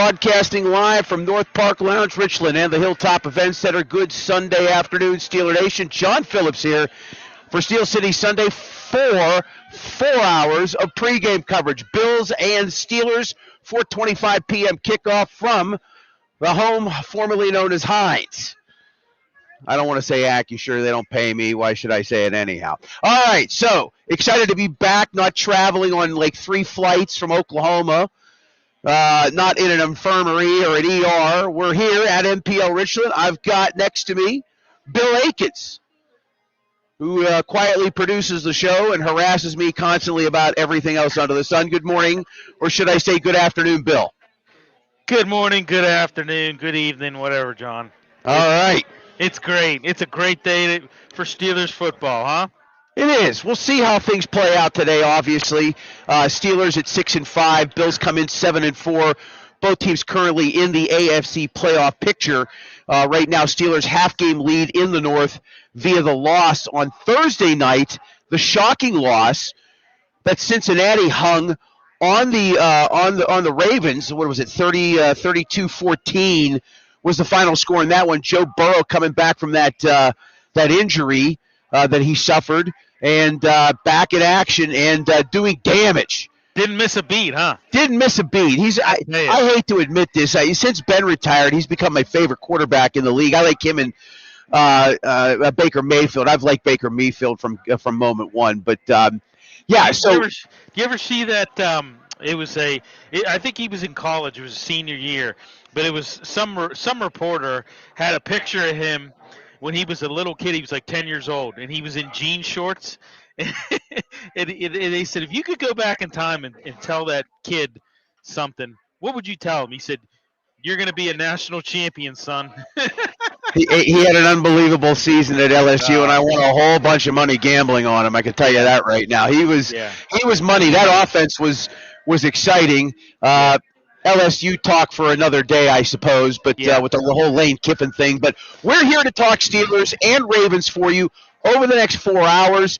broadcasting live from North Park Lounge, Richland, and the Hilltop Event Center. Good Sunday afternoon, Steeler Nation. John Phillips here for Steel City Sunday for 4 hours of pregame coverage. Bills and Steelers, 4:25 p.m. kickoff from the home formerly known as Heinz. I don't want to say AccuSure. They don't pay me. Why should I say it anyhow? All right, so excited to be back, not traveling on like 3 flights from Oklahoma, not in an infirmary or an ER. We're here at MPL Richland. I've got next to me Bill Akins, who quietly produces the show and harasses me constantly about everything else under the sun. Good morning, or should I say good afternoon, Bill? Good morning, good afternoon, good evening, whatever, John. All right. It's great. It's a great day for Steelers football, huh? It is. We'll see how things play out today, obviously. Steelers at 6-5. Bills come in 7-4. Both teams currently in the AFC playoff picture. Right now, Steelers half-game lead in the North via the loss on Thursday night, the shocking loss that Cincinnati hung on the Ravens. What was it, 32-14 was the final score in that one. Joe Burrow coming back from that injury that he suffered and back in action and doing damage. Didn't miss a beat, huh? Didn't miss a beat. I hate to admit this. Since Ben retired, he's become my favorite quarterback in the league. I like him and Baker Mayfield. I've liked Baker Mayfield from moment one. But, yeah. So, do you ever see that I think he was in college. It was a senior year. But it was some reporter had a picture of him when he was a little kid. He was like 10 years old, and he was in jean shorts. And they said, if you could go back in time and tell that kid something, what would you tell him? He said, you're going to be a national champion, son. He had an unbelievable season at LSU, and I won a whole bunch of money gambling on him. I can tell you that right now. He was money. That offense was exciting. LSU talk for another day, I suppose, but with the whole Lane Kiffin thing. But we're here to talk Steelers and Ravens for you over the next 4 hours.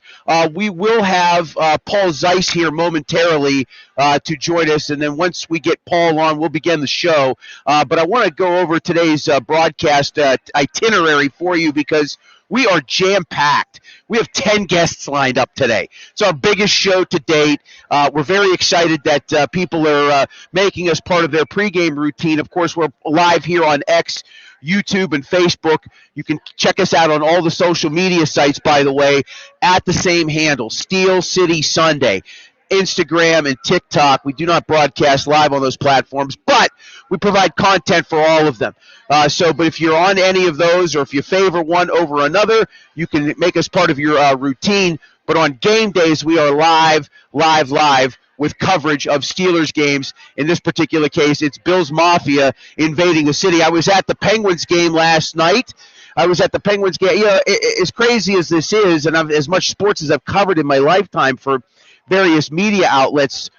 We will have Paul Zeiss here momentarily to join us, and then once we get Paul on, we'll begin the show. But I want to go over today's broadcast itinerary for you because we are jam-packed. We have 10 guests lined up today. It's our biggest show to date. We're very excited that people are making us part of their pregame routine. Of course, we're live here on X, YouTube, and Facebook. You can check us out on all the social media sites, by the way, at the same handle, Steel City Sunday. Instagram and TikTok. We do not broadcast live on those platforms, but we provide content for all of them. But if you're on any of those or if you favor one over another, you can make us part of your routine. But on game days, we are live with coverage of Steelers games. In this particular case, it's Bills Mafia invading the city. I was at the Penguins game last night. As crazy as this is, and as much sports as I've covered in my lifetime for various media outlets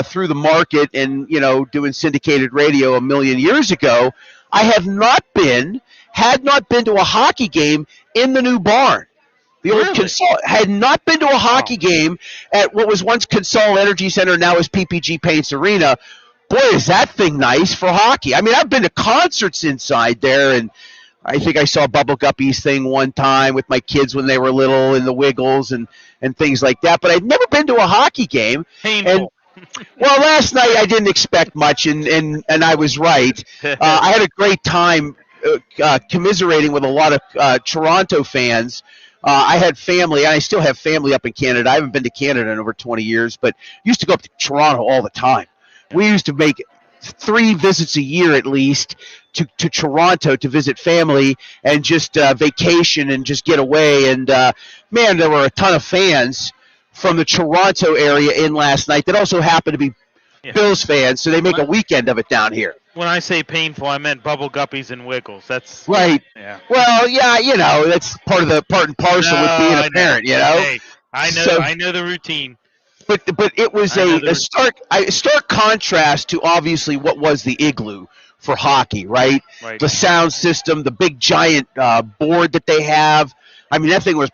through the market and, doing syndicated radio a million years ago, I had not been to a hockey game in the new barn. The old had not been to a hockey game at what was once Consol Energy Center, now is PPG Paints Arena. Boy, is that thing nice for hockey. I mean, I've been to concerts inside there, and I think I saw Bubble Guppy's thing one time with my kids when they were little in the Wiggles and things like that. But I'd never been to a hockey game. Painful. Well, last night I didn't expect much, and I was right. I had a great time commiserating with a lot of Toronto fans. I had family, and I still have family up in Canada. I haven't been to Canada in over 20 years, but used to go up to Toronto all the time. We used to make 3 visits a year at least to Toronto to visit family and just vacation and just get away. And, man, there were a ton of fans from the Toronto area in last night that also happened to be Bills fans, so they make a weekend of it down here. When I say painful, I meant Bubble Guppies and Wiggles. That's right. Yeah. Well, yeah, that's part and parcel with being a parent, Hey, I know the routine. But it was a stark contrast to obviously what was the Igloo for hockey, right? The sound system, the big giant board that they have. I mean, that thing was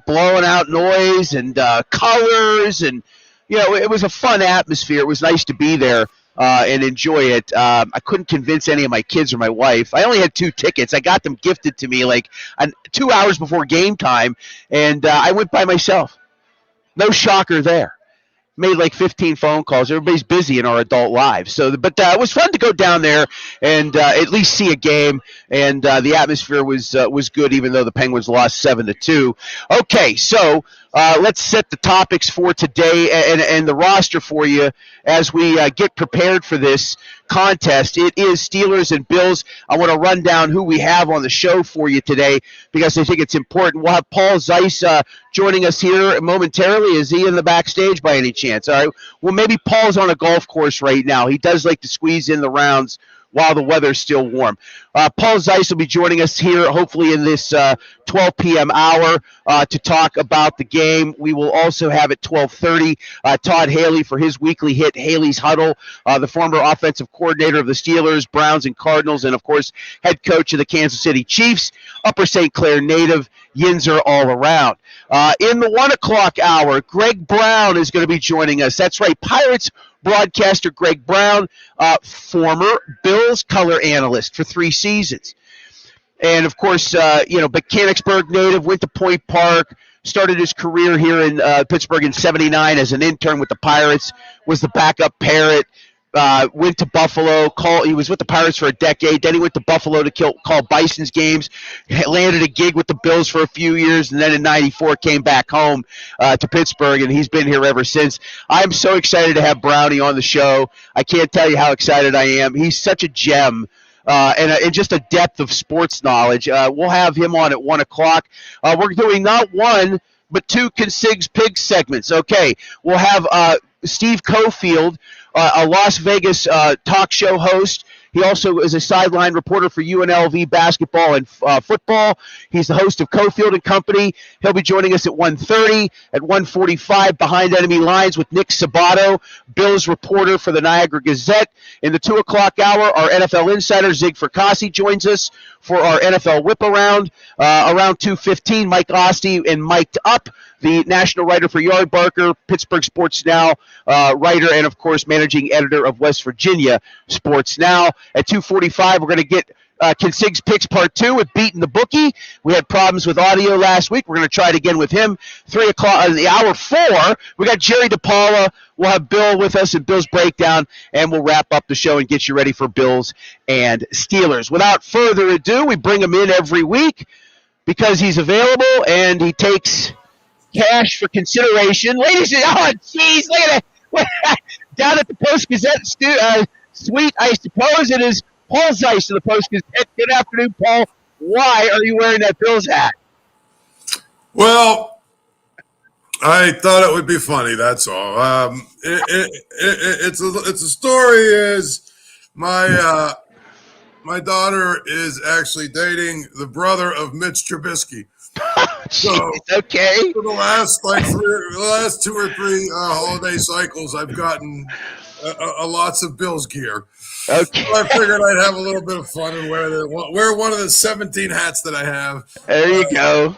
blowing out noise and colors, and it was a fun atmosphere. It was nice to be there. and enjoy it. I couldn't convince any of my kids or my wife. I only had 2 tickets. I got them gifted to me like 2 hours before game time, and I went by myself. No shocker there. Made like 15 phone calls. Everybody's busy in our adult lives. But it was fun to go down there and at least see a game. And the atmosphere was good, even though the Penguins lost 7-2. Okay, so let's set the topics for today and the roster for you as we get prepared for this contest. It is Steelers and Bills. I want to run down who we have on the show for you today because I think it's important. We'll have Paul Zeiss joining us here momentarily. Is he in the backstage by any chance? All right. Well, maybe Paul's on a golf course right now. He does like to squeeze in the rounds while the weather's still warm. Paul Zeiss will be joining us here, hopefully in this 12 p.m. hour to talk about the game. We will also have at 12:30 Todd Haley for his weekly hit, Haley's Huddle, the former offensive coordinator of the Steelers, Browns, and Cardinals, and, of course, head coach of the Kansas City Chiefs, Upper St. Clair native, Yinzer all around. In the 1 o'clock hour, Greg Brown is going to be joining us. That's right, Pirates broadcaster Greg Brown, former Bills color analyst for 3 seasons. And, of course, Mechanicsburg native, went to Point Park, started his career here in Pittsburgh in 79 as an intern with the Pirates, was the backup Parrot, went to Buffalo. He was with the Pirates for a decade. Then he went to Buffalo to call Bison's games, landed a gig with the Bills for a few years, and then in 94 came back home to Pittsburgh, and he's been here ever since. I'm so excited to have Brownie on the show. I can't tell you how excited I am. He's such a gem. And just a depth of sports knowledge. We'll have him on at 1 o'clock. We're doing not one, but 2 Consigs Pigs segments. Okay, we'll have Steve Cofield, a Las Vegas talk show host. He also is a sideline reporter for UNLV basketball and football. He's the host of Cofield and Company. He'll be joining us at 1:30. At 1:45, Behind Enemy Lines with Nick Sabato, Bills reporter for the Niagara Gazette. In the 2 o'clock hour, our NFL insider, Zig Fracassi, joins us for our NFL Whip Around. Around 2:15, Mike Oste and Mic'd Up, the national writer for Yardbarker, Pittsburgh Sports Now writer, and, of course, managing editor of West Virginia Sports Now. At 2:45, we're going to get Consig's Picks Part 2 with Beating the Bookie. We had problems with audio last week. We're going to try it again with him. 3 o'clock, the hour 4, we got Jerry DePaula. We'll have Bill with us and Bill's Breakdown, and we'll wrap up the show and get you ready for Bills and Steelers. Without further ado, we bring him in every week because he's available and he takes cash for consideration. Ladies and geez, look at that. Down at the Post-Gazette suite, I suppose it is Paul Zeiss of the Post-Gazette. Good afternoon, Paul. Why are you wearing that Bills hat? Well, I thought it would be funny, that's all. It's a story is my daughter is actually dating the brother of Mitch Trubisky. So okay. For the last 2 or 3 holiday cycles, I've gotten lots of Bills gear. Okay. So I figured I'd have a little bit of fun and wear one of the 17 hats that I have. There you go.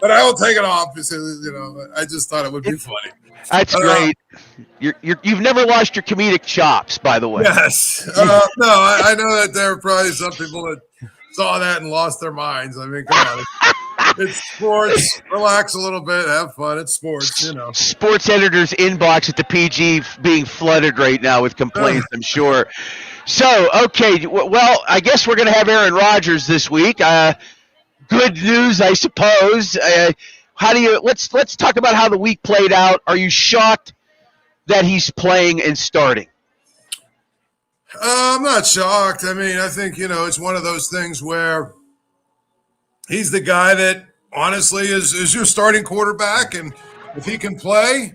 But I will take it off because I just thought it would be funny. That's great. You've never lost your comedic chops, by the way. Yes. No, I know that there are probably some people that saw that and lost their minds. I mean, come on. It's sports. Relax a little bit. Have fun. It's sports, Sports editor's inbox at the PG being flooded right now with complaints, I'm sure. So, okay, well, I guess we're going to have Aaron Rodgers this week. Good news, I suppose. Let's talk about how the week played out. Are you shocked that he's playing and starting? I'm not shocked. I mean, I think, it's one of those things where he's the guy that honestly is your starting quarterback. And if he can play,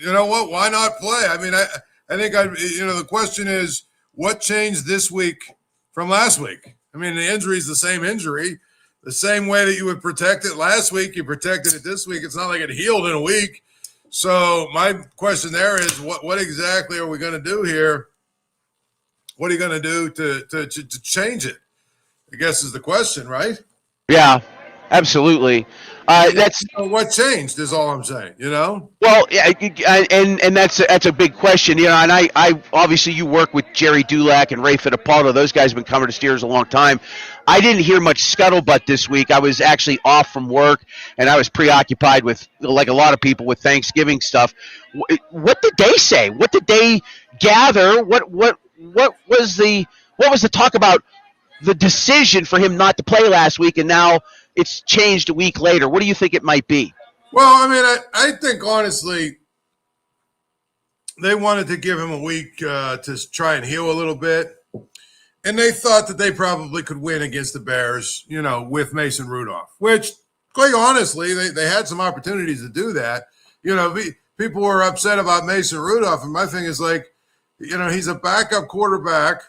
you know what, why not play? I mean, I think the question is what changed this week from last week? I mean, the injury is the same injury. The same way that you would protect it last week, you protected it this week. It's not like it healed in a week. So my question there is, what exactly are we going to do here? What are you going to do to change it? I guess is the question, right? Yeah. Absolutely. That's What changed is all I'm saying, well, yeah, and that's a big question, And I obviously you work with Jerry Dulac and Ray Fittipaldo; those guys have been covering the Steelers a long time. I didn't hear much scuttlebutt this week. I was actually off from work, and I was preoccupied with, like a lot of people, with Thanksgiving stuff. What did they say? What did they gather? What was the talk about the decision for him not to play last week, and now it's changed a week later? What do you think it might be? Well, I mean, I think honestly, they wanted to give him a week to try and heal a little bit. And they thought that they probably could win against the Bears, with Mason Rudolph, which, quite honestly, they had some opportunities to do that. People were upset about Mason Rudolph. And my thing is he's a backup quarterback.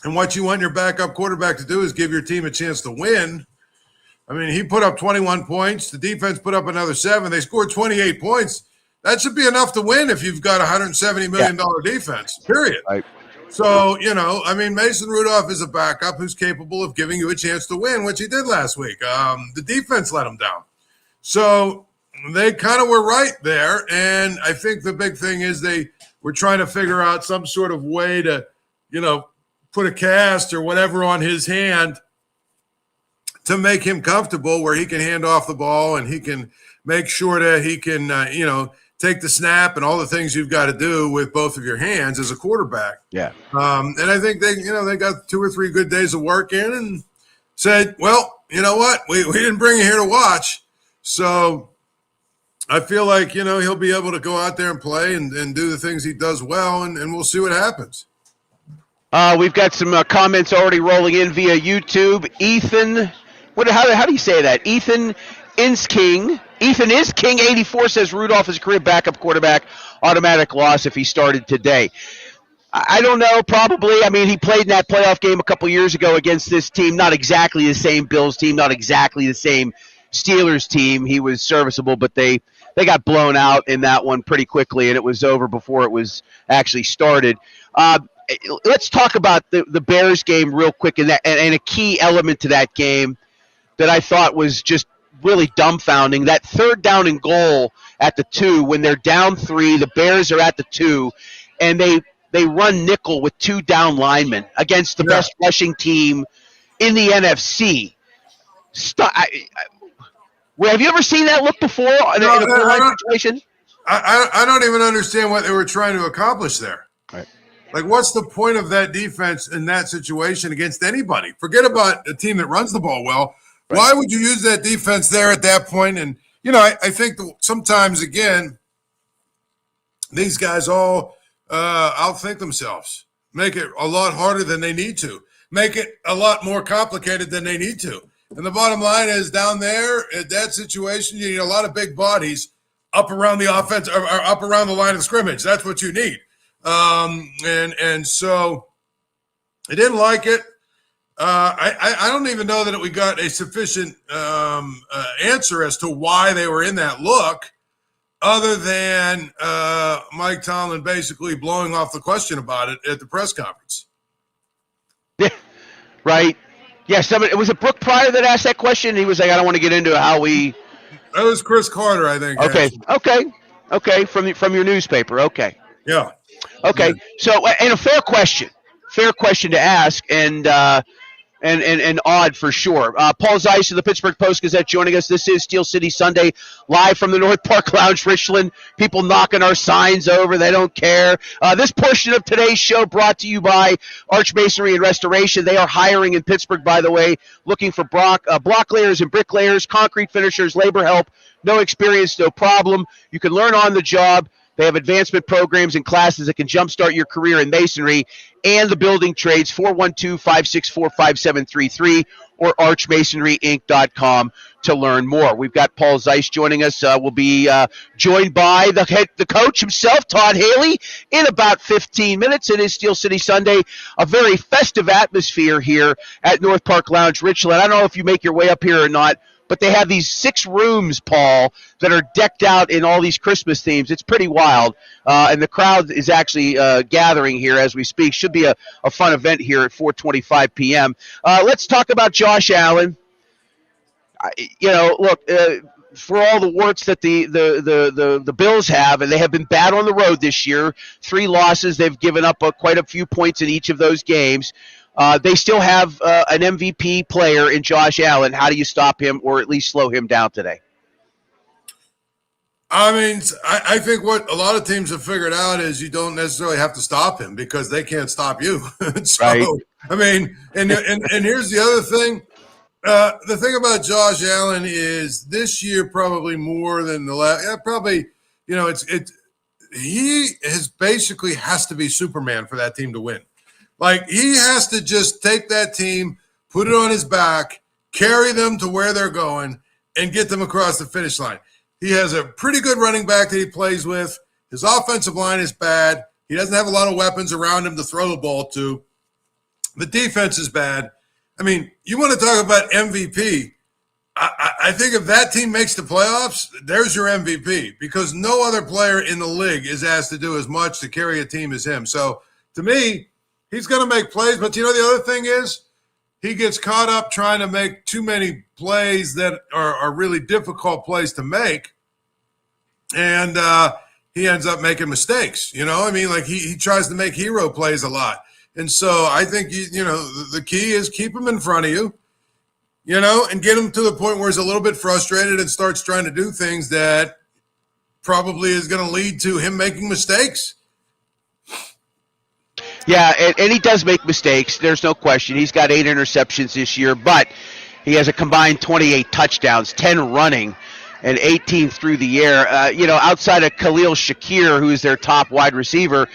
And what you want your backup quarterback to do is give your team a chance to win. I mean, he put up 21 points. The defense put up another 7. They scored 28 points. That should be enough to win if you've got a $170 million defense, period. Right. So, Mason Rudolph is a backup who's capable of giving you a chance to win, which he did last week. The defense let him down. So they kind of were right there. And I think the big thing is they were trying to figure out some sort of way to, put a cast or whatever on his hand to make him comfortable where he can hand off the ball and he can make sure that he can, take the snap and all the things you've got to do with both of your hands as a quarterback. Yeah. And I think they got 2 or 3 good days of work in and said, well, you know what? We didn't bring you here to watch. So I feel like, he'll be able to go out there and play and do the things he does well, and we'll see what happens. We've got some comments already rolling in via YouTube. Ethan, how do you say that? Ethan is King 84 says Rudolph is a career backup quarterback, automatic loss if he started today. I don't know, probably. I mean, he played in that playoff game a couple years ago against this team, not exactly the same Bills team, not exactly the same Steelers team. He was serviceable, but they got blown out in that one pretty quickly, and it was over before it was actually started. Let's talk about the Bears game real quick, and a key element to that game that I thought was just really dumbfounding. That 3rd down and goal at the 2, when they're down 3, the Bears are at the 2, and they run nickel with 2 down linemen against the best rushing team in the NFC. Have you ever seen that look before in a full-line situation? I don't even understand what they were trying to accomplish there. Right. Like, what's the point of that defense in that situation against anybody? Forget about a team that runs the ball well. Right. Why would you use that defense there at that point? And, I think sometimes, again, these guys all outthink themselves, make it a lot harder than they need to, make it a lot more complicated than they need to. And the bottom line is down there at that situation, you need a lot of big bodies up around the offense or up around the line of scrimmage. That's what you need. And so I didn't like it. I don't even know that we got a sufficient answer as to why they were in that look, other than Mike Tomlin basically blowing off the question about it at the press conference. Yeah, right. Yeah, it was Brooke Pryor that asked that question. He was like, I don't want to get into how we. That was Chris Carter, I think. Okay. From your newspaper. Okay. Yeah. Okay. Yeah. So, and a fair question to ask, and odd for sure. Paul Zeiss of the Pittsburgh Post-Gazette joining us. This is Steel City Sunday, live from the North Park Lounge, Richland. People knocking our signs over. They don't care. This portion of today's show brought to you by Arch Masonry and Restoration. They are hiring in Pittsburgh, by the way, looking for block layers and bricklayers, concrete finishers, labor help. No experience, no problem. You can learn on the job. They have advancement programs and classes that can jumpstart your career in masonry and the building trades. 412-564-5733 or archmasonryinc.com to learn more. We've got Paul Zeiss joining us. We'll be joined by the coach himself, Todd Haley, in about 15 minutes. It is Steel City Sunday, a very festive atmosphere here at North Park Lounge, Richland. I don't know if you make your way up here or not, but they have these 6 rooms, Paul, that are decked out in all these Christmas themes. It's pretty wild. And the crowd is actually gathering here as we speak. Should be a fun event here at 4:25 p.m. Let's talk about Josh Allen. Look, for all the warts that the Bills have, and they have been bad on the road this year, 3 losses, they've given up quite a few points in each of those games. They still have an MVP player in Josh Allen. How do you stop him or at least slow him down today? I mean, I think what a lot of teams have figured out is you don't necessarily have to stop him because they can't stop you. So, right. I mean, and here's the other thing. The thing about Josh Allen is this year probably more than the last. Yeah, probably, he basically has to be Superman for that team to win. Like, he has to just take that team, put it on his back, carry them to where they're going, and get them across the finish line. He has a pretty good running back that he plays with. His offensive line is bad. He doesn't have a lot of weapons around him to throw the ball to. The defense is bad. I mean, you want to talk about MVP. I think if that team makes the playoffs, there's your MVP because no other player in the league is asked to do as much to carry a team as him. So, to me, he's going to make plays. But, the other thing is he gets caught up trying to make too many plays that are really difficult plays to make. And he ends up making mistakes. He tries to make hero plays a lot. And so I think, the key is keep him in front of you, and get him to the point where he's a little bit frustrated and starts trying to do things that probably is going to lead to him making mistakes. Yeah, and he does make mistakes. There's no question. He's got 8 interceptions this year, but he has a combined 28 touchdowns, 10 running, and 18 through the air. Outside of Khalil Shakir, who is their top wide receiver,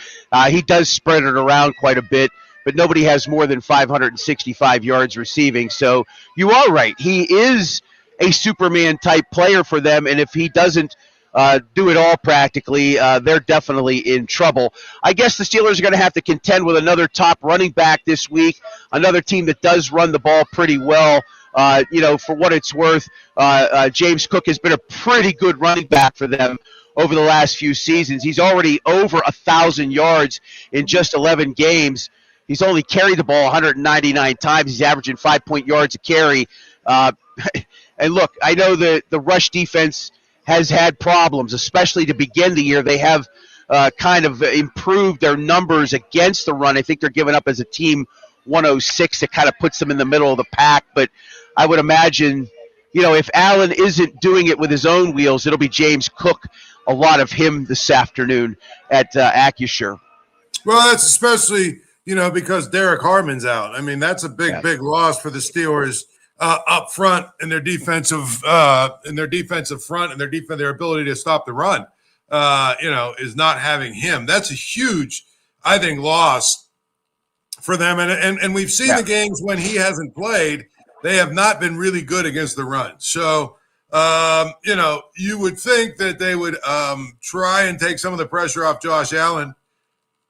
he does spread it around quite a bit, but nobody has more than 565 yards receiving. So you are right. He is a Superman-type player for them, and if he doesn't do it all practically, they're definitely in trouble. I guess the Steelers are going to have to contend with another top running back this week, another team that does run the ball pretty well. For what it's worth, James Cook has been a pretty good running back for them over the last few seasons. He's already over 1,000 yards in just 11 games. He's only carried the ball 199 times. He's averaging 5 yards a carry. And look, I know the rush defense has had problems, especially to begin the year. They have kind of improved their numbers against the run. I think they're giving up as a team 106. That kind of puts them in the middle of the pack. But I would imagine, if Allen isn't doing it with his own wheels, it'll be James Cook, a lot of him this afternoon at Acrisure. Well, that's especially, because Derek Harmon's out. I mean, that's a big loss for the Steelers up front in their defensive front and their ability to stop the run. Is not having him. That's a huge, I think, loss for them. And we've seen the games when he hasn't played, they have not been really good against the run. So, you would think that they would try and take some of the pressure off Josh Allen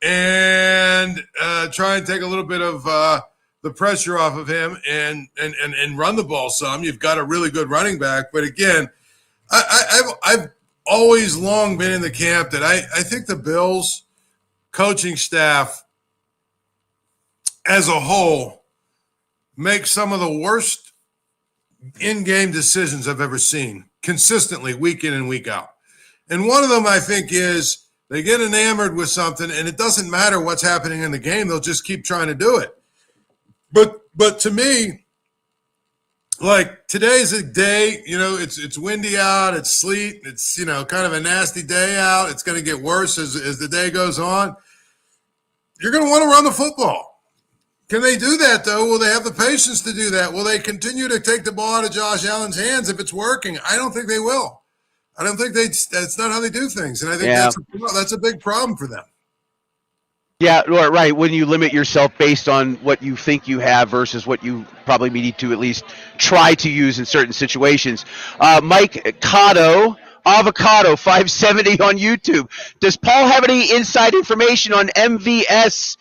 and try and take a little bit of the pressure off of him and run the ball some. You've got a really good running back. But again, I've always long been in the camp that I think the Bills coaching staff as a whole make some of the worst in-game decisions I've ever seen consistently week in and week out. And one of them, I think, is they get enamored with something and it doesn't matter what's happening in the game. They'll just keep trying to do it. But to me, like today's a day, it's windy out, it's sleet, it's, kind of a nasty day out. It's going to get worse as the day goes on. You're going to want to run the football. Can they do that, though? Will they have the patience to do that? Will they continue to take the ball out of Josh Allen's hands if it's working? I don't think they will. I don't think that's not how they do things. And I think that's a big problem for them. Yeah, right. When you limit yourself based on what you think you have versus what you probably need to at least try to use in certain situations. Mike Avocado 570 on YouTube. Does Paul have any inside information on MVS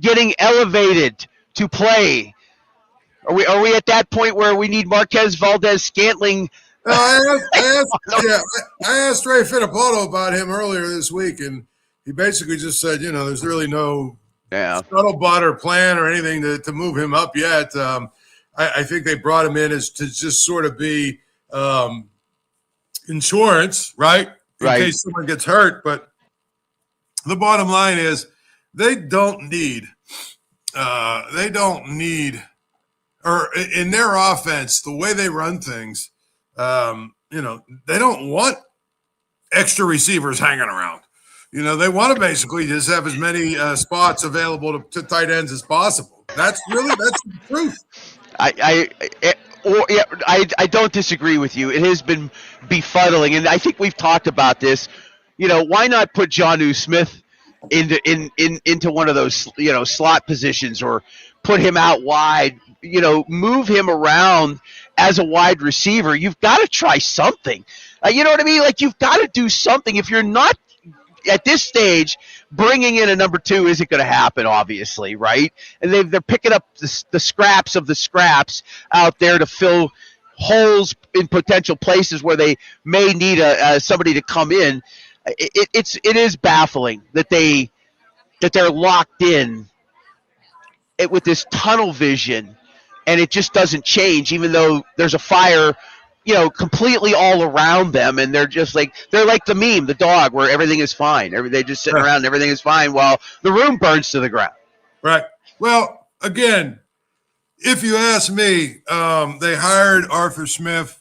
getting elevated to play? Are we at that point where we need Marquez Valdez-Scantling? I asked Ray Fittipaldo about him earlier this week, and he basically just said, there's really no scuttlebutt or plan or anything to move him up yet. I think they brought him in as to just sort of be insurance, right? In case someone gets hurt. But the bottom line is they don't need, or in their offense, the way they run things, they don't want extra receivers hanging around. They want to basically just have as many spots available to tight ends as possible. That's the truth. I don't disagree with you. It has been befuddling, and I think we've talked about this. Why not put Jonnu Smith into one of those slot positions, or put him out wide? Move him around as a wide receiver. You've got to try something. You know what I mean? Like, you've got to do something. If you're not at this stage, bringing in a number two isn't going to happen, obviously, right? And they're picking up the scraps of the scraps out there to fill holes in potential places where they may need somebody to come in. It is baffling that they're locked in with this tunnel vision, and it just doesn't change, even though there's a fire completely all around them, and they're like the meme, the dog, where everything is fine. They're just sitting around and everything is fine while the room burns to the ground. Right. Well, again, if you ask me, they hired Arthur Smith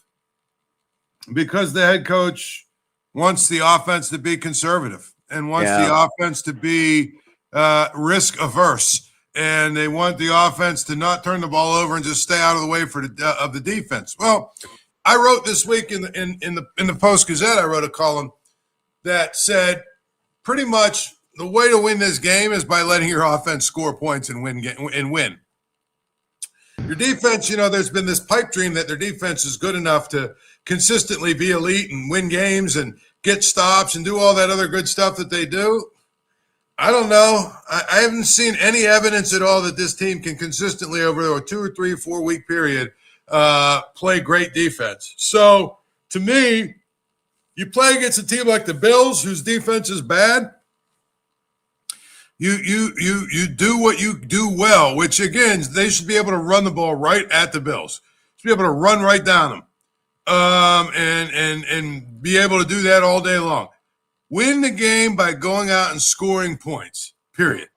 because the head coach wants the offense to be conservative and wants the offense to be risk averse. And they want the offense to not turn the ball over and just stay out of the way of the defense. Well, I wrote this week in the Post-Gazette, I wrote a column that said pretty much the way to win this game is by letting your offense score points and win. Your defense, there's been this pipe dream that their defense is good enough to consistently be elite and win games and get stops and do all that other good stuff that they do. I don't know. I haven't seen any evidence at all that this team can consistently, over a 2 or 3 or 4 week period, play great defense. So to me, you play against a team like the Bills, whose defense is bad. You do what you do well, which again, they should be able to run the ball right at the Bills. Should be able to run right down them, and be able to do that all day long. Win the game by going out and scoring points. Period.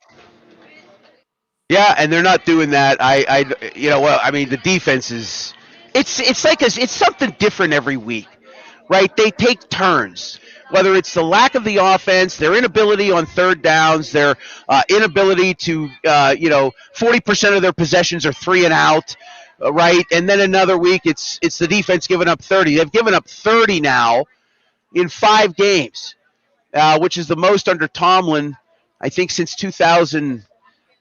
Yeah, and they're not doing that. The defense is it's something different every week, right? They take turns. Whether it's the lack of the offense, their inability on third downs, their inability to 40% of their possessions are 3 and out, right? And then another week it's the defense giving up 30. They've given up 30 now in 5 games, which is the most under Tomlin, I think, since 2000.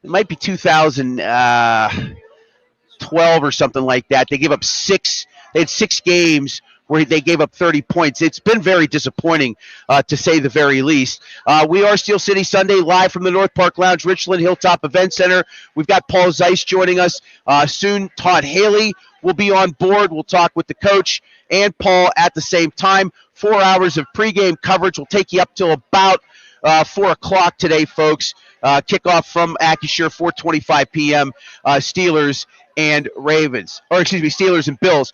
It might be 2012 or something like that. They gave up 6. They had 6 games where they gave up 30 points. It's been very disappointing, to say the very least. We are Steel City Sunday, live from the North Park Lounge, Richland Hilltop Event Center. We've got Paul Zeiss joining us. Soon Todd Haley will be on board. We'll talk with the coach and Paul at the same time. 4 hours of pregame coverage will take you up till about 4 o'clock today, folks. Kickoff from Acrisure, 4:25 p.m. Steelers and Bills.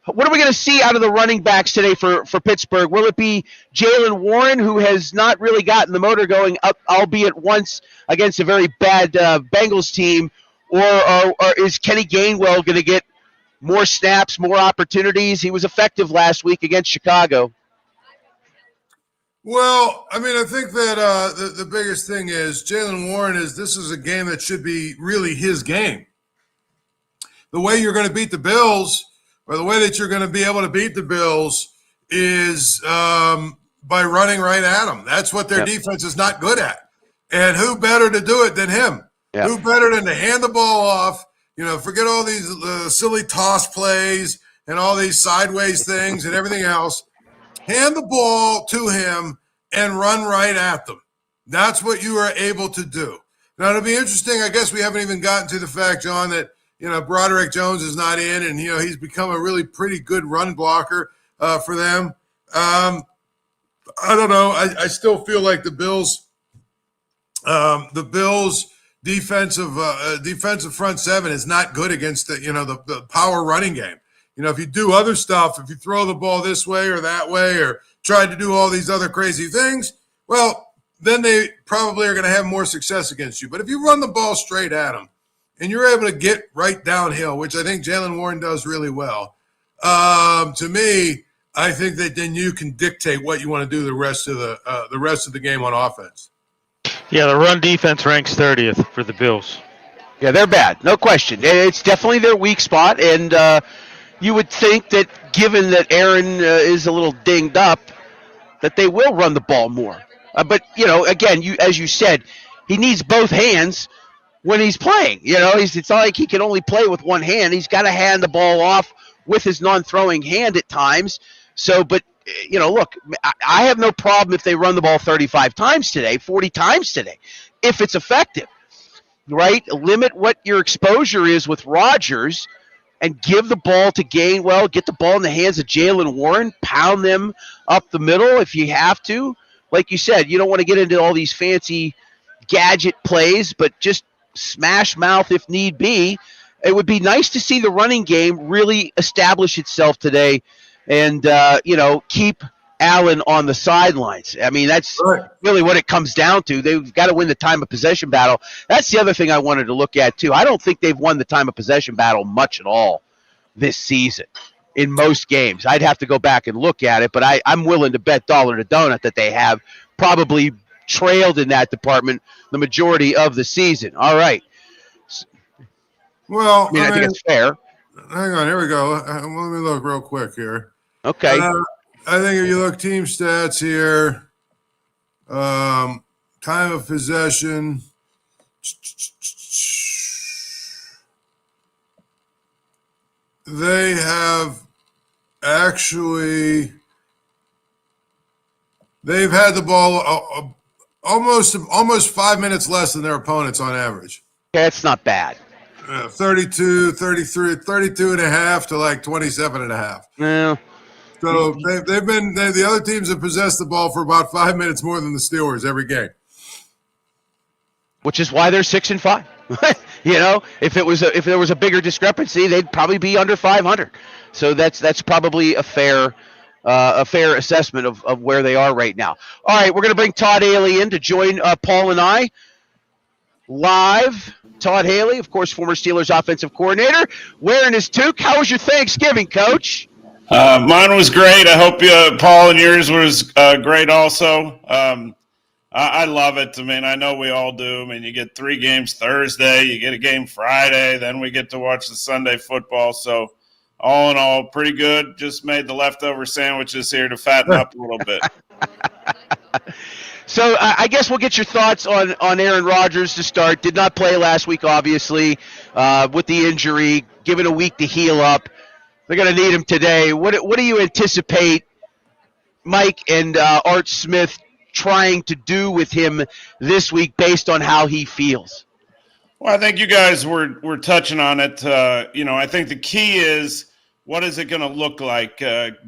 What are we going to see out of the running backs today for Pittsburgh? Will it be Jaylen Warren, who has not really gotten the motor going up, albeit once against a very bad Bengals team, or is Kenny Gainwell going to get more snaps, more opportunities? He was effective last week against Chicago. Well, I think that the biggest thing is Jaylen Warren this is a game that should be really his game. The way you're going to beat the Bills, or the way that you're going to be able to beat the Bills, is by running right at them. That's what their defense is not good at. And who better to do it than him? Yep. Who better than to hand the ball off? Forget all these silly toss plays and all these sideways things and everything else. Hand the ball to him and run right at them. That's what you are able to do. Now, it'll be interesting. I guess we haven't even gotten to the fact, John, that Broderick Jones is not in, and he's become a really pretty good run blocker for them. I don't know. I still feel like the Bills defensive front seven is not good against the power running game. if you do other stuff, if you throw the ball this way or that way or try to do all these other crazy things, well, then they probably are going to have more success against you. But if you run the ball straight at them and you're able to get right downhill, which I think Jaylen Warren does really well, to me, I think that then you can dictate what you want to do the rest of the game on offense. Yeah, the run defense ranks 30th for the Bills. Yeah, they're bad, no question. It's definitely their weak spot, and you would think that given that Aaron is a little dinged up, that they will run the ball more. But, again, as you said, he needs both hands when he's playing. It's not like he can only play with one hand. He's got to hand the ball off with his non-throwing hand at times. So, but, look, I have no problem if they run the ball 35 times today, 40 times today, if it's effective, right? Limit what your exposure is with Rodgers and give the ball to Gainwell, get the ball in the hands of Jaylen Warren, pound them up the middle if you have to. Like you said, you don't want to get into all these fancy gadget plays, but just smash mouth if need be. It would be nice to see the running game really establish itself today and, keep Allen on the sidelines. I mean, that's really what it comes down to. They've got to win the time of possession battle. That's the other thing I wanted to look at, too. I don't think they've won the time of possession battle much at all this season in most games. I'd have to go back and look at it, but I'm willing to bet dollar to donut that they have probably trailed in that department the majority of the season. All right. Well, I think it's fair. Hang on, here we go. Let me look real quick here. Okay. I think if you look team stats here, time of possession. They have actually they've had the ball almost 5 minutes less than their opponents on average. That's not bad. 32, 33, 32 and a half to like 27 and a half. Yeah. So the other teams have possessed the ball for about 5 minutes more than the Steelers every game. Which is why they're 6-5. If there was a bigger discrepancy, they'd probably be under 500. So that's probably a fair assessment of where they are right now. All right, we're going to bring Todd Haley in to join Paul and I live. Todd Haley, of course, former Steelers offensive coordinator, wearing his toque. How was your Thanksgiving, Coach? Mine was great. I hope Paul and yours was great also. I love it. I mean, I know we all do. I mean, you get 3 games Thursday, you get a game Friday, then we get to watch the Sunday football. So all in all, pretty good. Just made the leftover sandwiches here to fatten up a little bit. So I guess we'll get your thoughts on Aaron Rodgers to start. Did not play last week, obviously, with the injury, given a week to heal up. They're going to need him today. What do you anticipate Mike and Art Smith trying to do with him this week based on how he feels? Well, I think you guys were touching on it. I think the key is, what is it going to look like?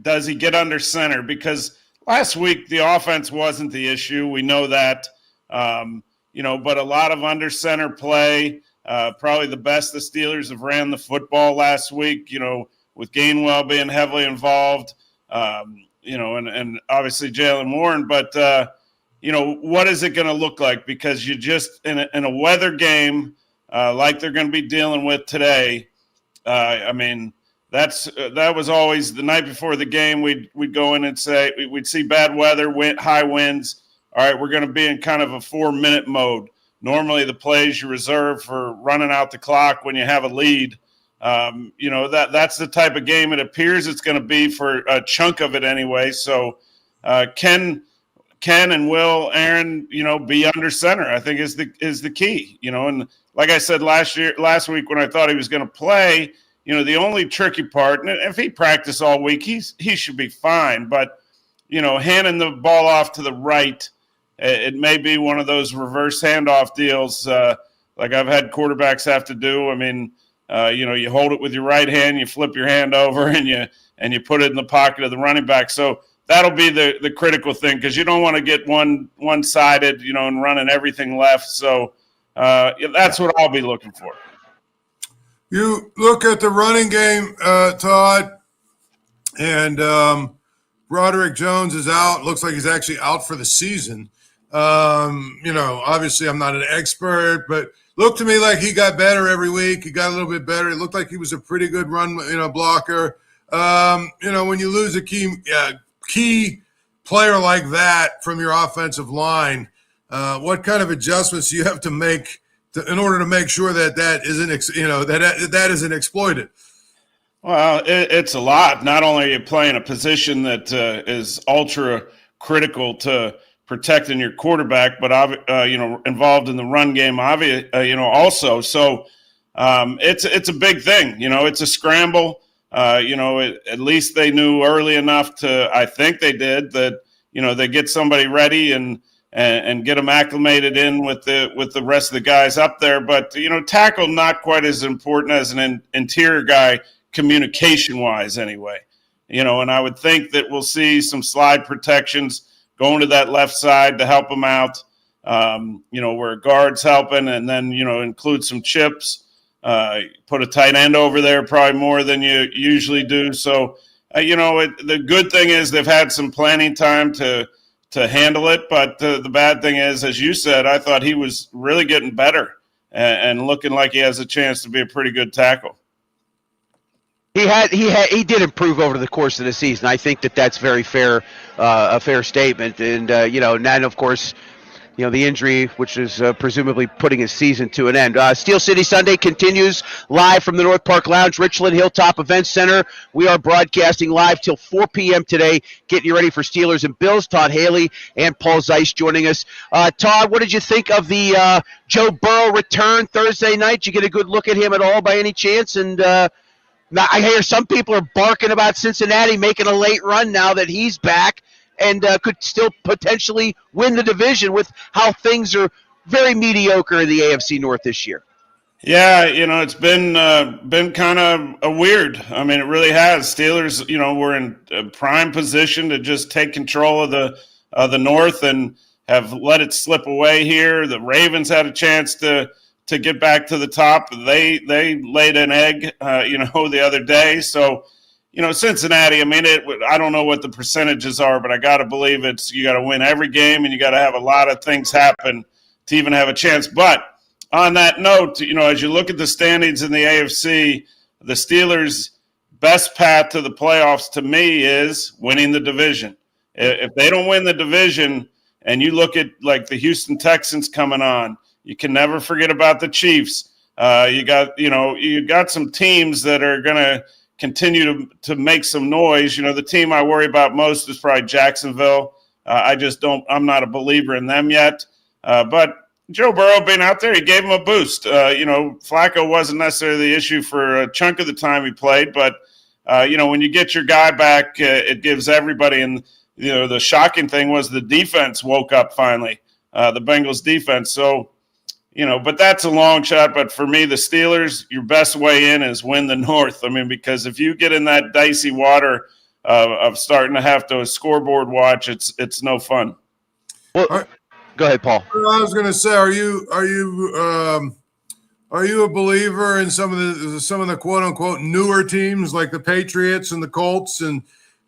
Does he get under center? Because last week the offense wasn't the issue. We know that, but a lot of under center play. Probably the best the Steelers have ran the football last week. With Gainwell being heavily involved, and obviously Jaylen Warren. But what is it going to look like? Because you just in a weather game like they're going to be dealing with today. That was always the night before the game. We'd go in and say we'd see bad weather, high winds. All right, we're going to be in kind of a 4-minute mode. Normally, the plays you reserve for running out the clock when you have a lead. That's the type of game it appears it's going to be for a chunk of it anyway. So, can and will Aaron, be under center? I think is the key. And like I said last week when I thought he was going to play. The only tricky part, and if he practiced all week, he should be fine. But, handing the ball off to the right, it may be one of those reverse handoff deals like I've had quarterbacks have to do. I mean, you hold it with your right hand, you flip your hand over, and you put it in the pocket of the running back. So that'll be the critical thing, because you don't want to get one-sided, and running everything left. So that's what I'll be looking for. You look at the running game, Todd. And Broderick Jones is out. Looks like he's actually out for the season. Obviously I'm not an expert, but looked to me like he got better every week. He got a little bit better. It looked like he was a pretty good run, blocker. When you lose a key player like that from your offensive line, what kind of adjustments do you have to make in order to make sure that isn't exploited? Well, it's a lot. Not only are you playing a position that is ultra critical to protecting your quarterback, but involved in the run game, also. So it's a big thing. It's a scramble. At least they knew early enough I think they did that. They get somebody ready and get them acclimated in with the rest of the guys up there. But tackle not quite as important as an interior guy communication wise, anyway. And I would think that we'll see some slide protections going to that left side to help them out, where guard's helping, and then, include some chips, put a tight end over there probably more than you usually do. So, the good thing is they've had some planning time to handle it. But the bad thing is, as you said, I thought he was really getting better and looking like he has a chance to be a pretty good tackle. He did improve over the course of the season. I think that's very fair, a fair statement. And then of course, the injury, which is presumably putting his season to an end. Steel City Sunday continues live from the North Park Lounge, Richland Hilltop Events Center. We are broadcasting live till 4 p.m. today, getting you ready for Steelers and Bills. Todd Haley and Paul Zeiss joining us. Todd, what did you think of the Joe Burrow return Thursday night? Did you get a good look at him at all by any chance? And now, I hear some people are barking about Cincinnati making a late run now that he's back and could still potentially win the division with how things are very mediocre in the AFC North this year. Yeah, it's been kind of a weird. I mean, it really has. Steelers, were in a prime position to just take control of the North and have let it slip away here. The Ravens had a chance to get back to the top. They laid an egg, the other day. So, Cincinnati, I mean, I don't know what the percentages are, but I got to believe you got to win every game and you got to have a lot of things happen to even have a chance. But on that note, as you look at the standings in the AFC, the Steelers' best path to the playoffs to me is winning the division. If they don't win the division, and you look at like the Houston Texans coming on, you can never forget about the Chiefs. You got some teams that are going to continue to make some noise. The team I worry about most is probably Jacksonville. I'm not a believer in them yet. But Joe Burrow being out there, he gave him a boost. Flacco wasn't necessarily the issue for a chunk of the time he played, but when you get your guy back, it gives everybody. And the shocking thing was the defense woke up finally. The Bengals defense. So. But that's a long shot. But for me, the Steelers, your best way in is win the North. I mean, because if you get in that dicey water of starting to have to scoreboard watch, it's no fun. Well, go ahead, Paul. I was going to say, are you a believer in some of the quote unquote newer teams like the Patriots and the Colts and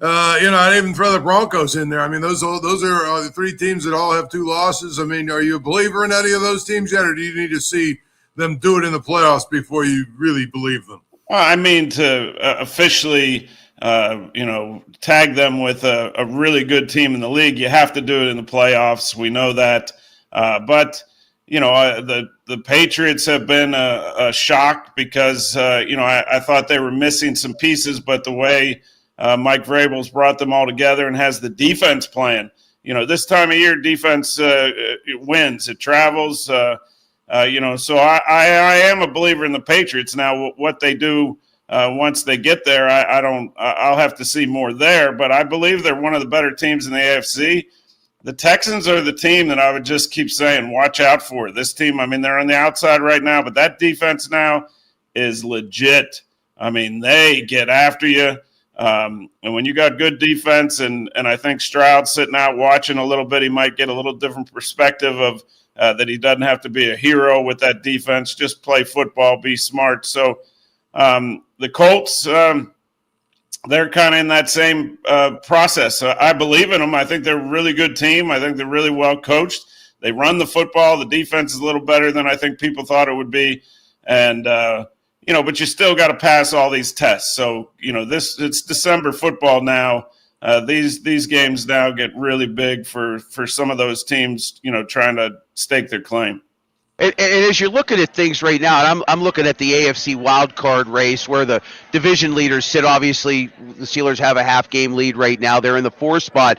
I'd even throw the Broncos in there. I mean, those are the three teams that all have 2 losses. I mean, are you a believer in any of those teams yet, or do you need to see them do it in the playoffs before you really believe them? Well, I mean, to officially, tag them with a really good team in the league, you have to do it in the playoffs. We know that. But the Patriots have been a shock because, I thought they were missing some pieces, but the way Mike Vrabel's brought them all together and has the defense playing. This time of year, defense wins. It travels. So I am a believer in the Patriots. Now, what they do once they get there, I'll have to see more there. But I believe they're one of the better teams in the AFC. The Texans are the team that I would just keep saying, watch out for. This team, I mean, they're on the outside right now, but that defense now is legit. I mean, they get after you. And when you got good defense and I think Stroud sitting out watching a little bit, he might get a little different perspective of that he doesn't have to be a hero with that defense, just play football, be smart. So the Colts, they're kind of in that same process. So I believe in them. I think they're a really good team. I think they're really well coached. They run the football. The defense is a little better than I think people thought it would be. And, but you still got to pass all these tests. So, it's December football now. These games now get really big for some of those teams, trying to stake their claim. And as you're looking at things right now, and I'm looking at the AFC wild card race where the division leaders sit. Obviously, the Steelers have a half-game lead right now. They're in the 4th spot.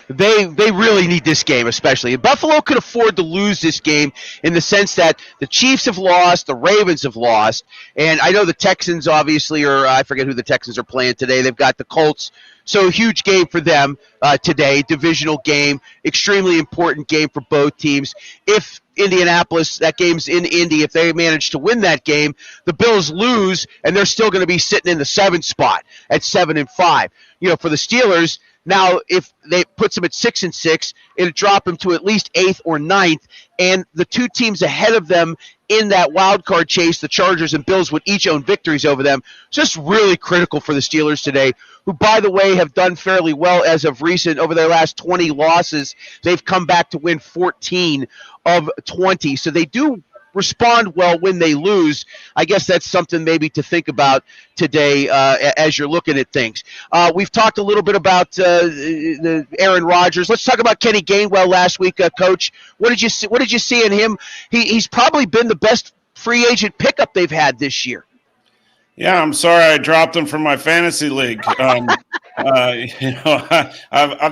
They really need this game, especially. Buffalo could afford to lose this game in the sense that the Chiefs have lost, the Ravens have lost, and I know the Texans obviously I forget who the Texans are playing today. They've got the Colts. So a huge game for them today, divisional game, extremely important game for both teams. If Indianapolis, that game's in Indy, if they manage to win that game, the Bills lose, and they're still going to be sitting in the 7th spot at 7-5. For the Steelers, now if they puts them at 6-6, it'll drop them to at least 8th or 9th, and the two teams ahead of them in that wild card chase, the Chargers and Bills, would each own victories over them. Just really critical for the Steelers today, who, by the way, have done fairly well as of recent. Over their last 20 losses, they've come back to win 14 of 20. So they do respond well when they lose. I guess that's something maybe to think about today as you're looking at things. We've talked a little bit about the Aaron Rodgers. Let's talk about Kenny Gainwell last week, Coach. What did you see in him? He's probably been the best free agent pickup they've had this year. Yeah, I'm sorry I dropped him from my fantasy league. I've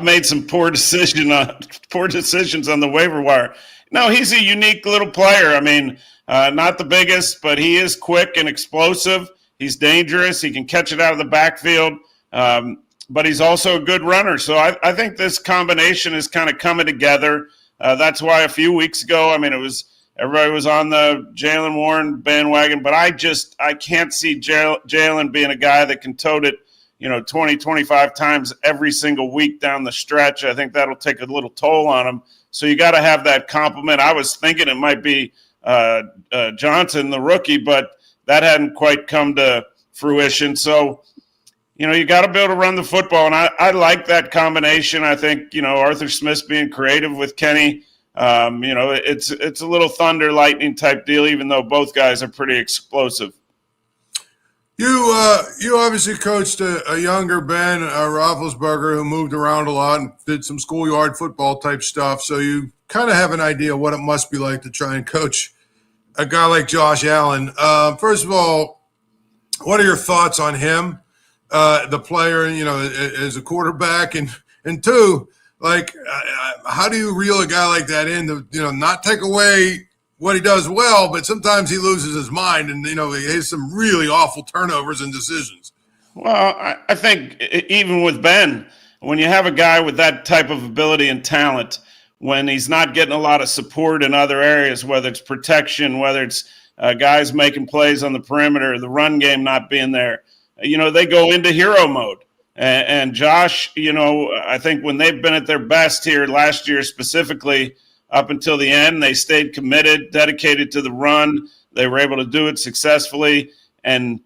made some poor decisions on the waiver wire. No, he's a unique little player. I mean, not the biggest, but he is quick and explosive. He's dangerous. He can catch it out of the backfield, but he's also a good runner. So I think this combination is kind of coming together. That's why a few weeks ago, everybody was on the Jaylen Warren bandwagon, but I can't see Jaylen being a guy that can tote it, 20, 25 times every single week down the stretch. I think that'll take a little toll on him. So you got to have that complement. I was thinking it might be Johnson, the rookie, but that hadn't quite come to fruition. So, you got to be able to run the football, and I like that combination. I think, Arthur Smith's being creative with Kenny. It's a little thunder lightning type deal, even though both guys are pretty explosive. You obviously coached a younger Ben Roethlisberger who moved around a lot and did some schoolyard football type stuff. So you kind of have an idea what it must be like to try and coach a guy like Josh Allen. First of all, what are your thoughts on him, the player, as a quarterback? And two, how do you reel a guy like that in to, not take away what he does well, but sometimes he loses his mind and, he has some really awful turnovers and decisions. Well, I think even with Ben, when you have a guy with that type of ability and talent, when he's not getting a lot of support in other areas, whether it's protection, whether it's guys making plays on the perimeter, the run game not being there, they go into hero mode. And Josh, I think when they've been at their best here last year specifically, up until the end, they stayed committed, dedicated to the run. They were able to do it successfully. And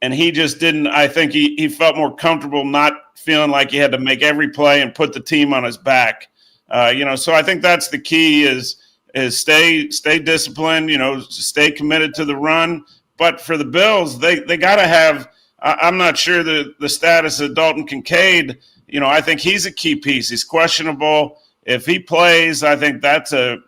he just didn't – I think he felt more comfortable not feeling like he had to make every play and put the team on his back. So I think that's the key is stay disciplined, stay committed to the run. But for the Bills, they got to have – I'm not sure the status of Dalton Kincaid. I think he's a key piece. He's questionable. If he plays, I think that's a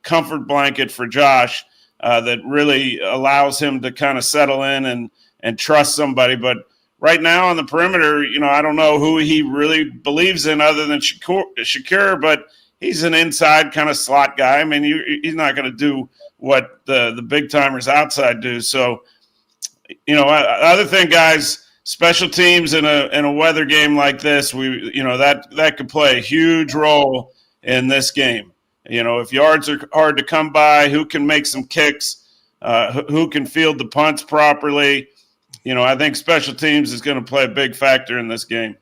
comfort blanket for Josh that really allows him to kind of settle in and trust somebody. But right now on the perimeter, I don't know who he really believes in other than Shakur, but he's an inside kind of slot guy. I mean, he's not going to do what the big timers outside do. So, other thing, guys. Special teams in a weather game like this, that could play a huge role in this game. If yards are hard to come by, who can make some kicks, who can field the punts properly. I think special teams is going to play a big factor in this game.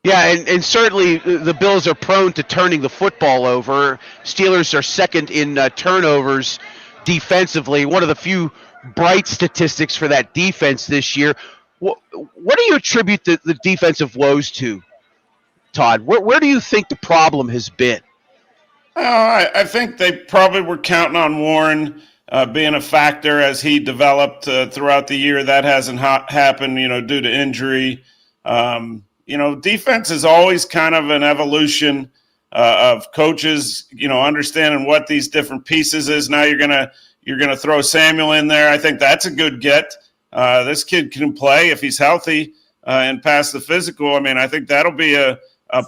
Yeah, and certainly the Bills are prone to turning the football over. Steelers are second in turnovers defensively. One of the few bright statistics for that defense this year. What do you attribute the defensive woes to, Todd? Where do you think the problem has been? I think they probably were counting on Warren being a factor as he developed throughout the year. That hasn't happened, due to injury. Defense is always kind of an evolution of coaches, understanding what these different pieces is. Now you're gonna throw Samuel in there. I think that's a good get. This kid can play if he's healthy and pass the physical. I mean, I think that'll be a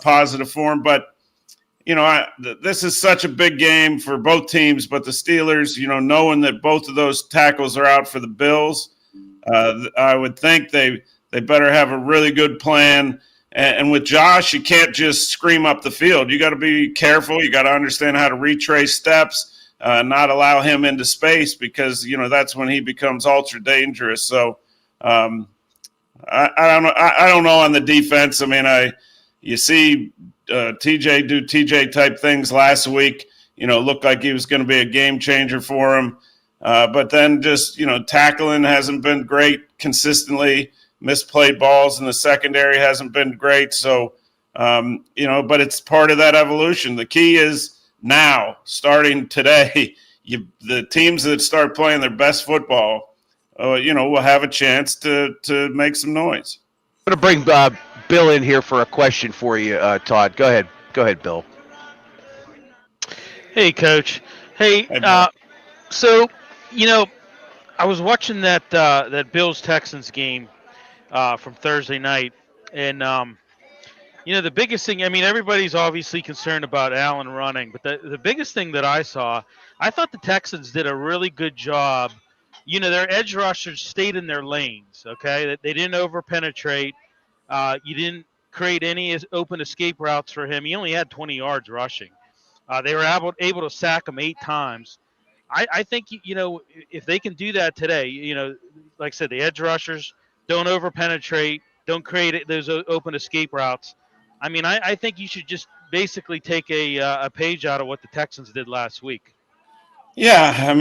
positive for him. But this is such a big game for both teams. But the Steelers, knowing that both of those tackles are out for the Bills, I would think they better have a really good plan. And with Josh, you can't just scream up the field. You got to be careful. You got to understand how to retrace steps, not allow him into space because, that's when he becomes ultra dangerous. So I don't know. I don't know on the defense. I mean, you see TJ do TJ type things last week, looked like he was going to be a game changer for him. But then just, tackling hasn't been great consistently. Misplayed balls in the secondary hasn't been great. So, but it's part of that evolution. The key is now, starting today, the teams that start playing their best football, will have a chance to make some noise. I'm going to bring Bill in here for a question for you, Todd. Go ahead, Bill. Hey, Coach. Hey, so, I was watching that Bills-Texans game from Thursday night. And, the biggest thing, everybody's obviously concerned about Allen running, but the biggest thing that I saw, I thought the Texans did a really good job. Their edge rushers stayed in their lanes, okay? They didn't over-penetrate. You didn't create any open escape routes for him. He only had 20 yards rushing. They were able to sack him 8 times. I think, if they can do that today, like I said, the edge rushers don't over-penetrate, don't create those open escape routes. I think you should just basically take a page out of what the Texans did last week. Yeah,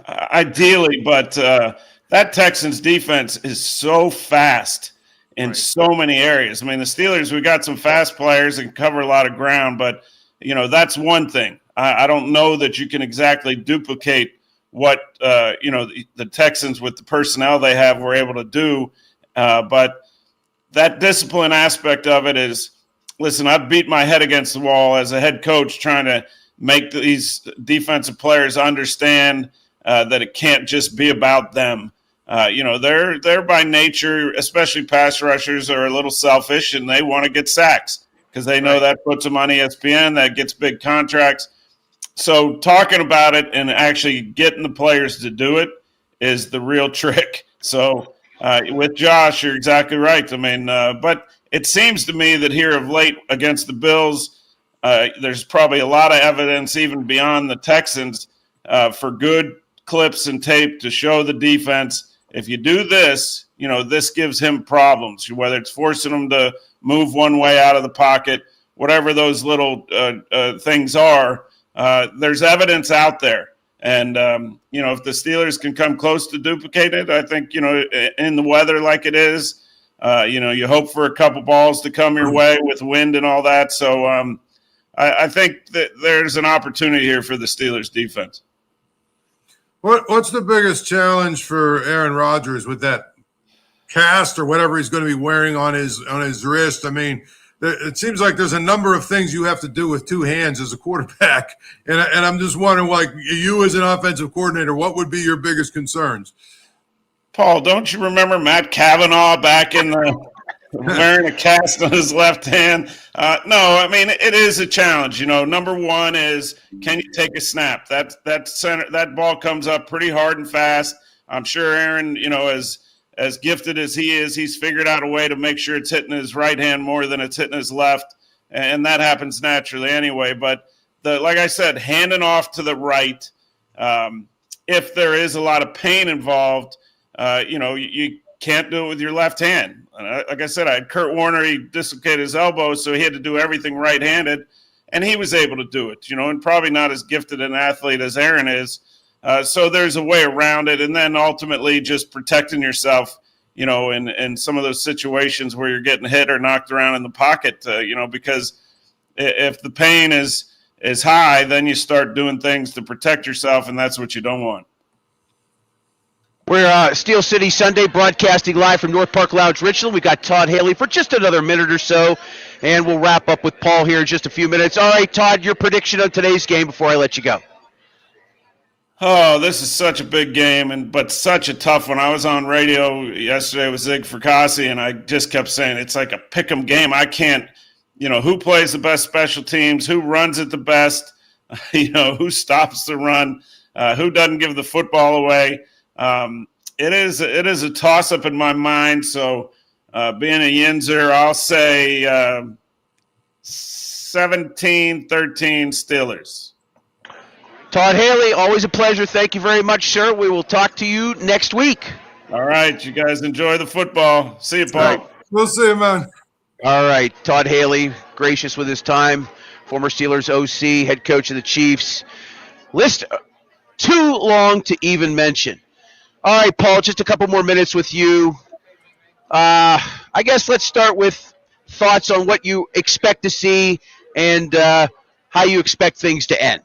ideally, but that Texans defense is so fast in so many areas. The Steelers, we got some fast players and cover a lot of ground, but, that's one thing. I don't know that you can exactly duplicate what, the Texans with the personnel they have were able to do. But that discipline aspect of it is, listen, I've beat my head against the wall as a head coach trying to make these defensive players understand that it can't just be about them. They're by nature, especially pass rushers, are a little selfish and they want to get sacks because they know that puts them on ESPN, that gets big contracts. So talking about it and actually getting the players to do it is the real trick. So with Josh, you're exactly right. But it seems to me that here of late against the Bills, there's probably a lot of evidence even beyond the Texans for good clips and tape to show the defense. If you do this, this gives him problems, whether it's forcing him to move one way out of the pocket, whatever those little things are. There's evidence out there. And, if the Steelers can come close to duplicate it, I think, in the weather like it is, you hope for a couple balls to come your way with wind and all that. So I think that there's an opportunity here for the Steelers defense. What's the biggest challenge for Aaron Rodgers with that cast or whatever he's going to be wearing on his wrist? It seems like there's a number of things you have to do with 2 hands as a quarterback. And I'm just wondering, like, you as an offensive coordinator, what would be your biggest concerns? Paul, don't you remember Matt Cavanaugh back in the wearing a cast on his left hand? No, it is a challenge. Number one is, can you take a snap? That ball comes up pretty hard and fast. I'm sure Aaron, as gifted as he is, he's figured out a way to make sure it's hitting his right hand more than it's hitting his left. And that happens naturally anyway. But like I said, handing off to the right, if there is a lot of pain involved, you can't do it with your left hand. Like I said, I had Kurt Warner, he dislocated his elbow, so he had to do everything right-handed, and he was able to do it, and probably not as gifted an athlete as Aaron is. So there's a way around it, and then ultimately just protecting yourself. in some of those situations where you're getting hit or knocked around in the pocket, because if the pain is high, then you start doing things to protect yourself, and that's what you don't want. We're Steel City Sunday, broadcasting live from North Park Lounge, Richland. We got Todd Haley for just another minute or so, and we'll wrap up with Paul here in just a few minutes. All right, Todd, your prediction of today's game before I let you go. Oh, this is such a big game, but such a tough one. I was on radio yesterday with Zig Fracassi, and I just kept saying it's like a pick'em game. I can't, who plays the best special teams, who runs it the best, who stops the run, who doesn't give the football away. It is a toss-up in my mind, so being a Yinzer, I'll say 17-13 Steelers. Todd Haley, always a pleasure. Thank you very much, sir. We will talk to you next week. All right, you guys enjoy the football. See you, Paul. Right. We'll see you, man. All right, Todd Haley, gracious with his time, former Steelers OC, head coach of the Chiefs. List too long to even mention. All right, Paul, just a couple more minutes with you. I guess let's start with thoughts on what you expect to see and how you expect things to end.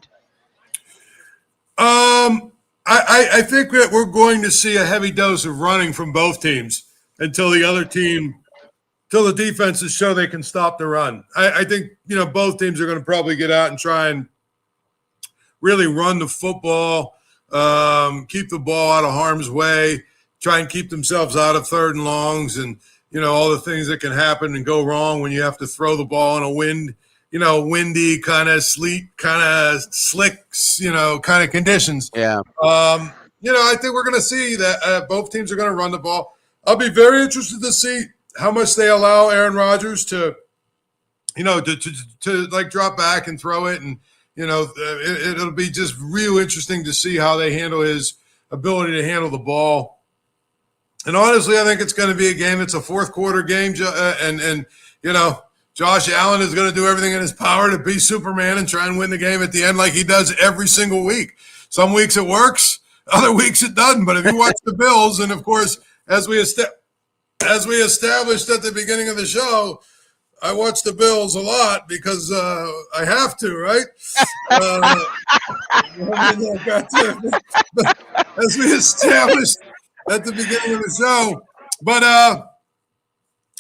I think that we're going to see a heavy dose of running from both teams until the defenses show they can stop the run. I think, both teams are going to probably get out and try and really run the football, keep the ball out of harm's way, try and keep themselves out of third and longs and, all the things that can happen and go wrong when you have to throw the ball in a windy kind of sleet, kind of slick, kind of conditions. Yeah. I think we're going to see that both teams are going to run the ball. I'll be very interested to see how much they allow Aaron Rodgers to like drop back and throw it. And, it'll be just real interesting to see how they handle his ability to handle the ball. And honestly, I think it's going to be a game. It's a fourth quarter game. And Josh Allen is going to do everything in his power to be Superman and try and win the game at the end like he does every single week. Some weeks it works, other weeks it doesn't. But if you watch the Bills, and of course, as we established at the beginning of the show, I watch the Bills a lot because I have to, right? As we established at the beginning of the show. But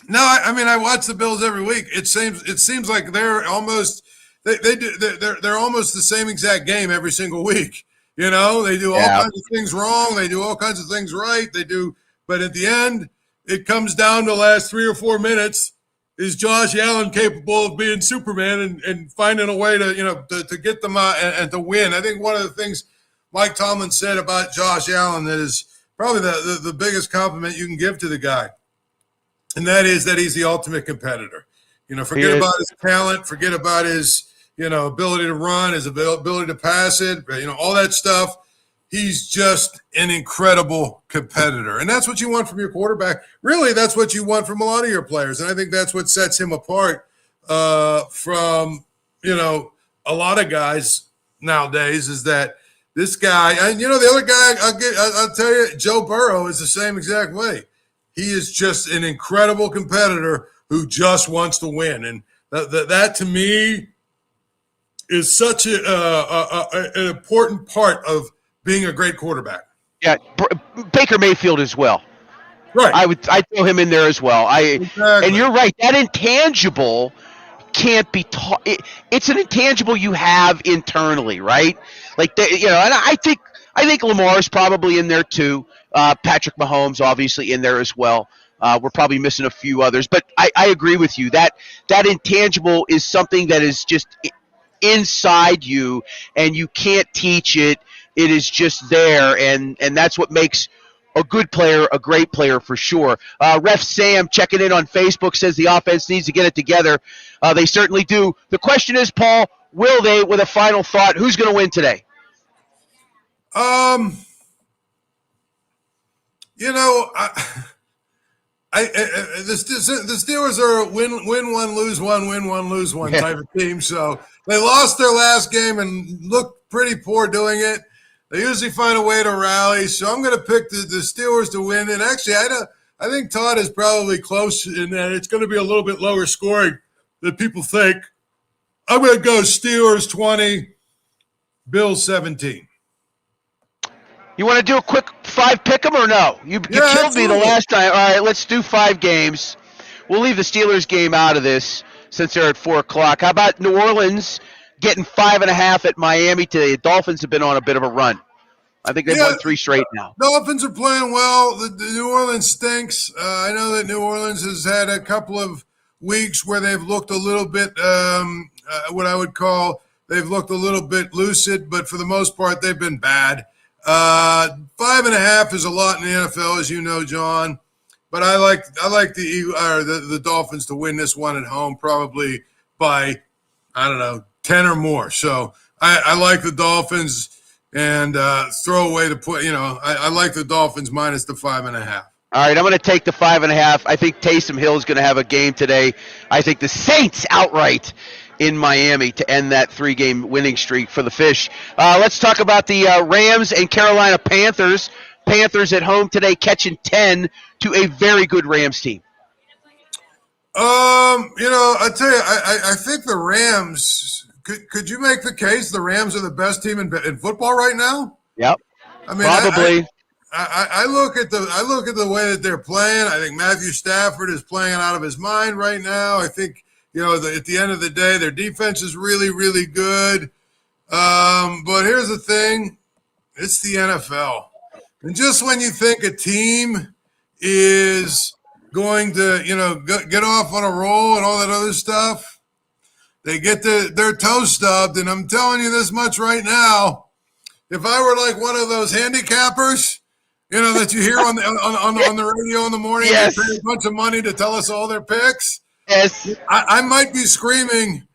no, I watch the Bills every week. It seems like they're almost they're almost the same exact game every single week. They do all kinds of things wrong, they do all kinds of things right. But at the end, it comes down to the last 3 or 4 minutes. Is Josh Allen capable of being Superman and finding a way to get them out and to win? I think one of the things Mike Tomlin said about Josh Allen that is probably the biggest compliment you can give to the guy. And that is that he's the ultimate competitor. Forget about his talent, forget about his, ability to run, his ability to pass it, all that stuff. He's just an incredible competitor. And that's what you want from your quarterback. Really, that's what you want from a lot of your players. And I think that's what sets him apart from, a lot of guys nowadays is that this guy, and, the other guy, I'll tell you, Joe Burrow is the same exact way. He is just an incredible competitor who just wants to win. And that to me is such an important part of being a great quarterback. Yeah, Baker Mayfield as well. Right. I throw him in there as well. Exactly. And you're right. That intangible can't be taught. It's an intangible you have internally, right? Like and I think Lamar's probably in there too. Patrick Mahomes obviously in there as well. We're probably missing a few others, but I agree with you that intangible is something that is just inside you, and you can't teach it. It is just there, and that's what makes a good player a great player for sure. Ref Sam checking in on Facebook says the offense needs to get it together. They certainly do. The question is, Paul, will they? With a final thought, who's going to win today? The Steelers are a win one, lose one, win one, lose one type of team. So they lost their last game and looked pretty poor doing it. They usually find a way to rally. So I'm going to pick the Steelers to win. And actually, I think Todd is probably close in that it's going to be a little bit lower scoring than people think. I'm going to go Steelers 20, Bills 17. You want to do a quick 5 pick 'em or no? You killed absolutely. me the last time. All right, let's do 5 games. We'll leave the Steelers game out of this since they're at 4 o'clock. How about New Orleans getting 5.5 at Miami today? The Dolphins have been on a bit of a run. I think they've won 3 straight now. Dolphins are playing well. The New Orleans stinks. I know that New Orleans has had a couple of weeks where they've looked a little bit, what I would call, they've looked a little bit lucid, but for the most part, they've been bad. 5.5 is a lot in the NFL, as you know, John. But I like the Dolphins to win this one at home, probably by 10 or more. So I like the Dolphins and throw away the point. I like the Dolphins minus the 5.5. All right, I'm going to take the 5.5. I think Taysom Hill is going to have a game today. I think the Saints outright in Miami to end that 3-game winning streak for the Fish. Let's talk about the Rams and Carolina Panthers. Panthers at home today catching 10 to a very good Rams team. I tell you, I think the Rams. Could you make the case the Rams are the best team in football right now? Yep. I mean, probably. I look at the way that they're playing. I think Matthew Stafford is playing out of his mind right now. I think at the end of the day, their defense is really, really good. But here's the thing: it's the NFL. And just when you think a team is going to, get off on a roll and all that other stuff, they get their toes stubbed. And I'm telling you this much right now: if I were like one of those handicappers, that you hear on the radio in the morning, yes, they pay a bunch of money to tell us all their picks. Yes, I might be screaming,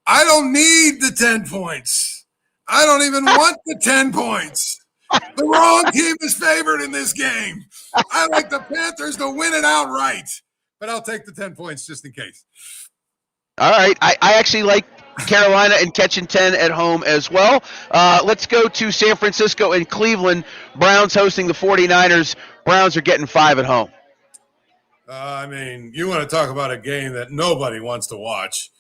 I don't need the 10 points. I don't even want the 10 points. The wrong team is favored in this game. I like the Panthers to win it outright, but I'll take the 10 points just in case. All right. I actually like Carolina and catching 10 at home as well. Let's go to San Francisco and Cleveland. Browns hosting the 49ers. Browns are getting 5 at home. You want to talk about a game that nobody wants to watch.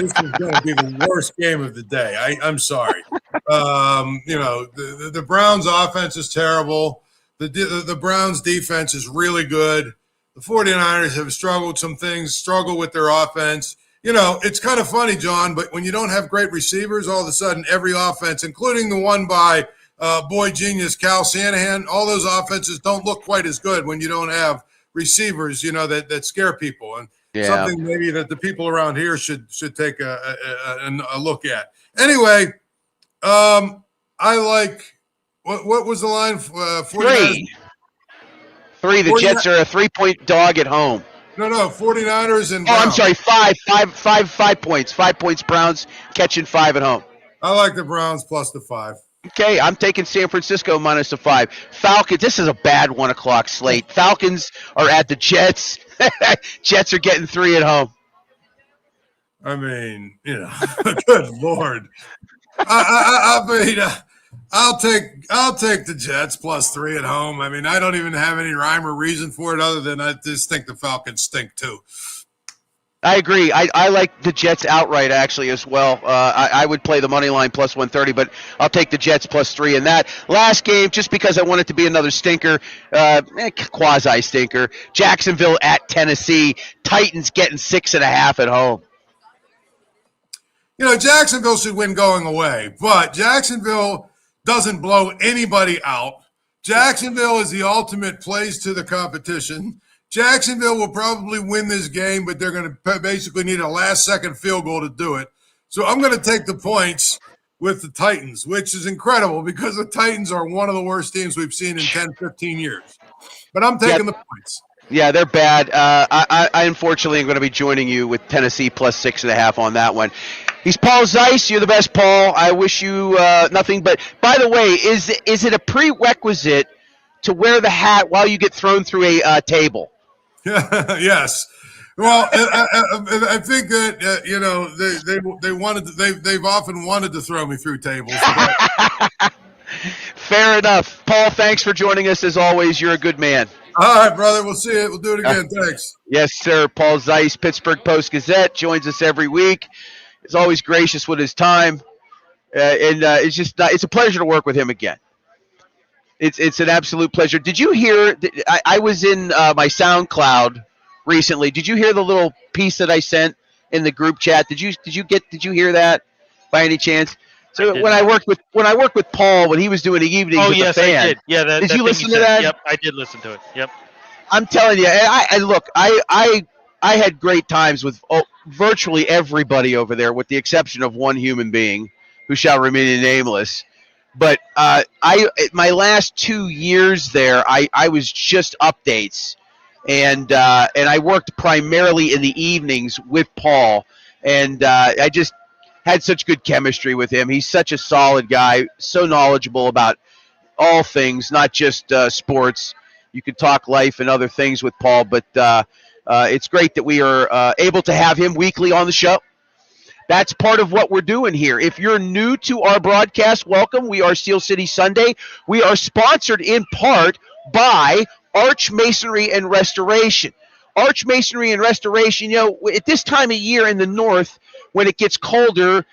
This is going to be the worst game of the day. I'm sorry. The Browns offense is terrible. The Browns defense is really good. The 49ers have struggled with their offense. It's kind of funny, John, but when you don't have great receivers, all of a sudden every offense, including the one by boy genius Cal Shanahan, all those offenses don't look quite as good when you don't have receivers, that scare people, and something maybe that the people around here should take a look at. Anyway, I like what was the line? 3. The Jets are a 3-point dog at home. No, 49ers and Browns. I'm sorry, 5 points. 5 points. Browns catching 5 at home. I like the Browns plus the 5. Okay, I'm taking San Francisco minus the 5. Falcons, this is a bad 1 o'clock slate. Falcons are at the Jets. Jets are getting 3 at home. Good Lord. I'll take the Jets plus 3 at home. I don't even have any rhyme or reason for it other than I just think the Falcons stink too. I agree. I like the Jets outright, actually, as well. I would play the money line plus 130, but I'll take the Jets plus 3 in that. Last game, just because I want it to be another stinker, quasi-stinker, Jacksonville at Tennessee. Titans getting 6.5 at home. Jacksonville should win going away, but Jacksonville doesn't blow anybody out. Jacksonville is the ultimate plays to the competition. Jacksonville will probably win this game, but they're going to basically need a last-second field goal to do it. So I'm going to take the points with the Titans, which is incredible because the Titans are one of the worst teams we've seen in 10, 15 years. But I'm taking the points. Yeah, they're bad. I unfortunately am going to be joining you with Tennessee plus 6.5 on that one. He's Paul Zeiss. You're the best, Paul. I wish you nothing but. By the way, is it a prerequisite to wear the hat while you get thrown through a table? Yes. Well, I think that they've often wanted to throw me through tables. Fair enough, Paul. Thanks for joining us as always. You're a good man. All right, brother. We'll see it. We'll do it again. Thanks. Yes, sir. Paul Zeiss, Pittsburgh Post-Gazette, joins us every week. He's always gracious with his time, and it's a pleasure to work with him again. It's an absolute pleasure. Did you hear? I was in my SoundCloud recently. Did you hear the little piece that I sent in the group chat? Did you hear that by any chance? So when I worked with Paul when he was doing the evenings with the fan. I did. Yeah, did you listen to that? Yep, I did listen to it. Yep. I'm telling you, I had great times with virtually everybody over there, with the exception of one human being who shall remain nameless. But my last 2 years there, I was just updates, and I worked primarily in the evenings with Paul, and I just had such good chemistry with him. He's such a solid guy, so knowledgeable about all things, not just sports. You could talk life and other things with Paul, but it's great that we are able to have him weekly on the show. That's part of what we're doing here. If you're new to our broadcast, welcome. We are Steel City Sunday. We are sponsored in part by Arch Masonry and Restoration. Arch Masonry and Restoration, at this time of year in the north, when it gets colder,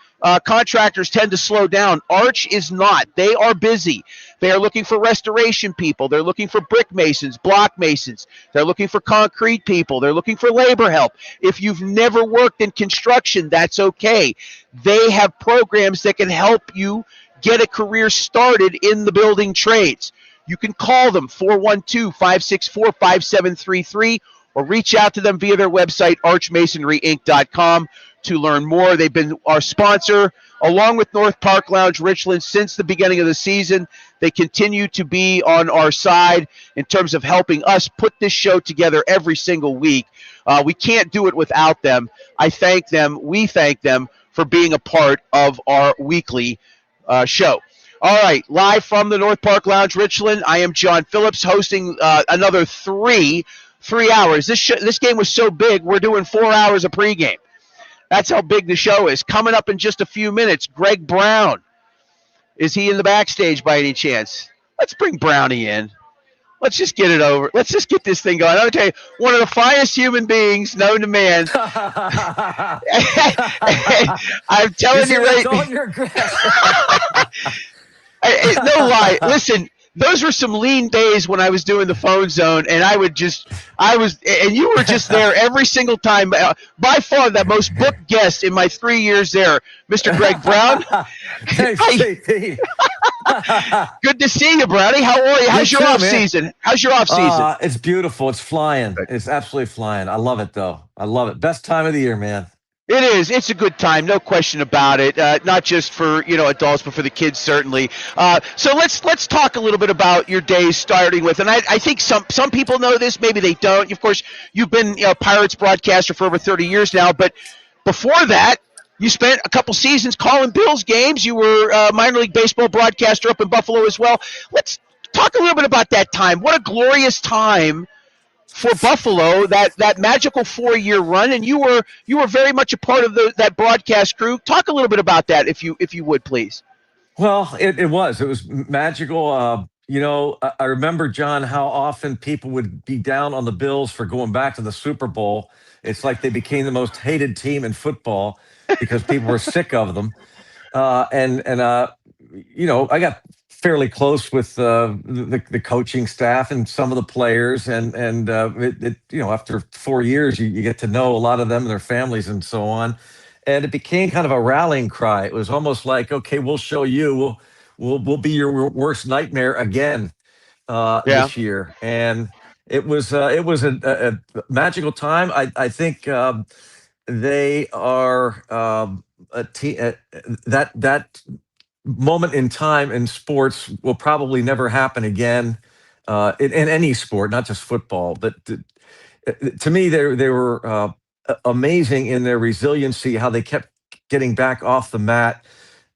contractors tend to slow down. Arch is not. They are busy. They are looking for restoration people. They're looking for brick masons, block masons. They're looking for concrete people. They're looking for labor help. If you've never worked in construction, that's okay. They have programs that can help you get a career started in the building trades. You can call them 412-564-5733 or reach out to them via their website, archmasonryinc.com, to learn more. They've been our sponsor, along with North Park Lounge Richland, since the beginning of the season. They continue to be on our side in terms of helping us put this show together every single week. We can't do it without them. I thank them. We thank them for being a part of our weekly show. All right, live from the North Park Lounge Richland, I am John Phillips, hosting another three hours. This game was so big, we're doing 4 hours of pregame. That's how big the show is. Coming up in just a few minutes, Greg Brown. Is he in the backstage by any chance? Let's bring Brownie in. Let's just get it over. Let's just get this thing going. I'll tell you, one of the finest human beings known to man. I'm telling you right no lie. Listen, those were some lean days when I was doing the phone zone, and and you were just there every single time. By far, the most booked guest in my 3 years there, Mr. Greg Brown. Good to see you, Brownie. How are you? How's your off season? It's beautiful. It's flying. It's absolutely flying. I love it, though. I love it. Best time of the year, man. It is. It's a good time, no question about it. Not just for adults, but for the kids certainly. So let's talk a little bit about your days, starting with. And I think some people know this, maybe they don't. Of course, you've been Pirates broadcaster for over 30 years now, but before that, you spent a couple seasons calling Bills games. You were a minor league baseball broadcaster up in Buffalo as well. Let's talk a little bit about that time. What a glorious time for Buffalo, that magical 4-year run, and you were very much a part of that broadcast crew. Talk a little bit about that, if you would, please. Well, it was magical. I remember, John, how often people would be down on the Bills for going back to the Super Bowl. It's like they became the most hated team in football because people were sick of them. I got fairly close with the coaching staff and some of the players, and after 4 years you get to know a lot of them and their families and so on, and it became kind of a rallying cry. It was almost like, okay, we'll show you, we'll be your worst nightmare again this year, and it was a magical time. I think they are that moment in time in sports will probably never happen again in any sport, not just football. But to me, they were amazing in their resiliency, how they kept getting back off the mat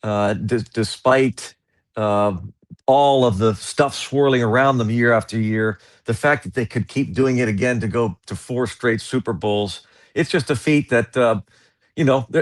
despite all of the stuff swirling around them year after year. The fact that they could keep doing it again to go to 4 straight Super Bowls, it's just a feat that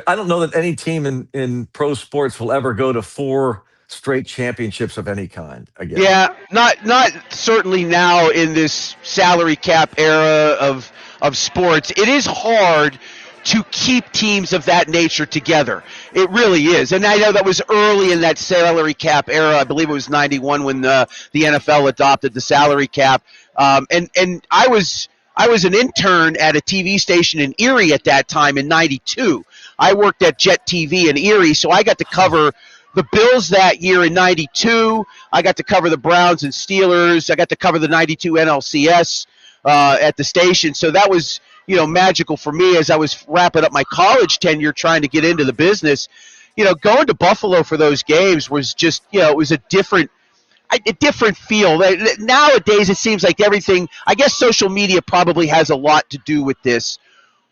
I don't know that any team in pro sports will ever go to 4 straight championships of any kind again. Yeah, not certainly now in this salary cap era of sports. It is hard to keep teams of that nature together. It really is. And I know that was early in that salary cap era. I believe it was 91 when the NFL adopted the salary cap. And I was an intern at a TV station in Erie at that time in 92. I worked at Jet TV in Erie, so I got to cover the Bills that year in 92. I got to cover the Browns and Steelers. I got to cover the 92 NLCS at the station. So that was, magical for me as I was wrapping up my college tenure trying to get into the business. Going to Buffalo for those games was just, it was a different feel. Nowadays, it seems like everything, I guess social media probably has a lot to do with this,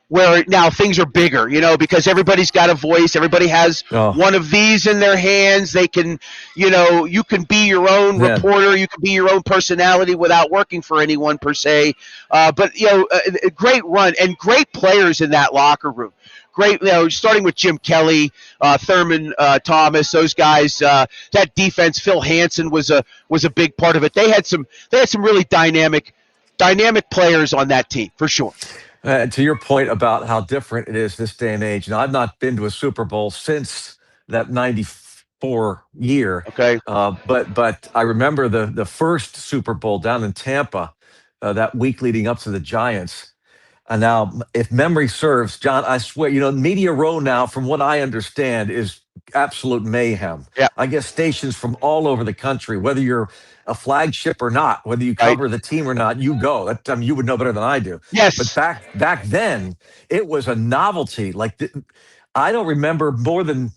where now things are bigger, because everybody's got a voice. Everybody has one of these in their hands. They can, you can be your own reporter. You can be your own personality without working for anyone per se. But, a great run and great players in that locker room. Great, starting with Jim Kelly, Thurman Thomas, those guys. That defense, Phil Hansen was a big part of it. They had some really dynamic players on that team for sure. To your point about how different it is this day and age, I've not been to a Super Bowl since that 94 year. Okay. But I remember the first Super Bowl down in Tampa, that week leading up to the Giants. And now, if memory serves, John, I swear, Media Row now, from what I understand, is absolute mayhem. Yeah. I guess stations from all over the country, whether you're a flagship or not, whether you cover the team or not, you go. You would know better than I do. Yes. But back then, it was a novelty. I don't remember more than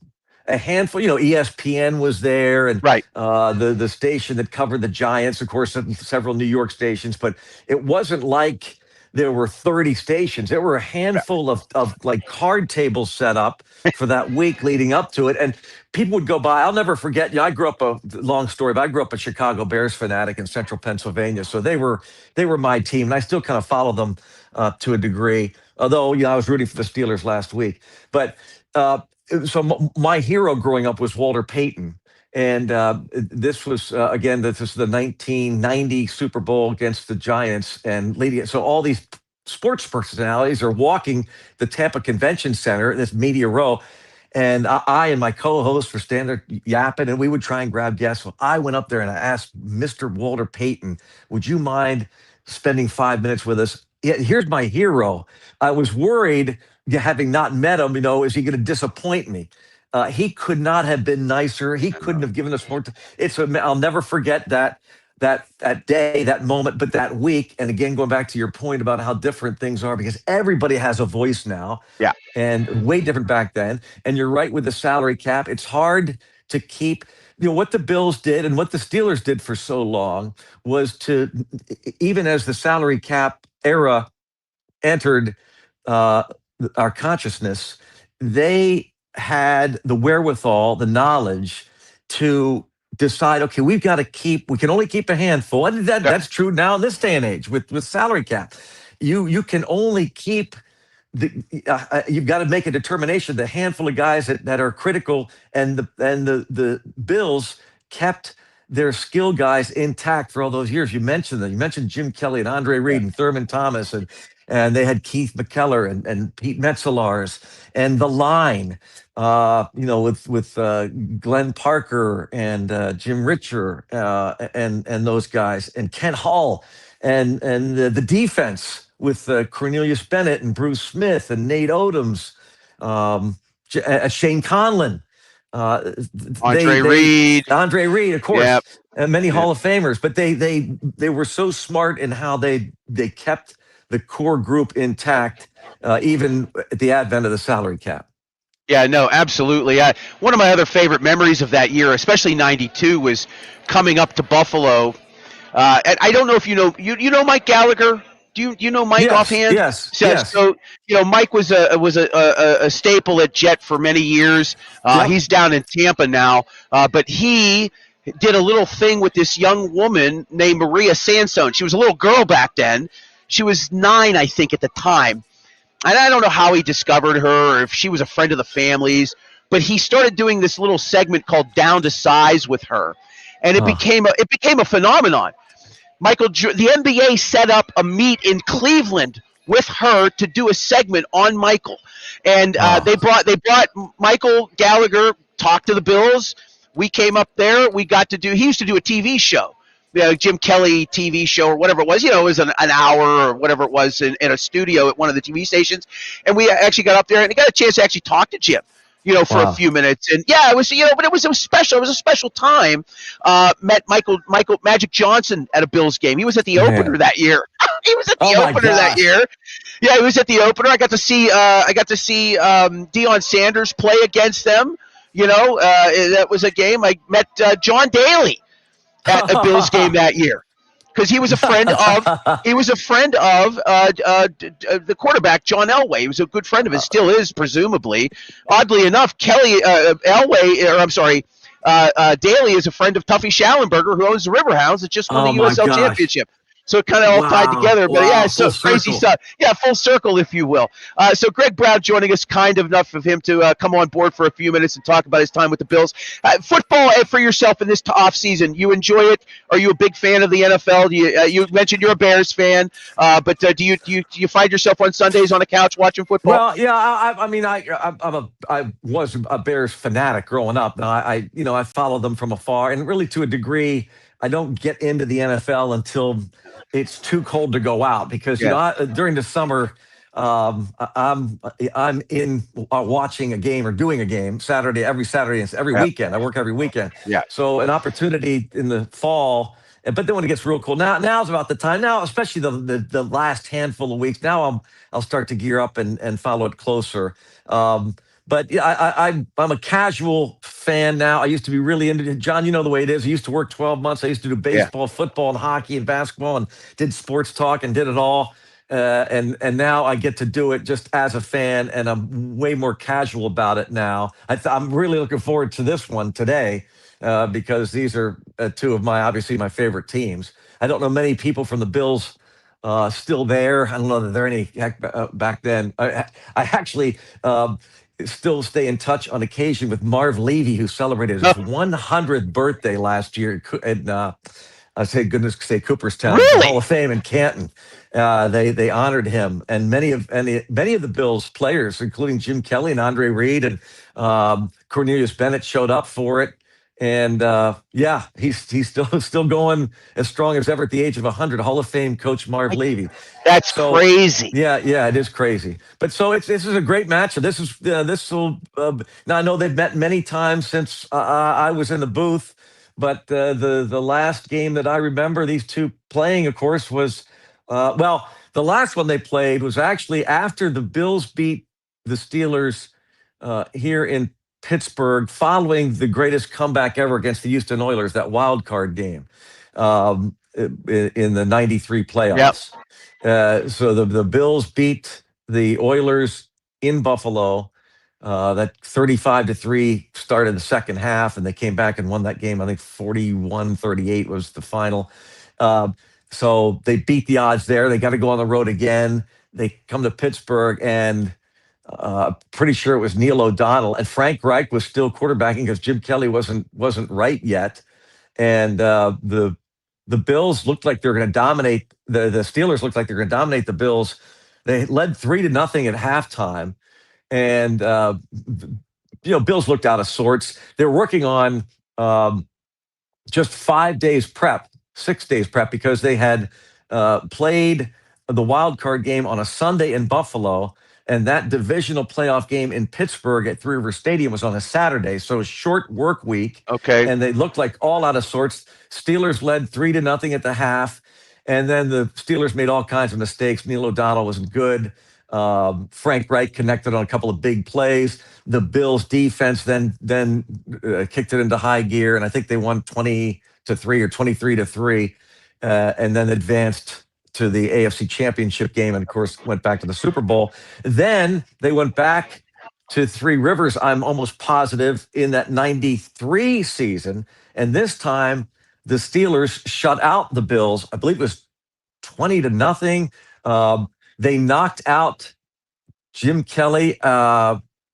a handful. ESPN was there, and the station that covered the Giants, of course, several New York stations. But it wasn't like there were 30 stations. There were a handful of card tables set up for that week leading up to it. And people would go by. I'll never forget. I grew up long story, but I grew up a Chicago Bears fanatic in central Pennsylvania. So they were my team. And I still kind of follow them to a degree, although, I was rooting for the Steelers last week. But so my hero growing up was Walter Payton. And this was, again, this is the 1990 Super Bowl against the Giants. And leading it. So all these sports personalities are walking the Tampa Convention Center, this Media Row. And I and my co-host were standing there yapping, and we would try and grab guests. So I went up there and I asked Mr. Walter Payton, would you mind spending 5 minutes with us? Here's my hero. I was worried, having not met him, is he going to disappoint me? He could not have been nicer. He couldn't have given us more. I'll never forget that day, that moment, but that week. And again, going back to your point about how different things are, because everybody has a voice now. Yeah. And way different back then. And you're right with the salary cap. It's hard to keep, what the Bills did and what the Steelers did for so long was to, even as the salary cap era entered our consciousness, they had the wherewithal, the knowledge to decide, okay, we can only keep a handful. And that's true now in this day and age with salary cap. You can only keep you've got to make a determination, the handful of guys that are critical, and the Bills kept their skill guys intact for all those years. You mentioned them. You mentioned Jim Kelly and Andre Reed and Thurman Thomas, and they had Keith McKellar and Pete Metzelaars, and the line, with Glenn Parker and Jim Richer and those guys, and Kent Hall, and the defense with Cornelius Bennett and Bruce Smith and Nate Odoms, Shane Conlon, Andre Reed, of course, and many Hall of Famers. But they were so smart in how they kept the core group intact, even at the advent of the salary cap. Yeah, no, absolutely. One of my other favorite memories of that year, especially 92, was coming up to Buffalo. And I don't know if you know Mike Gallagher. Do you know Mike offhand? Yes. So Mike was a staple at Jet for many years. He's down in Tampa now, but he did a little thing with this young woman named Maria Sandstone. She was a little girl back then. She was 9, I think, at the time. And I don't know how he discovered her, or if she was a friend of the family's. but he started doing this little segment called Down to Size with her, and it became a phenomenon. The NBA set up a meet in Cleveland with her to do a segment on Michael, and they brought Michael Gallagher, talk to the Bills. We came up there. We got to do. He used to do a TV show, Jim Kelly TV show or whatever it was. It was an hour or whatever it was in a studio at one of the TV stations, and we actually got up there and got a chance to actually talk to Jim. For a few minutes, and it was, but it was special. It was a special time. Met Michael Magic Johnson at a Bills game. He was at the opener that year. He was at the opener that year. Yeah, he was at the opener. I got to see Deion Sanders play against them. That was a game. I met John Daly at a Bills game that year. Because he was a friend of the quarterback John Elway. He was a good friend of his, still is presumably. Oddly enough, Daly is a friend of Tuffy Schallenberger, who owns the Riverhounds that just won the USL championship. So it kind of all tied together. But so crazy stuff. Yeah, full circle, if you will. So Greg Brown joining us, kind enough of him to come on board for a few minutes and talk about his time with the Bills. Football for yourself in this off season, you enjoy it? Are you a big fan of the NFL? You mentioned you're a Bears fan, but do you find yourself on Sundays on the couch watching football? Well, yeah, I was a Bears fanatic growing up. Now I followed them from afar, and really to a degree, I don't get into the NFL until it's too cold to go out, because during the summer I'm in watching a game or doing a game every Saturday and every weekend. I work every weekend. Yeah. So an opportunity in the fall, but then when it gets real cold, now's about the time. Now, especially the last handful of weeks. Now I'll start to gear up and follow it closer. But I'm a casual fan now. I used to be really into it. John, you know the way it is. I used to work 12 months. I used to do baseball, football, and hockey and basketball, and did sports talk and did it all. And now I get to do it just as a fan, and I'm way more casual about it now. I'm really looking forward to this one today because these are two of my favorite teams. I don't know many people from the Bills still there. I don't know that there are any back then. I actually still stay in touch on occasion with Marv Levy, who celebrated his 100th birthday last year in Cooperstown, Hall of Fame in Canton. They honored him, and many of the Bills players, including Jim Kelly and Andre Reed and Cornelius Bennett, showed up for it. And he's still going as strong as ever at the age of 100. Hall of Fame coach Marv Levy. That's crazy. Yeah, it is crazy. But this is a great match. This will. Now I know they've met many times since I was in the booth, but the last game that I remember these two playing, of course, was the last one they played was actually after the Bills beat the Steelers here in Pittsburgh, following the greatest comeback ever against the Houston Oilers, that wild card game in the '93 playoffs. So the Bills beat the Oilers in Buffalo. That 35-3 started the second half, and they came back and won that game. I think 41-38 was the final. So they beat the odds there. They got to go on the road again. They come to Pittsburgh, and pretty sure it was Neil O'Donnell, and Frank Reich was still quarterbacking because Jim Kelly wasn't right yet. And the Bills looked like they're going to dominate. The Steelers looked like they're going to dominate the Bills. They led 3-0 at halftime, and Bills looked out of sorts. They're working on just 5 days prep, 6 days prep, because they had played the wild card game on a Sunday in Buffalo. And that divisional playoff game in Pittsburgh at Three River Stadium was on a Saturday. So a short work week. Okay. And they looked like all out of sorts. Steelers led 3-0 at the half. And then the Steelers made all kinds of mistakes. Neil O'Donnell wasn't good. Frank Reich connected on a couple of big plays. The Bills defense then kicked it into high gear. And I think they won 20-3 or 23-3 and then advanced to the AFC Championship game, and of course went back to the Super Bowl. Then they went back to Three Rivers, I'm almost positive, in that '93 season, and this time the Steelers shut out the Bills. I believe it was 20-0. They knocked out Jim Kelly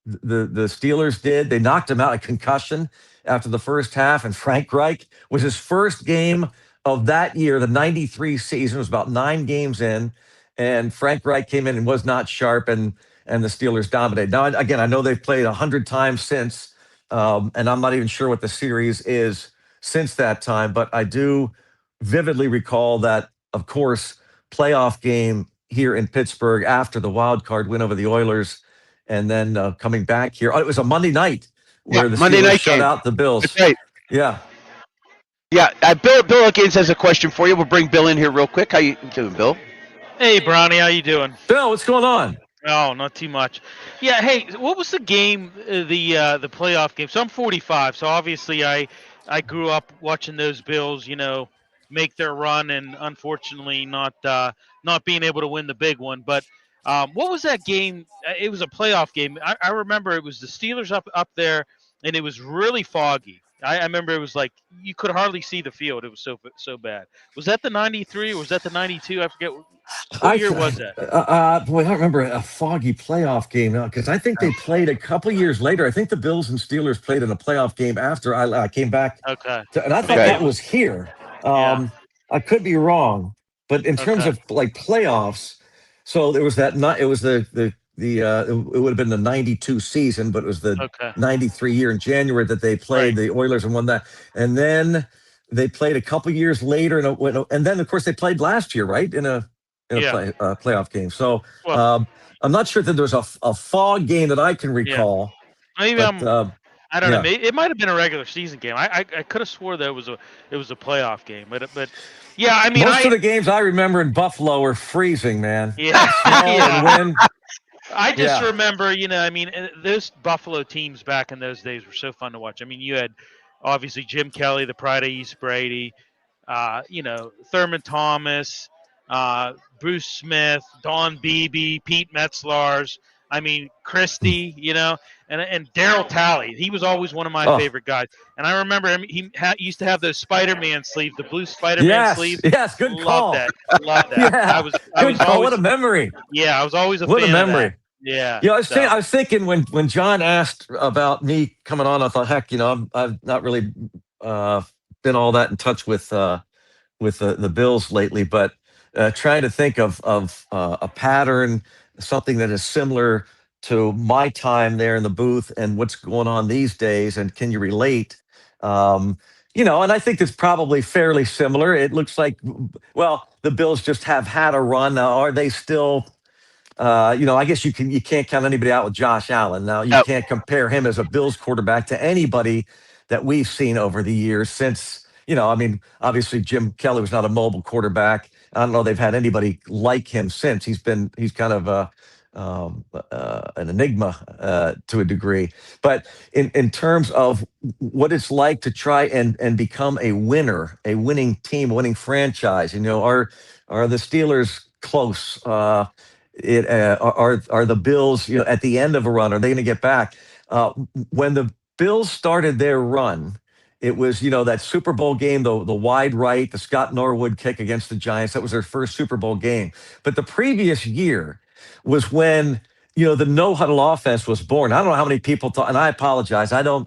the Steelers did. They knocked him out, a concussion after the first half, and Frank Reich was his first game of that year, the 93 season. It was about 9 games in, and Frank Reich came in and was not sharp, and the Steelers dominated. Now, again, I know they've played 100 times since, and I'm not even sure what the series is since that time, but I do vividly recall that, of course, playoff game here in Pittsburgh after the wild card win over the Oilers, and then coming back here. Oh, it was a Monday night where the Monday Steelers night shut game. out the Bills. That's right. Yeah. Yeah, Bill Gaines has a question for you. We'll bring Bill in here real quick. How you doing, Bill? Hey, Bronny, how you doing? Bill, what's going on? Oh, not too much. Yeah, hey, what was the game, the playoff game? So I'm 45, so obviously I grew up watching those Bills, make their run, and unfortunately not being able to win the big one. But what was that game? It was a playoff game. I remember it was the Steelers up there, and it was really foggy. I remember it was like you could hardly see the field. It was so bad. Was that the 93 or was that the 92? I forget. What year was that? Boy, I don't remember a foggy playoff game because I think they played a couple years later. I think the Bills and Steelers played in a playoff game after I came back. Okay. And I thought that was here. Yeah. I could be wrong, but in terms of like playoffs, so there was that. It was it would have been the 92 season, but it was the 93 year in January that they played the Oilers and won that. And then they played a couple years later, and then of course they played last year, right, in a playoff game. So I'm not sure that there's a fog game that I can recall. Maybe I don't know. It might have been a regular season game. I could have swore that it was a playoff game, but yeah, I mean, most of the games I remember in Buffalo were freezing, man. Yeah, and wind. I just remember, those Buffalo teams back in those days were so fun to watch. I mean, you had obviously Jim Kelly, the Pride of East Brady, Thurman Thomas, Bruce Smith, Don Beebe, Pete Metzlars. I mean, Christie, and Daryl Talley. He was always one of my favorite guys. And I remember him. He used to have those Spider-Man sleeves, the blue Spider-Man sleeves. Yes, good call. Love that. Yeah. I was always, what a memory. Yeah, I was always a fan What a memory. Of that. Yeah. I was thinking when John asked about me coming on, I thought, heck, I've not really been all that in touch with the Bills lately, but trying to think of a pattern, something that is similar to my time there in the booth and what's going on these days, and can you relate? And I think it's probably fairly similar. It looks like, the Bills just have had a run. Now, are they still? I guess you can't count anybody out with Josh Allen. Now you can't compare him as a Bills quarterback to anybody that we've seen over the years since. Obviously Jim Kelly was not a mobile quarterback. I don't know they've had anybody like him since. He's kind of an enigma to a degree. But in terms of what it's like to try and become a winner, a winning team, a winning franchise, are the Steelers close? Are the Bills, at the end of a run? Are they going to get back? When the Bills started their run, it was, that Super Bowl game, the wide right, the Scott Norwood kick against the Giants. That was their first Super Bowl game. But the previous year was when, the no-huddle offense was born. I don't know how many people talk, and I apologize. I don't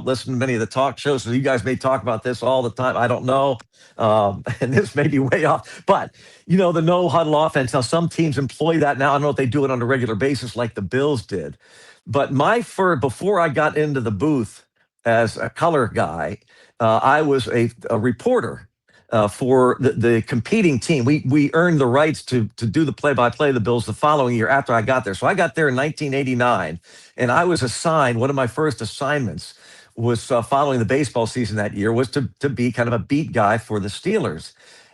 listen to many of the talk shows, so you guys may talk about this all the time. I don't know. And this may be way off. But, the no-huddle offense, now some teams employ that now. I don't know if they do it on a regular basis like the Bills did. But before I got into the booth as a color guy, I was a reporter for the competing team. We earned the rights to do the play-by-play of the Bills the following year after I got there. So I got there in 1989, and I was assigned, one of my first assignments was following the baseball season that year, was to be kind of a beat guy for the Steelers.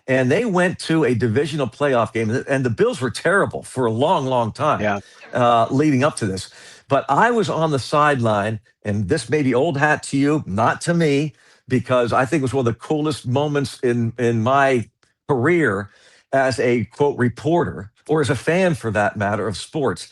And they went to a divisional playoff game, and the Bills were terrible for a long, long time leading up to this. But I was on the sideline, and this may be old hat to you, not to me, because I think it was one of the coolest moments in my career as a, quote, reporter, or as a fan for that matter, of sports.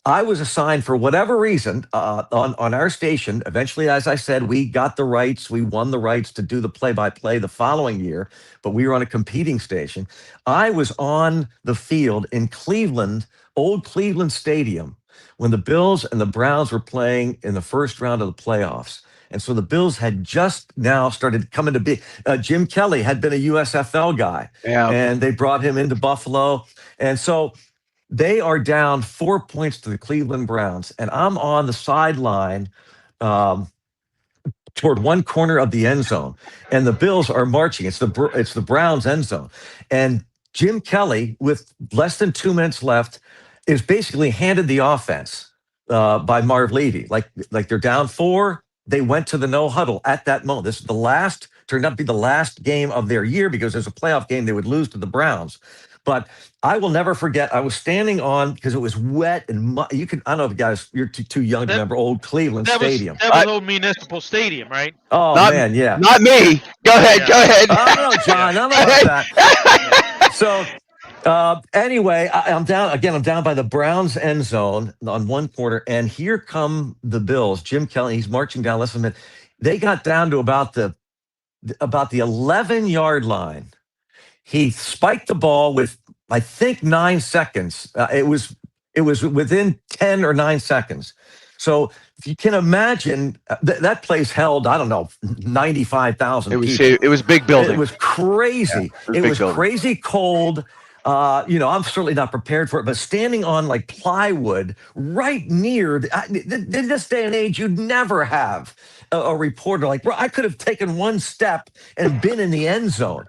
I was assigned, for whatever reason, on our station. Eventually, as I said, we got the rights. We won the rights to do the play-by-play the following year, but we were on a competing station. I was on the field in Cleveland, old Cleveland Stadium, when the Bills and the Browns were playing in the first round of the playoffs. And so the Bills had just now started coming to be. Jim Kelly had been a USFL guy, and they brought him into Buffalo. And so they are down 4 points to the Cleveland Browns. And I'm on the sideline toward one corner of the end zone. And the Bills are marching. It's the Browns end zone. And Jim Kelly, with less than 2 minutes left, is basically handed the offense by Marv Levy. Like they're down 4. They went to the no huddle at that moment. This is turned out to be the last game of their year because there's a playoff game they would lose to the Browns. But I will never forget, I was standing on, because it was wet and I don't know if guys, you're too young to remember old Cleveland Stadium. That was old Municipal Stadium, right? Oh, man, yeah. Not me. Go ahead. I don't know, John. I don't know about that. So anyway, I'm down by the Browns end zone on one quarter, and here come the Bills. Jim Kelly, he's marching down. Listen a minute. They got down to about the 11-yard line. He spiked the ball with, I think, 9 seconds. It was within 10 or 9 seconds. So if you can imagine, that place held, I don't know, 95,000 people. It was big building. It was crazy. Yeah, it was crazy cold. I'm certainly not prepared for it, but standing on like plywood right near, in this day and age, you'd never have a reporter like, bro, I could have taken one step and been in the end zone.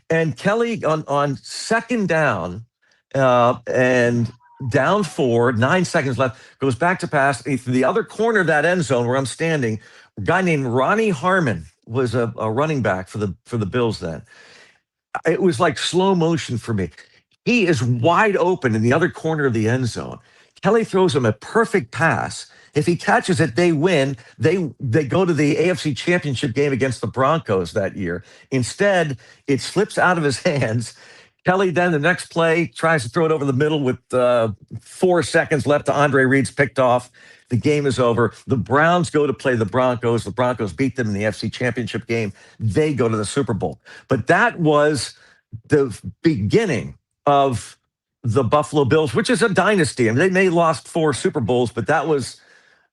And Kelly on second down and down 4, 9 seconds left, goes back to pass. The other corner of that end zone where I'm standing, a guy named Ronnie Harmon was a running back for the Bills then. It was like slow motion for me. He is wide open in the other corner of the end zone. Kelly throws him a perfect pass. If he catches it, they win. They go to the AFC Championship game against the Broncos that year. Instead, it slips out of his hands. Kelly then, the next play, tries to throw it over the middle with 4 seconds left to Andre Reed's picked off. The game is over. The Browns go to play the Broncos. The Broncos beat them in the AFC Championship game. They go to the Super Bowl. But that was the beginning of the Buffalo Bills, which is a dynasty. I mean, they may have lost 4 Super Bowls, but that was,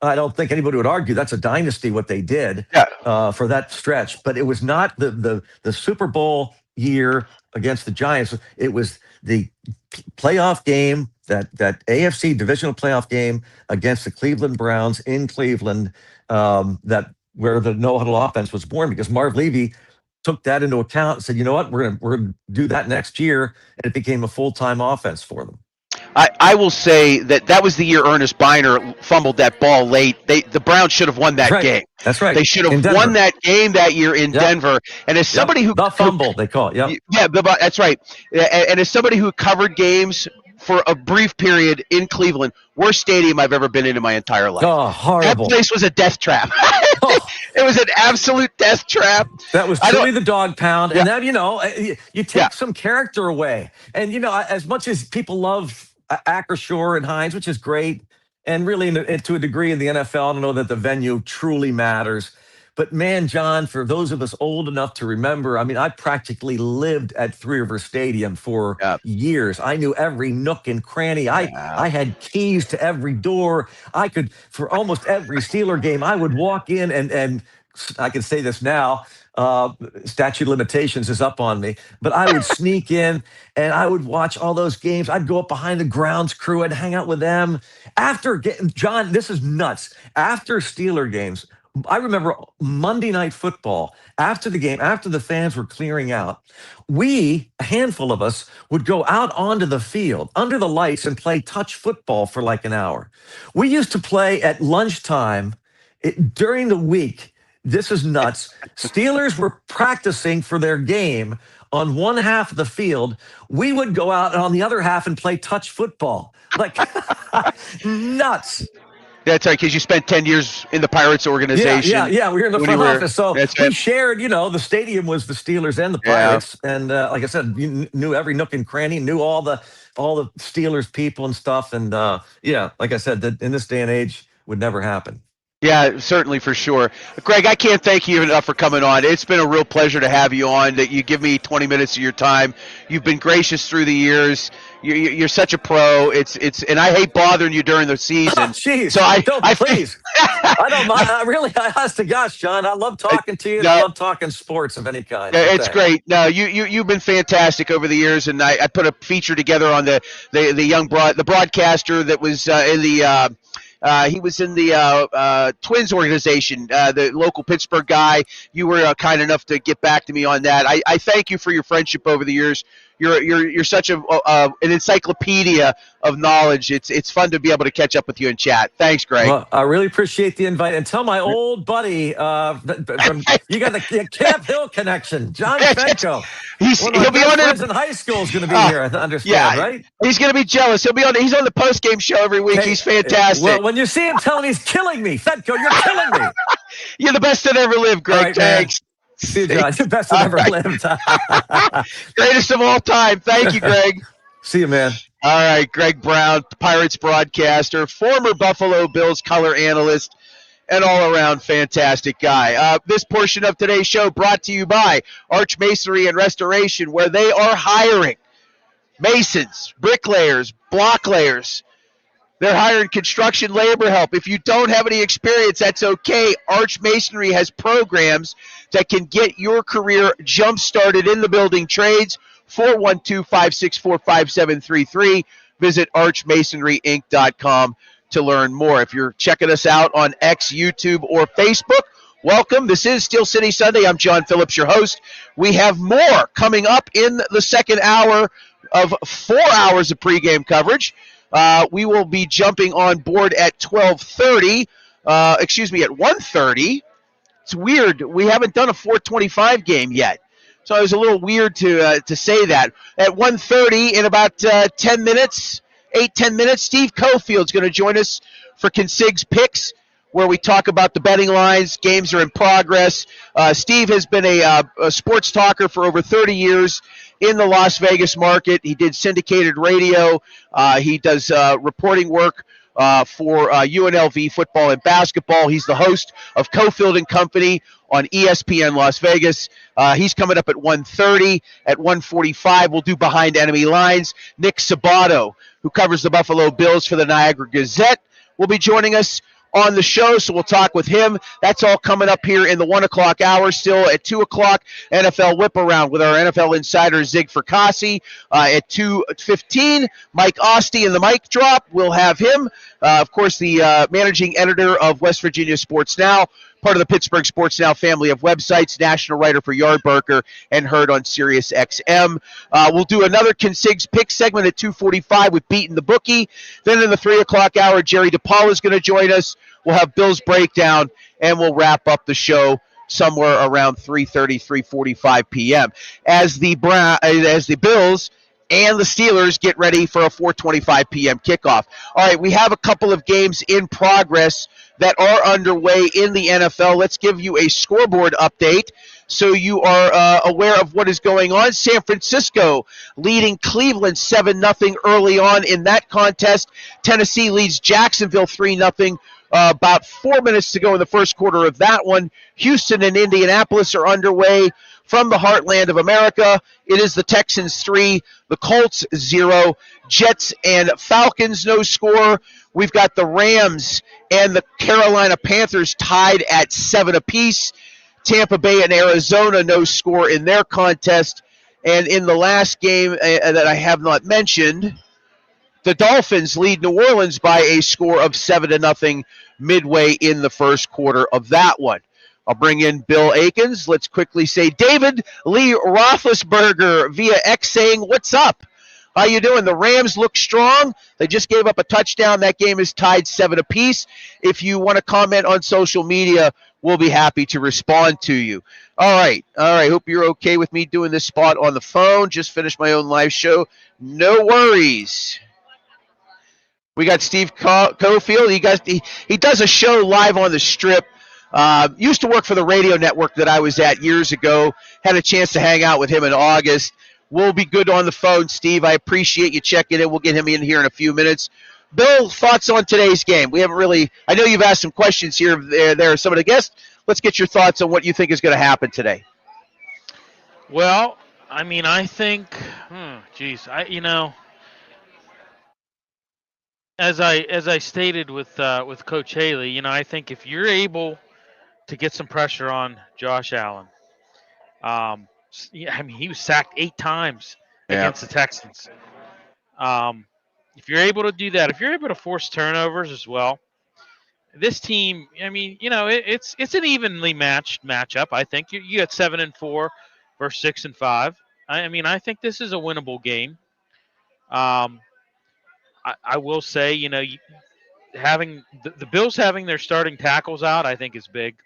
I don't think anybody would argue that's a dynasty what they did for that stretch. But it was not the Super Bowl year against the Giants. It was the playoff game, that AFC divisional playoff game against the Cleveland Browns in Cleveland, where the no huddle offense was born, because Marv Levy took that into account and said, you know what, we're gonna do that next year, and it became a full-time offense for them. I will say that was the year Ernest Biner fumbled that ball late. The Browns should have won that game. That's right. They should have won that game that year in Denver. And as somebody who the fumble, they call it. Yeah, that's right. And as somebody who covered games for a brief period in Cleveland, worst stadium I've ever been in my entire life. Oh, horrible! That place was a death trap. It was an absolute death trap. That was truly the dog pound. And then you take some character away. And as much as people love Acrisure and Hines, which is great, and really to a degree in the NFL, I don't know that the venue truly matters. But man, John, for those of us old enough to remember, I mean, I practically lived at Three River Stadium for years. I knew every nook and cranny. I had keys to every door. I could, for almost every Steeler game, I would walk in and I can say this now, statute of limitations is up on me, but I would sneak in and I would watch all those games. I'd go up behind the grounds crew and hang out with them. John, this is nuts. After Steeler games, I remember Monday Night Football, after the game, after the fans were clearing out, a handful of us, would go out onto the field under the lights and play touch football for like an hour. We used to play at lunchtime during the week. This is nuts. Steelers were practicing for their game on one half of the field. We would go out on the other half and play touch football. Like, nuts. That's right, because you spent 10 years in the Pirates organization. Yeah. We were in the front office. So we shared, the stadium was the Steelers and the Pirates. Yeah. And like I said, you knew every nook and cranny, knew all the Steelers people and stuff. And like I said, that in this day and age would never happen. Yeah, certainly, for sure. Greg, I can't thank you enough for coming on. It's been a real pleasure to have you on, that you give me 20 minutes of your time. You've been gracious through the years. You're such a pro. And I hate bothering you during the season. Jeez, so please. I don't mind. Honest to gosh, John, I love talking to you. And I love talking sports of any kind. It's great. No, you've been fantastic over the years, and I put a feature together on the broadcaster that was in the. He was in the Twins organization, the local Pittsburgh guy. You were kind enough to get back to me on that. I thank you for your friendship over the years. You're such an encyclopedia of knowledge. It's fun to be able to catch up with you and chat. Thanks, Greg. Well, I really appreciate the invite. And tell my old buddy, you got the Camp Hill connection, John Fenko. He'll be on in high school is going to be here. I understand, right? He's going to be jealous. He's on the post game show every week. He's fantastic. Well, when you see him, tell him he's killing me, Fenko. You're killing me. You're the best that ever lived, Greg. Right, thanks. See you, John. The best that ever lived. Greatest of all time. Thank you, Greg. See you, man. All right, Greg Brown, Pirates broadcaster, former Buffalo Bills color analyst, and all-around fantastic guy. This portion of today's show brought to you by Arch Masonry and Restoration, where they are hiring masons, bricklayers, block layers. They're hiring construction labor help. If you don't have any experience, that's okay. Arch Masonry has programs that can get your career jump-started in the building trades. 412-564-5733. Visit archmasonryinc.com to learn more. If you're checking us out on X, YouTube, or Facebook, welcome. This is Steel City Sunday. I'm John Phillips, your host. We have more coming up in the second hour of 4 hours of pregame coverage. We will be jumping on board at 12:30. At 1:30. It's weird. We haven't done a 4:25 game yet. So it was a little weird to say that. At 1:30, in about 10 minutes, 8-10 minutes, Steve Cofield's going to join us for Consig's Picks, where we talk about the betting lines. Games are in progress. Steve has been a sports talker for over 30 years in the Las Vegas market. He did syndicated radio. He does reporting work for UNLV football and basketball. He's the host of Cofield and Company on ESPN Las Vegas. He's coming up at 1:30. At 1:45, we'll do Behind Enemy Lines. Nick Sabato, who covers the Buffalo Bills for the Niagara Gazette, will be joining us on the show, so we'll talk with him. That's all coming up here in the 1 o'clock hour. Still at 2 o'clock, NFL Whip Around with our NFL insider Zig Fracassi. At 2:15, Mike Ostie in the mic drop. We'll have him. Of course, the managing editor of West Virginia Sports Now, part of the Pittsburgh Sports Now family of websites, national writer for Yardbarker, and heard on Sirius XM. We'll do another Consig's Pick segment at 2:45 with Beating the Bookie. Then in the 3 o'clock hour, Jerry DePaul is going to join us. We'll have Bills Breakdown, and we'll wrap up the show somewhere around 3:30, 3:45 p.m. As the Bills and the Steelers get ready for a 4:25 p.m. kickoff. All right, we have a couple of games in progress that are underway in the NFL. Let's give you a scoreboard update so you are aware of what is going on. San Francisco leading Cleveland 7-0 early on in that contest. Tennessee leads Jacksonville 3-0. About 4 minutes to go in the first quarter of that one. Houston and Indianapolis are underway from the heartland of America. It is the Texans 3, the Colts 0, Jets and Falcons no score. We've got the Rams and the Carolina Panthers tied at 7 apiece. Tampa Bay and Arizona no score in their contest. And in the last game that I have not mentioned, the Dolphins lead New Orleans by a score of 7-0 midway in the first quarter of that one. I'll bring in Bill Akins. Let's quickly say David Lee Roethlisberger via X saying, "What's up? How you doing?" The Rams look strong. They just gave up a touchdown. That game is tied 7 apiece. If you want to comment on social media, we'll be happy to respond to you. All right. Hope you're okay with me doing this spot on the phone. Just finished my own live show. No worries. We got Steve Cofield. He does a show live on the Strip. Used to work for the radio network that I was at years ago. Had a chance to hang out with him in August. We'll be good on the phone, Steve. I appreciate you checking in. We'll get him in here in a few minutes. Bill, thoughts on today's game? We haven't really – I know you've asked some questions here. There are some of the guests. Let's get your thoughts on what you think is going to happen today. Well, I mean, I think, as I stated with Coach Haley, I think if you're able to get some pressure on Josh Allen, he was sacked 8 times against the Texans. If you're able to do that, if you're able to force turnovers as well, this team, it's an evenly matched matchup. I think you got 7-4 versus 6-5. I think this is a winnable game. I will say, having the Bills having their starting tackles out, I think is big.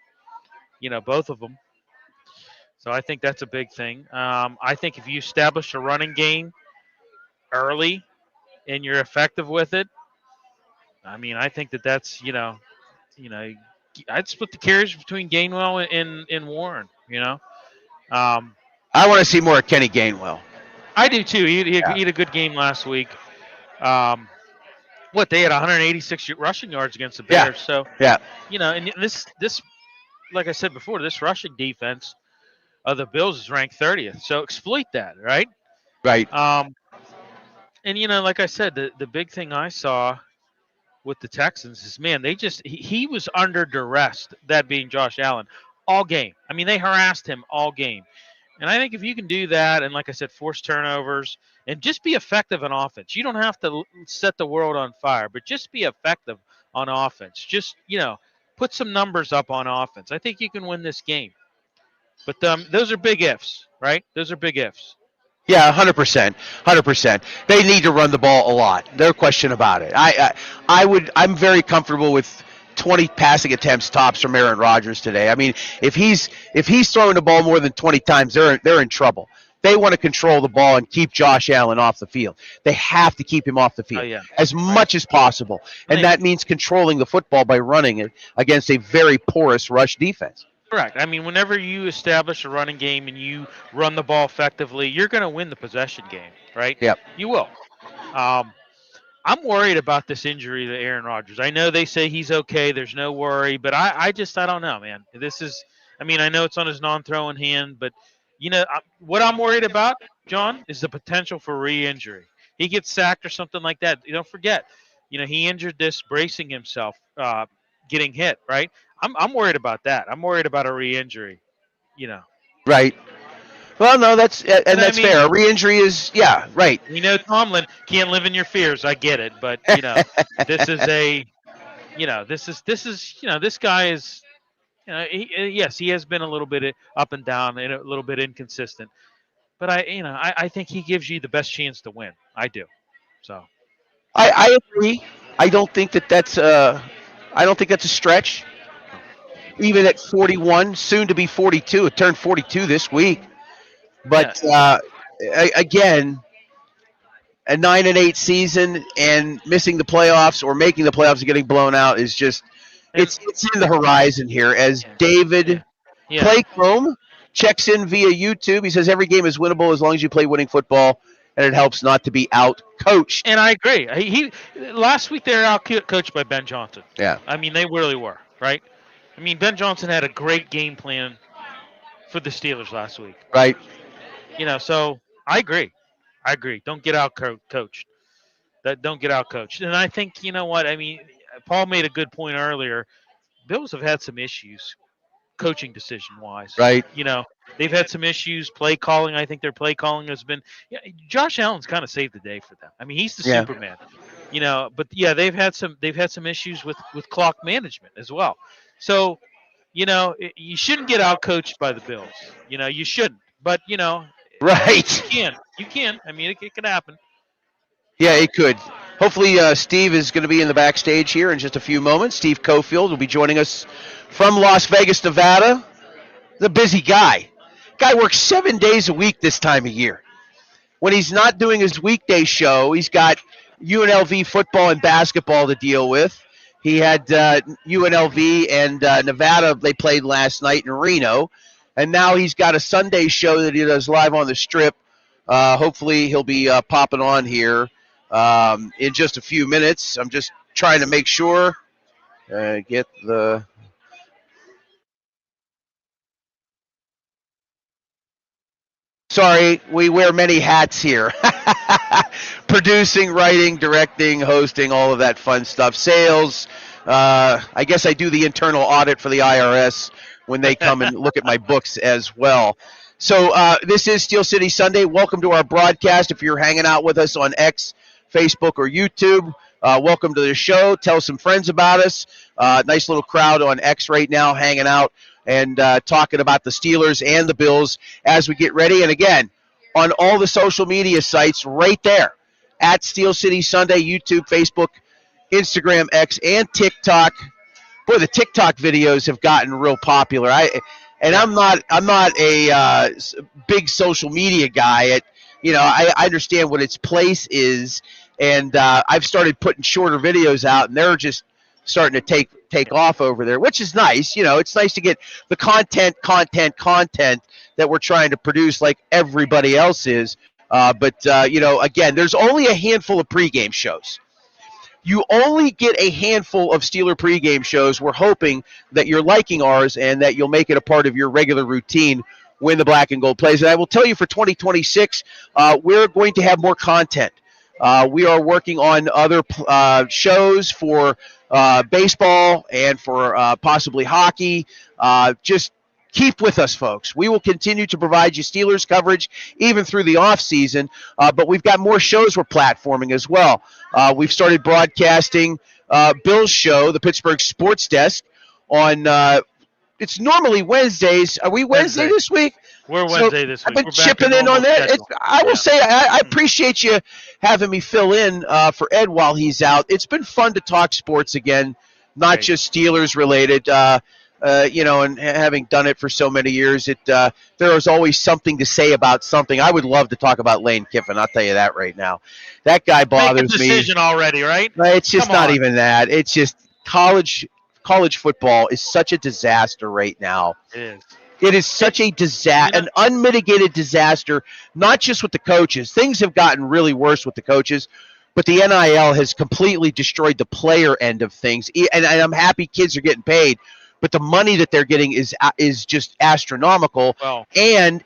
Both of them. So I think that's a big thing. I think if you establish a running game early and you're effective with it, I think that's I'd split the carries between Gainwell and Warren. I want to see more of Kenny Gainwell. I do too. He had a good game last week. They had 186 rushing yards against the Bears. So and this like I said before, this rushing defense of the Bills is ranked 30th. So exploit that, right? Right. And like I said, the big thing I saw with the Texans is, man, he was under duress, that being Josh Allen, all game. They harassed him all game. And I think if you can do that and, like I said, force turnovers and just be effective on offense, you don't have to set the world on fire, but just be effective on offense. Just, put some numbers up on offense. I think you can win this game. But those are big ifs, right? Those are big ifs. Yeah, 100%. 100%. They need to run the ball a lot. No question about it. I'm very comfortable with 20 passing attempts tops from Aaron Rodgers today. If he's throwing the ball more than 20 times, they're in trouble. They want to control the ball and keep Josh Allen off the field. They have to keep him off the field as much as possible. And that means controlling the football by running it against a very porous rush defense. Correct. Whenever you establish a running game and you run the ball effectively, you're going to win the possession game, right? Yep. You will. I'm worried about this injury to Aaron Rodgers. I know they say he's okay. There's no worry, but I don't know, man. This is, I know it's on his non-throwing hand, but, what I'm worried about, John, is the potential for re-injury. He gets sacked or something like that. Don't forget, he injured this bracing himself, getting hit, right? I'm worried about that. I'm worried about a re-injury, Right. Well, no, that's fair. A re-injury is, right. Tomlin can't live in your fears. I get it, but this is this guy is, yes, he has been a little bit up and down and a little bit inconsistent, but I think he gives you the best chance to win. I do. So. I agree. I don't think that's a stretch. Even at 41, soon to be 42. It turned 42 this week. But again, a 9-8 season and missing the playoffs or making the playoffs and getting blown out is just it's in the horizon here. As David Playchrome checks in via YouTube, he says every game is winnable as long as you play winning football, and it helps not to be out coached. And I agree. Last week they were out coached by Ben Johnson. Yeah. They really were, right? Ben Johnson had a great game plan for the Steelers last week. Right. So I agree. Don't get out coached. Don't get out coached. And I think, Paul made a good point earlier. Bills have had some issues coaching decision-wise. Right. They've had some issues play calling. I think their play calling has been Josh Allen's kind of saved the day for them. He's the Superman. But they've had some issues with clock management as well. So, you shouldn't get out coached by the Bills. You shouldn't. But, right. You can. It could happen. Yeah, it could. Hopefully, Steve is going to be in the backstage here in just a few moments. Steve Cofield will be joining us from Las Vegas, Nevada. The busy guy. Guy works 7 days a week this time of year. When he's not doing his weekday show, he's got UNLV football and basketball to deal with. He had UNLV and Nevada. They played last night in Reno. And now he's got a Sunday show that he does live on the Strip. Hopefully he'll be popping on here in just a few minutes. I'm just trying to make sure. Get the. Sorry, we wear many hats here. Producing, writing, directing, hosting, all of that fun stuff. Sales. I guess I do the internal audit for the IRS when they come and look at my books as well. So this is Steel City Sunday. Welcome to our broadcast. If you're hanging out with us on X, Facebook, or YouTube, welcome to the show. Tell some friends about us. Nice little crowd on X right now hanging out and talking about the Steelers and the Bills as we get ready. And again, on all the social media sites right there at Steel City Sunday, YouTube, Facebook, Instagram, X, and TikTok. Boy, the TikTok videos have gotten real popular. I'm not a big social media guy. I understand what its place is, and I've started putting shorter videos out, and they're just starting to take off over there, which is nice. It's nice to get the content that we're trying to produce like everybody else is. But again, there's only a handful of pregame shows. You only get a handful of Steeler pregame shows. We're hoping that you're liking ours and that you'll make it a part of your regular routine when the black and gold plays. And I will tell you for 2026, we're going to have more content. We are working on other shows for baseball and for possibly hockey. Just keep with us, folks. We will continue to provide you Steelers coverage even through the off season, but we've got more shows we're platforming as well. We've started broadcasting Bill's show, the Pittsburgh Sports Desk, on it's normally Wednesdays. Are we Wednesday this week? We're Wednesday this week. I've been chipping in on that. I will say I appreciate you having me fill in for Ed while he's out. It's been fun to talk sports again, not just Steelers related. And having done it for so many years, there is always something to say about something. I would love to talk about Lane Kiffin. I'll tell you that right now. That guy bothers me. Make a decision already, right? It's just not even that. It's just college football is such a disaster right now. It is. It is such a disaster, an unmitigated disaster, not just with the coaches. Things have gotten really worse with the coaches, but the NIL has completely destroyed the player end of things. And I'm happy kids are getting paid, but the money that they're getting is just astronomical. Wow. And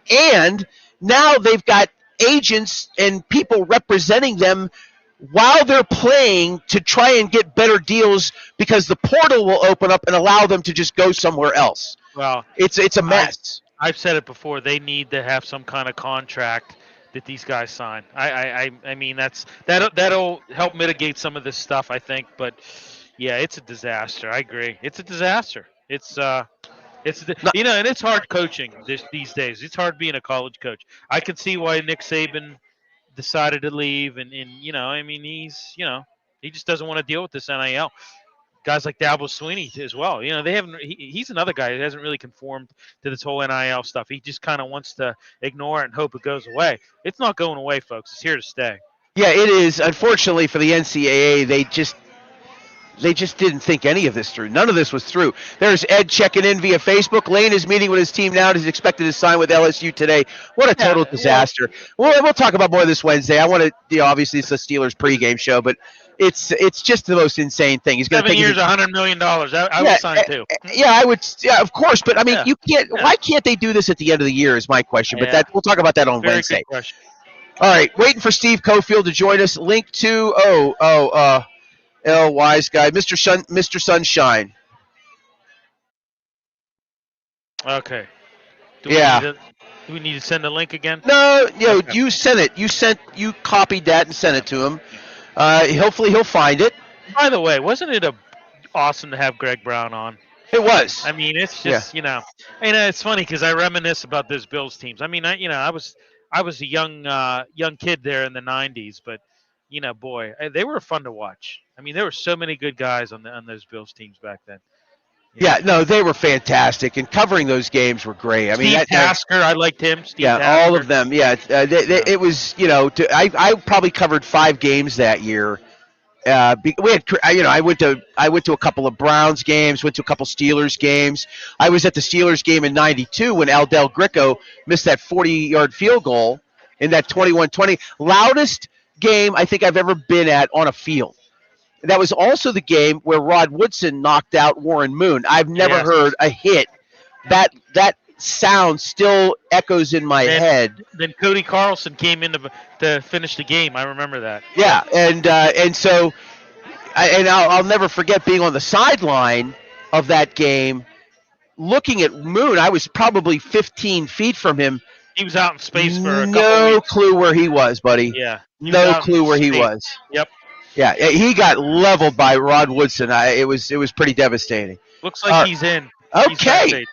now they've got agents and people representing them while they're playing to try and get better deals because the portal will open up and allow them to just go somewhere else. Well, it's a mess. I've said it before. They need to have some kind of contract that these guys sign. I mean that'll help mitigate some of this stuff, I think. But yeah, it's a disaster. I agree. It's a disaster. And it's hard coaching these days. It's hard being a college coach. I can see why Nick Saban decided to leave, and he's he just doesn't want to deal with this NIL. Guys like Dabo Swinney as well. They haven't. He's another guy who hasn't really conformed to this whole NIL stuff. He just kind of wants to ignore it and hope it goes away. It's not going away, folks. It's here to stay. Yeah, it is. Unfortunately for the NCAA, they just didn't think any of this through. None of this was through. There's Ed checking in via Facebook. Lane is meeting with his team now and is expected to sign with LSU today. What a total disaster. We'll talk about more of this Wednesday. I want to, obviously it's a Steelers pregame show, but it's just the most insane thing. He's going to 7 years, $100 million. I would sign too. Yeah, I would. Yeah, of course. But I mean, you can't. Yeah. Why can't they do this at the end of the year? Is my question. But we'll talk about that on Wednesday. Good question. All right, waiting for Steve Cofield to join us. Link to L Wise guy, Mr. Sunshine. Okay. Do we need to send the link again? No, you sent it. You copied that and sent it to him. Hopefully he'll find it. By the way, wasn't it awesome to have Greg Brown on? It was. I mean, it's just it's funny because I reminisce about those Bills teams. I mean, I was a young kid there in the '90s, but boy, they were fun to watch. I mean, there were so many good guys on those Bills teams back then. Yeah, no, they were fantastic, and covering those games were great. I mean, Steve Tasker, I liked him. Tasker. All of them. Yeah, it was. I probably covered 5 games that year. We had, I went to a couple of Browns games, went to a couple Steelers games. I was at the Steelers game in '92 when Aldell Gricko missed that 40-yard field goal in that 21-20 loudest game I think I've ever been at on a field. That was also the game where Rod Woodson knocked out Warren Moon. I've never heard a hit. That sound still echoes in my head. Then Cody Carlson came in to finish the game. I remember that. Yeah, and so I'll never forget being on the sideline of that game, looking at Moon. I was probably 15 feet from him. He was out in space for a couple No weeks. clue where he was, buddy. Yeah. No clue where he was. Yep. Yeah, he got leveled by Rod Woodson. It was pretty devastating. Looks like he's in. Okay.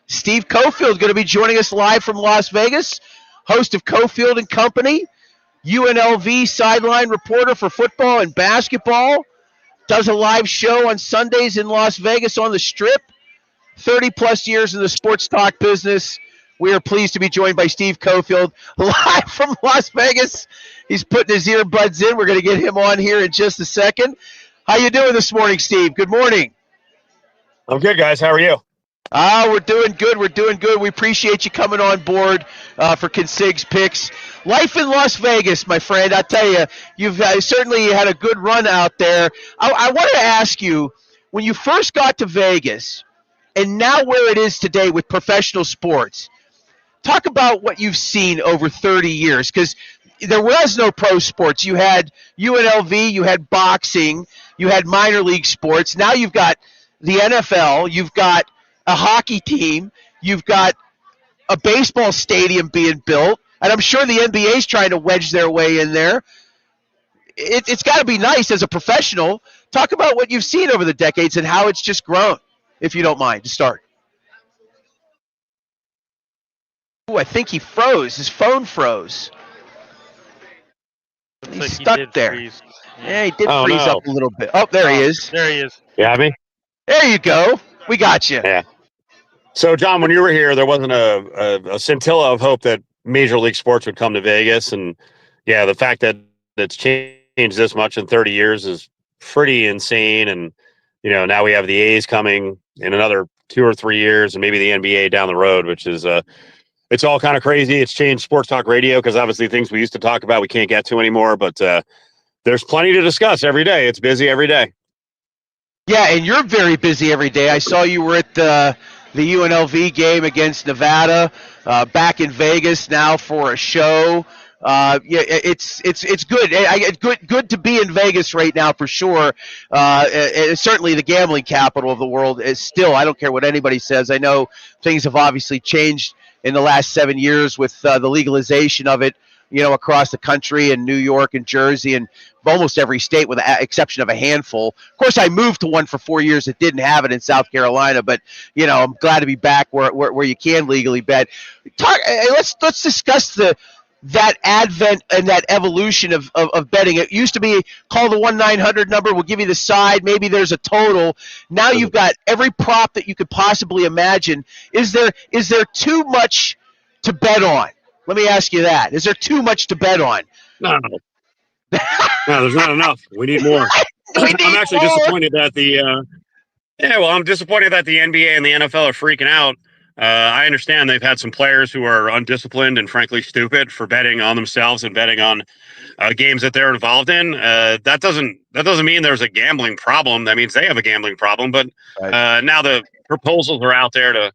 Steve Cofield going to be joining us live from Las Vegas, host of Cofield and Company, UNLV sideline reporter for football and basketball, does a live show on Sundays in Las Vegas on the Strip, 30-plus years in the sports talk business. We are pleased to be joined by Steve Cofield live from Las Vegas. He's putting his earbuds in. We're going to get him on here in just a second. How you doing this morning, Steve? Good morning. I'm good, guys. How are you? We're doing good. We're doing good. We appreciate you coming on board for Consig's Picks. Life in Las Vegas, my friend. I tell you, you've certainly had a good run out there. I want to ask you, when you first got to Vegas and now where it is today with professional sports, talk about what you've seen over 30 years, because there was no pro sports. You had UNLV, you had boxing, you had minor league sports. Now you've got the NFL, you've got a hockey team, you've got a baseball stadium being built, and I'm sure the NBA is trying to wedge their way in there. It's got to be nice as a professional. Talk about what you've seen over the decades and how it's just grown, if you don't mind, to start. Ooh, I think he froze. His phone froze. He's like stuck he did there. Freeze. Yeah, he did freeze up a little bit. Oh, there he is. There he is. You have me? There you go. We got you. Yeah. So, John, when you were here, there wasn't a scintilla of hope that Major League Sports would come to Vegas. And, yeah, the fact that it's changed this much in 30 years is pretty insane. And, now we have the A's coming in another 2 or 3 years and maybe the NBA down the road, which is it's all kind of crazy. It's changed sports talk radio because obviously things we used to talk about we can't get to anymore. But there's plenty to discuss every day. It's busy every day. Yeah, and you're very busy every day. I saw you were at the UNLV game against Nevada, back in Vegas now for a show. Yeah, it's good. Good to be in Vegas right now for sure. And certainly the gambling capital of the world is still. I don't care what anybody says. I know things have obviously changed in the last 7 years with the legalization of it, across the country in New York and Jersey and almost every state with the exception of a handful. Of course, I moved to one for 4 years that didn't have it in South Carolina, but, I'm glad to be back where you can legally bet. Let's discuss that advent and that evolution of betting. It used to be call the 1-900 number. We'll give you the side. Maybe there's a total. Now you've got every prop that you could possibly imagine. Is there too much to bet on? Let me ask you that. Is there too much to bet on? No, there's not enough. We need more. I'm actually disappointed that I'm disappointed that the NBA and the NFL are freaking out. I understand they've had some players who are undisciplined and frankly stupid for betting on themselves and betting on games that they're involved in. That doesn't mean there's a gambling problem. That means they have a gambling problem. But now the proposals are out there to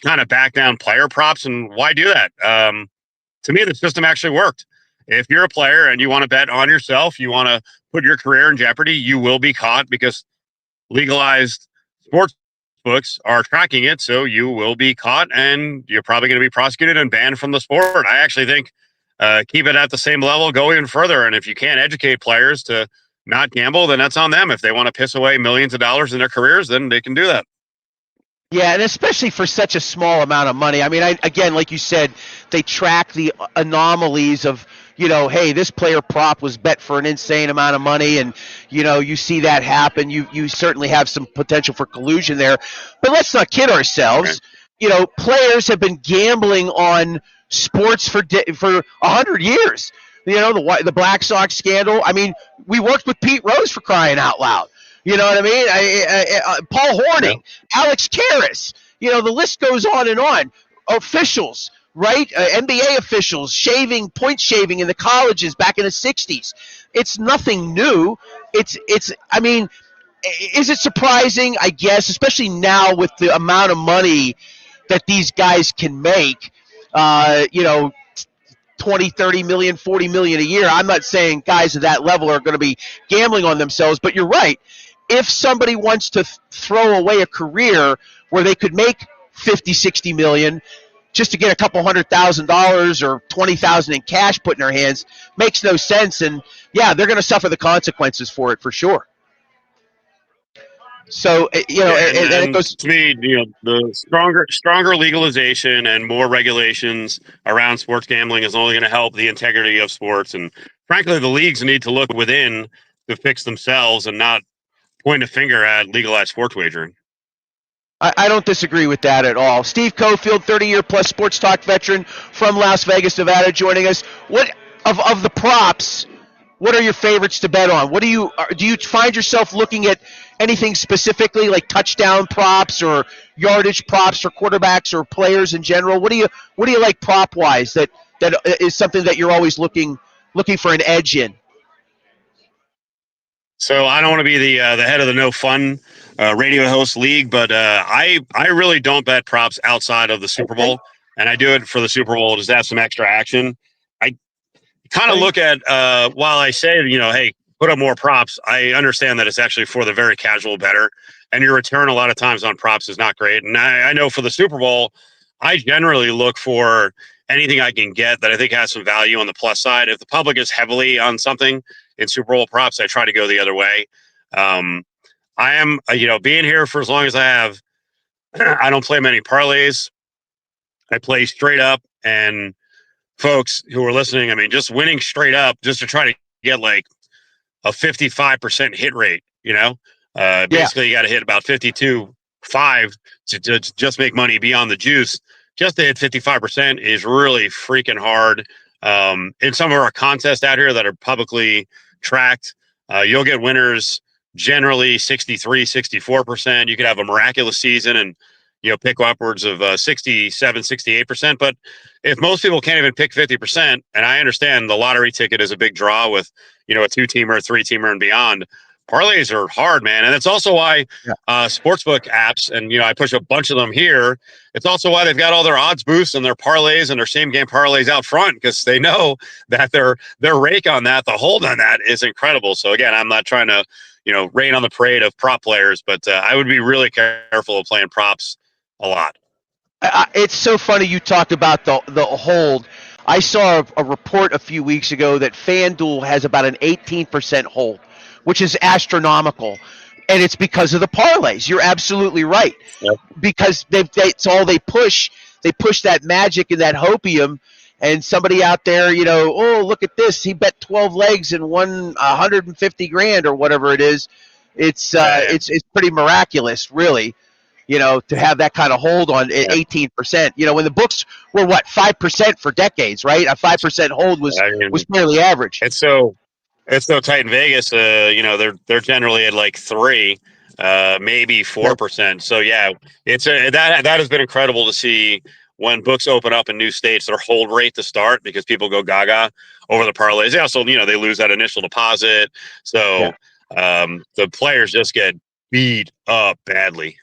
kind of back down player props, and why do that? To me, the system actually worked. If you're a player and you want to bet on yourself, you want to put your career in jeopardy, you will be caught because legalized sports books are tracking it. So you will be caught and you're probably going to be prosecuted and banned from the sport. I actually think keep it at the same level, go even further. And if you can't educate players to not gamble, then that's on them. If they want to piss away millions of dollars in their careers, then they can do that. Yeah, and especially for such a small amount of money. I mean, again, like you said, they track the anomalies of, hey, this player prop was bet for an insane amount of money, and, you see that happen. You certainly have some potential for collusion there. But let's not kid ourselves. Okay. Players have been gambling on sports for 100 years. The Black Sox scandal. I mean, we worked with Pete Rose for crying out loud. You know what I mean? Paul Horning, Alex Karras. The list goes on and on. Officials, right? NBA officials point shaving in the colleges back in the 60s. it's nothing new. I mean, is it surprising? I guess, especially now with the amount of money that these guys can make. 20, 30 million, 40 million a year. I'm not saying guys at that level are going to be gambling on themselves, but you're right. If somebody wants to throw away a career where they could make 50, 60 million just to get a couple $100,000 or 20,000 in cash put in their hands, makes no sense. And yeah, they're going to suffer the consequences for it for sure. So, and it goes to me, the stronger legalization and more regulations around sports gambling is only going to help the integrity of sports. And frankly, the leagues need to look within to fix themselves and not point a finger at legalized sports wagering. I don't disagree with that at all. Steve Cofield, 30-year plus sports talk veteran from Las Vegas, Nevada, joining us. What of the props? What are your favorites to bet on? Do you find yourself looking at anything specifically like touchdown props or yardage props for quarterbacks or players in general? What do you like prop wise that is something that you're always looking for an edge in? So I don't want to be the head of the no fun radio host league, but I really don't bet props outside of the Super Bowl, and I do it for the Super Bowl just to have some extra action. Kind of look at while I say, hey, put up more props, I understand that it's actually for the very casual bettor, and your return a lot of times on props is not great. And I know for the Super Bowl, I generally look for anything I can get that I think has some value on the plus side. If the public is heavily on something in Super Bowl props, I try to go the other way. I am, being here for as long as I have, I don't play many parlays. I play straight up, and folks who are listening, I mean, just winning straight up just to try to get like a 55% hit rate, basically you got to hit about 52.5 to just make money beyond the juice. Just to hit 55% is really freaking hard. In some of our contests out here that are publicly tracked, you'll get winners generally 63, 64%. You could have a miraculous season and pick upwards of 67, 68%. But if most people can't even pick 50%, and I understand the lottery ticket is a big draw with, a 2-teamer, a 3-teamer and beyond, parlays are hard, man. And it's also why sportsbook apps, and, I push a bunch of them here. It's also why they've got all their odds boosts and their parlays and their same game parlays out front, because they know that their rake on that, the hold on that is incredible. So again, I'm not trying to, rain on the parade of prop players, but I would be really careful of playing props a lot. It's so funny you talked about the hold. I saw a report a few weeks ago that FanDuel has about an 18% hold, which is astronomical, and it's because of the parlays. You're absolutely right. Yep. Because it's all they push. They push that magic and that hopium, and somebody out there, oh, look at this. He bet 12 legs and won 150 grand or whatever it is. It's pretty miraculous, really. To have that kind of hold on 18%. When the books were 5% for decades, right? A 5% hold was fairly average. It's so tight in Vegas. They're generally at like 3, maybe 4%. So yeah, that has been incredible to see when books open up in new states. Their hold rate to start, because people go gaga over the parlays. They also they lose that initial deposit, so the players just get beat up badly.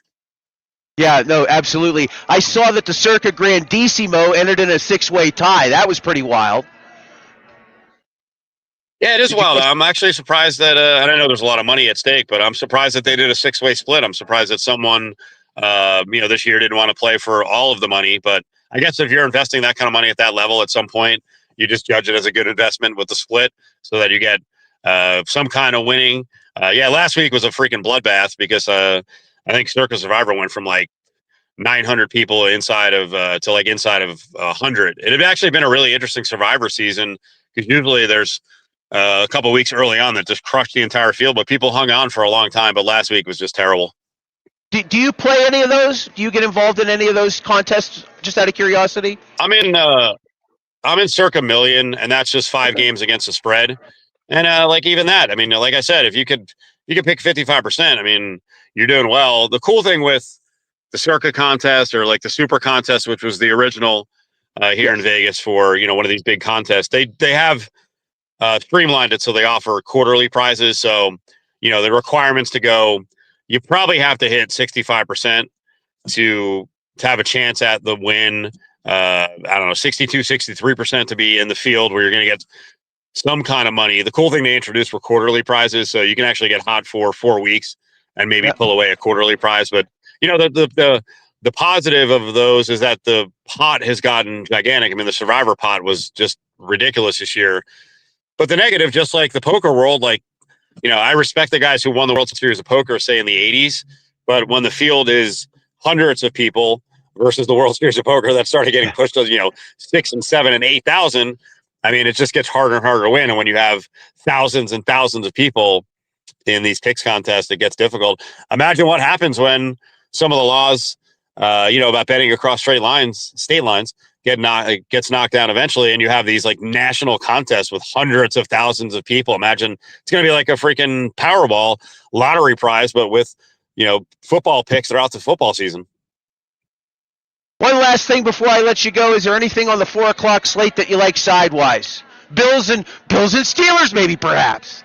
Yeah, no, absolutely. I saw that the Circa Grandissimo entered in a 6-way tie. That was pretty wild. Yeah, it is wild. I'm actually surprised that, and I know there's a lot of money at stake, but I'm surprised that they did a 6-way split. I'm surprised that someone, this year didn't want to play for all of the money. But I guess if you're investing that kind of money at that level, at some point, you just judge it as a good investment with the split so that you get some kind of winning. Last week was a freaking bloodbath because I think Circa Survivor went from like 900 people inside of to like inside of 100. It had actually been a really interesting Survivor season, because usually there's a couple weeks early on that just crushed the entire field, but people hung on for a long time. But last week was just terrible. Do you play any of those? Do you get involved in any of those contests, just out of curiosity? I'm in Circa Million, and that's just 5 games against the spread. And even that, I mean, like I said, if you could pick 55%, I mean, you're doing well. The cool thing with the Circa contest, or like the Super contest, which was the original here in Vegas for, one of these big contests, they have streamlined it so they offer quarterly prizes. So, the requirements to go, you probably have to hit 65% to have a chance at the win. I don't know, 62, 63% to be in the field where you're going to get some kind of money. The cool thing they introduced were quarterly prizes, so you can actually get hot for 4 weeks and maybe pull away a quarterly prize. But the positive of those is that the pot has gotten gigantic. I mean, the Survivor pot was just ridiculous this year. But the negative, just like the poker world, I respect the guys who won the World Series of Poker, say in the 80s, but when the field is hundreds of people versus the World Series of Poker that started getting pushed to 6 and 7 and 8,000. I mean, it just gets harder and harder to win. And when you have thousands and thousands of people in these picks contests, it gets difficult. Imagine what happens when some of the laws, about betting across state lines, gets knocked down eventually, and you have these national contests with hundreds of thousands of people. Imagine it's going to be like a freaking Powerball lottery prize, but with football picks throughout the football season. One last thing before I let you go. Is there anything on the 4 o'clock slate that you like sidewise? Bills and Steelers, maybe, perhaps.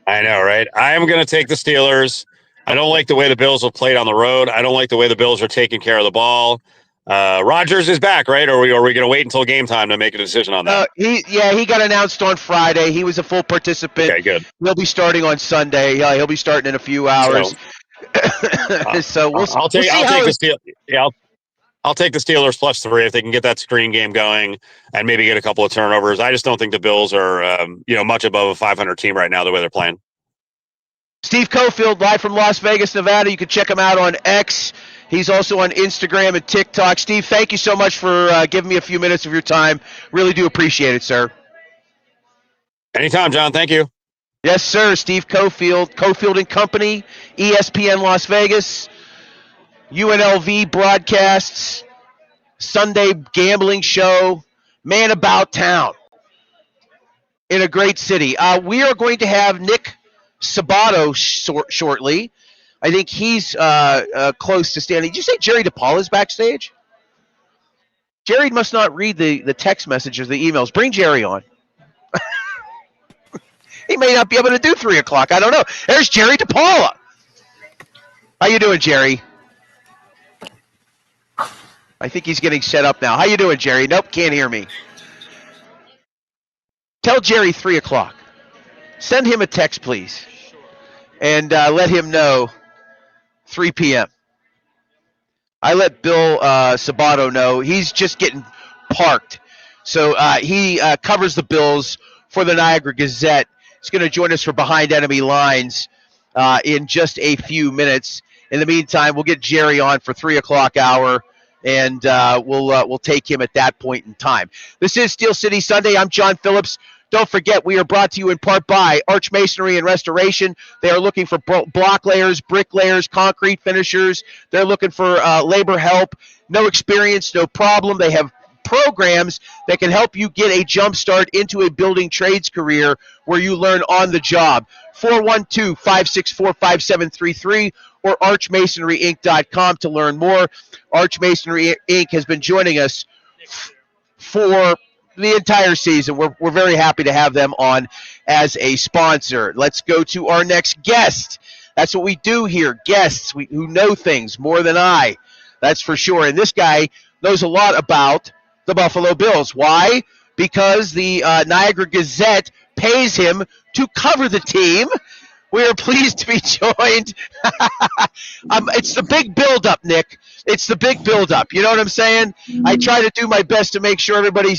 I know, right? I am going to take the Steelers. I don't like the way the Bills have played on the road. I don't like the way the Bills are taking care of the ball. Rodgers is back, right? Or are we going to wait until game time to make a decision on that? He got announced on Friday. He was a full participant. Okay, good. He'll be starting on Sunday. He'll be starting in a few hours. So I'll take the Steelers +3 if they can get that screen game going and maybe get a couple of turnovers. I just don't think the Bills are, much above a 500 team right now the way they're playing. Steve Cofield, live from Las Vegas, Nevada. You can check him out on X. He's also on Instagram and TikTok. Steve, thank you so much for giving me a few minutes of your time. Really do appreciate it, sir. Anytime, John. Thank you. Yes, sir. Steve Cofield, Cofield & Company, ESPN Las Vegas, UNLV broadcasts, Sunday gambling show, man about town in a great city. We are going to have Nick Sabato shortly. I think he's close to standing. Did you say Jerry DePaul is backstage? Jerry must not read the text messages, the emails. Bring Jerry on. He may not be able to do 3 o'clock. I don't know. There's Jerry DePaula. How you doing, Jerry? I think he's getting set up now. How you doing, Jerry? Nope, can't hear me. Tell Jerry 3 o'clock. Send him a text, please. And let him know 3 p.m. I let Bill Sabato know. He's just getting parked. So he covers the Bills for the Niagara Gazette. He's going to join us for Behind Enemy Lines in just a few minutes. In the meantime, we'll get Jerry on for 3 o'clock hour, and we'll take him at that point in time. This is Steel City Sunday. I'm John Phillips. Don't forget, we are brought to you in part by Arch Masonry and Restoration. They are looking for block layers, brick layers, concrete finishers. They're looking for labor help. No experience, no problem. They have programs that can help you get a jump start into a building trades career where you learn on the job. 412-564-5733 or archmasonryinc.com to learn more. Arch Masonry Inc. has been joining us for the entire season. We're very happy to have them on as a sponsor. Let's go to our next guest. That's what we do here, guests who know things more than I. That's for sure. And this guy knows a lot about the Buffalo Bills. Why? Because the Niagara Gazette pays him to cover the team. We are pleased to be joined. It's the big build-up, Nick. It's the big build-up. You know what I'm saying? I try to do my best to make sure everybody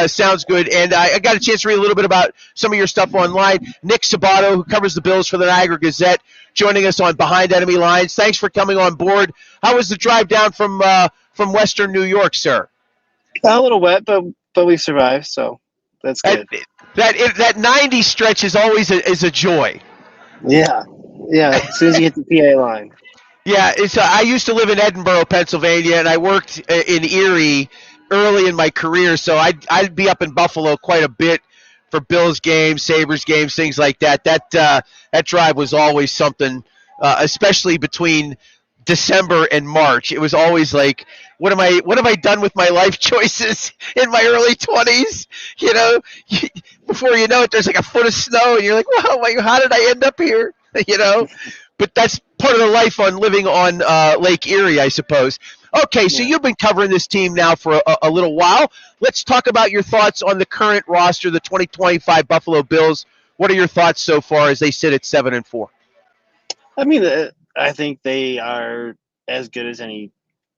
sounds good. And I got a chance to read a little bit about some of your stuff online. Nick Sabato, who covers the Bills for the Niagara Gazette, joining us on Behind Enemy Lines. Thanks for coming on board. How was the drive down from Western New York, sir? A little wet, but we survived, so that's good. That 90 stretch is always a joy. Yeah. As soon as you hit the PA line. Yeah, I used to live in Edinburgh, Pennsylvania, and I worked in Erie early in my career, so I'd be up in Buffalo quite a bit for Bills games, Sabres games, things like that. That drive was always something, especially between December and March. It was always like, what have I done with my life choices in my early 20s? You know, before you know it, there's like a foot of snow, and you're like, wow, how did I end up here? You know, but that's part of the life on living on Lake Erie, I suppose. Okay, so you've been covering this team now for a little while. Let's talk about your thoughts on the current roster, the 2025 Buffalo Bills. What are your thoughts so far as they sit at 7-4? I mean, I think they are as good as any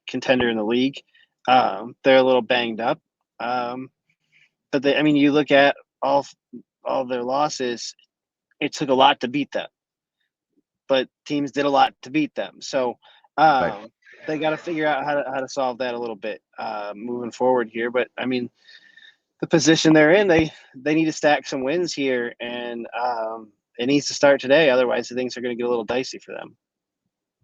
contender in the league. They're a little banged up, but you look at all their losses. It took a lot to beat them, but teams did a lot to beat them. So they got to figure out how to solve that a little bit moving forward here. But I mean, the position they're in, they need to stack some wins here, and it needs to start today. Otherwise, things are going to get a little dicey for them.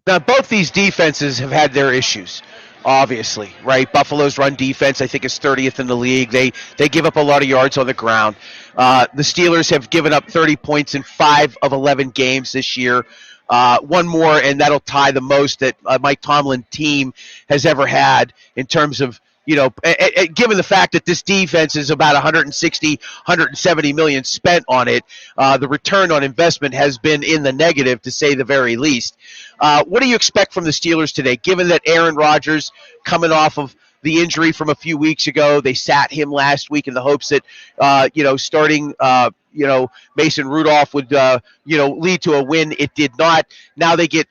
Now, both these defenses have had their issues, obviously, right? Buffalo's run defense, I think, is 30th in the league. They give up a lot of yards on the ground. The Steelers have given up 30 points in 5 of 11 games this year. One more, and that'll tie the most that Mike Tomlin team has ever had in terms of, given the fact that this defense is about 160, 170 million spent on it, the return on investment has been in the negative, to say the very least. What do you expect from the Steelers today, given that Aaron Rodgers, coming off of the injury from a few weeks ago, they sat him last week in the hopes that, starting, Mason Rudolph would, lead to a win. It did not. Now they get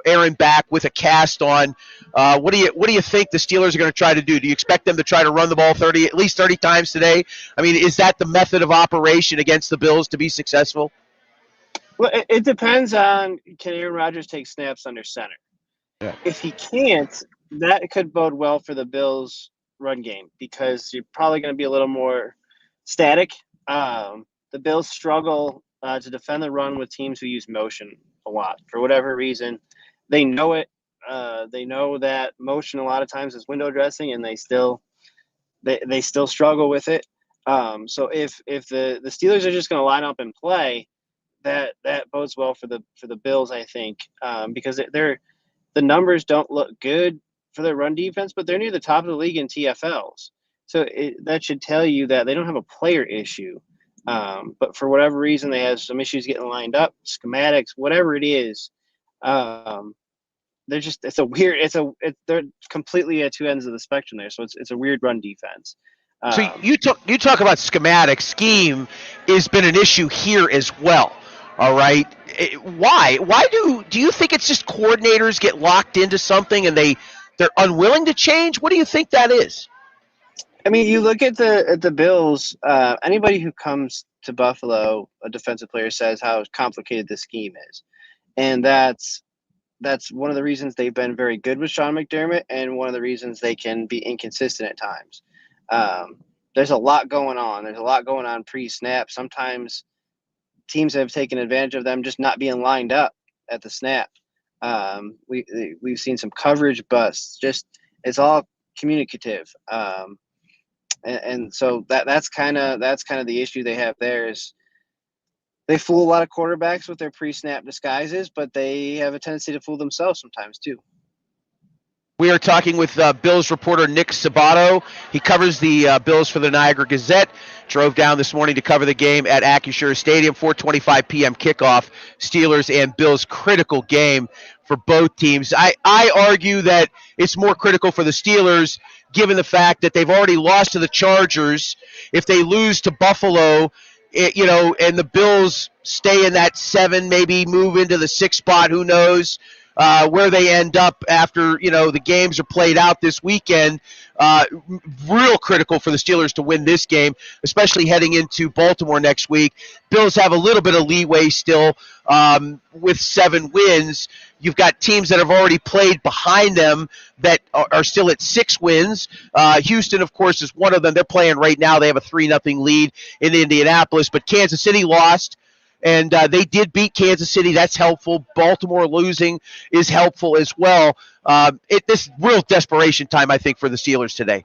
Aaron back with a cast on. What do you think the Steelers are going to try to do? Do you expect them to try to run the ball at least 30 times today? I mean, is that the method of operation against the Bills to be successful? Well, it depends on, can Aaron Rodgers take snaps under center? Yeah. If he can't, that could bode well for the Bills' run game, because you're probably going to be a little more static. The Bills struggle to defend the run with teams who use motion a lot. For whatever reason, they know it. They know that motion a lot of times is window dressing, and they still struggle with it. So if the Steelers are just going to line up and play, that bodes well for the Bills, I think, because the numbers don't look good for their run defense, but they're near the top of the league in TFLs. So that should tell you that they don't have a player issue. But for whatever reason, they have some issues getting lined up, schematics, whatever it is. They're completely at two ends of the spectrum there. So it's a weird run defense. So you talk about scheme has been an issue here as well. All right. Why do you think it's just coordinators get locked into something and they're unwilling to change? What do you think that is? I mean, you look at the Bills. Anybody who comes to Buffalo, a defensive player, says how complicated the scheme is, and that's one of the reasons they've been very good with Sean McDermott, and one of the reasons they can be inconsistent at times. There's a lot going on. There's a lot going on pre-snap. Sometimes teams have taken advantage of them just not being lined up at the snap. We've seen some coverage busts. Just it's all communicative, and so that's kind of the issue they have there. Is they fool a lot of quarterbacks with their pre-snap disguises, but they have a tendency to fool themselves sometimes too. We are talking with Bills reporter Nick Sabato. He covers the Bills for the Niagara Gazette. Drove down this morning to cover the game at Acrisure Stadium, 4:25 p.m. kickoff. Steelers and Bills, critical game for both teams. I argue that it's more critical for the Steelers, given the fact that they've already lost to the Chargers. If they lose to Buffalo, and the Bills stay in that 7, maybe move into the 6 spot, who knows where they end up after, the games are played out this weekend. Real critical for the Steelers to win this game, especially heading into Baltimore next week. Bills have a little bit of leeway still with 7 wins. You've got teams that have already played behind them that are still at 6 wins. Houston, of course, is one of them. They're playing right now. They have a 3-0 lead in Indianapolis, but Kansas City lost. And they did beat Kansas City. That's helpful. Baltimore losing is helpful as well. This real desperation time, I think, for the Steelers today.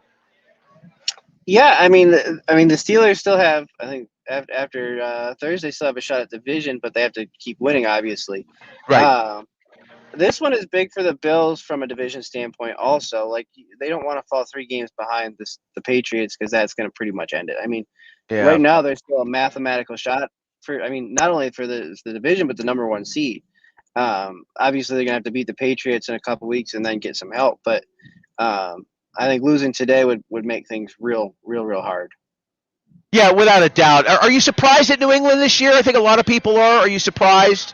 Yeah, I mean, the Steelers still have, I think, after Thursday, still have a shot at division, but they have to keep winning, obviously. Right. This one is big for the Bills from a division standpoint also. Like, they don't want to fall 3 games behind the Patriots because that's going to pretty much end it. I mean, right now there's still a mathematical shot for, I mean, not only for the division, but the number 1 seed. Obviously, they're going to have to beat the Patriots in a couple weeks and then get some help. But I think losing today would make things real hard. Yeah, without a doubt. Are you surprised at New England this year? I think a lot of people are. Are you surprised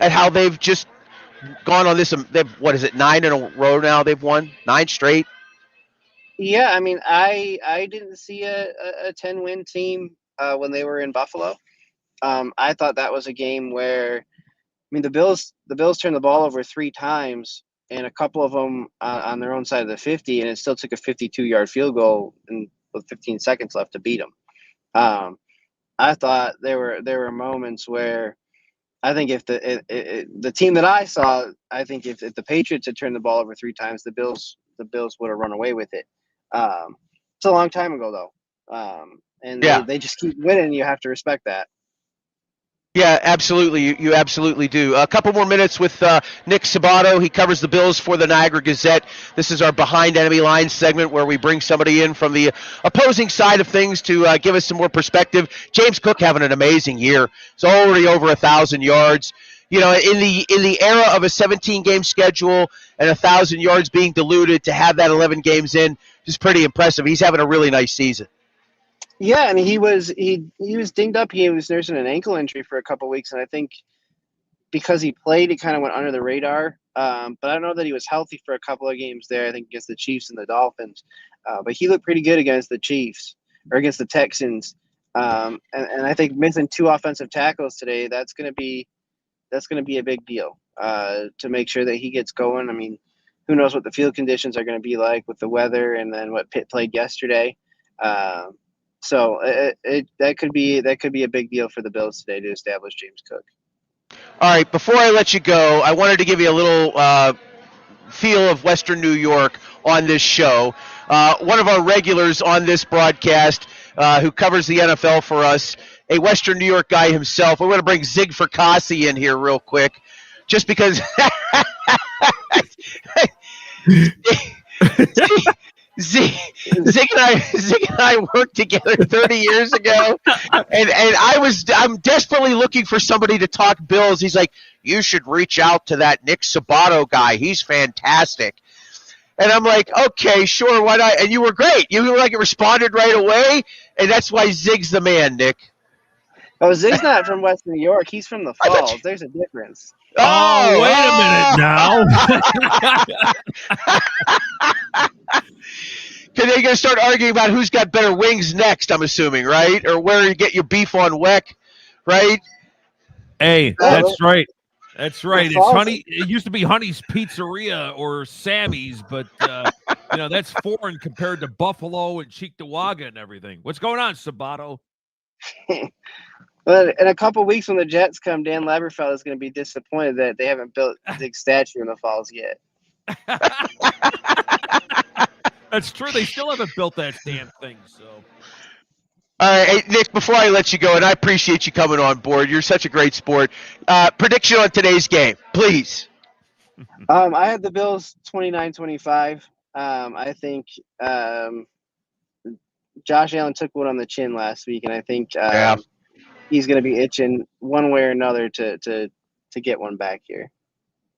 at how they've just gone on this? What is it, 9 in a row now they've won? 9 straight? Yeah, I mean, I didn't see a 10-win team when they were in Buffalo. I thought that was a game where, I mean, the Bills turned the ball over 3 times, and a couple of them on their own side of the 50, and it still took a 52-yard field goal with 15 seconds left to beat them. I thought there were moments where I think if the team that I saw, I think if the Patriots had turned the ball over 3 times, the Bills would have run away with it. It's a long time ago though, and they just keep winning. You have to respect that. Yeah, absolutely. You absolutely do. A couple more minutes with Nick Sabato. He covers the Bills for the Niagara Gazette. This is our Behind Enemy Lines segment where we bring somebody in from the opposing side of things to give us some more perspective. James Cook having an amazing year. He's already over 1,000 yards. You know, in the era of a 17-game schedule and 1,000 yards being diluted, to have that 11 games in is pretty impressive. He's having a really nice season. Yeah, and he was dinged up. He was nursing an ankle injury for a couple of weeks, and I think because he played, he kind of went under the radar. But I don't know that he was healthy for a couple of games there, I think, against the Chiefs and the Dolphins. But he looked pretty good against the Chiefs or against the Texans. And I think missing 2 offensive tackles today, that's going to be a big deal to make sure that he gets going. I mean, who knows what the field conditions are going to be like with the weather, and then what Pitt played yesterday. So that could be a big deal for the Bills today to establish James Cook. All right, before I let you go, I wanted to give you a little feel of Western New York on this show. One of our regulars on this broadcast who covers the NFL for us, a Western New York guy himself. We want to bring Zig Fracassi in here real quick, just because Zig and I worked together 30 years ago, and I'm desperately looking for somebody to talk Bills. He's like, you should reach out to that Nick Sabato guy. He's fantastic. And I'm like, okay, sure, why not? And you were great. You were like, responded right away, and that's why Zig's the man, Nick. Oh, Zig's not from Western New York. He's from the Falls. There's a difference. Oh, wait a minute now. Because they're going to start arguing about who's got better wings next, I'm assuming, right? Or where you get your beef on Weck, right? Hey, that's right. That's right. It's Honey. It used to be Honey's Pizzeria or Sammy's, but that's foreign compared to Buffalo and Cheektowaga and everything. What's going on, Sabato? Well, in a couple of weeks when the Jets come, Dan Laberfeld is going to be disappointed that they haven't built Zig's statue in the Falls yet. That's true. They still haven't built that damn thing. So, all right, hey, Nick. Before I let you go, and I appreciate you coming on board. You're such a great sport. Prediction on today's game, please. I have the Bills 29-25. I think Josh Allen took one on the chin last week, and I think he's going to be itching one way or another to get one back here.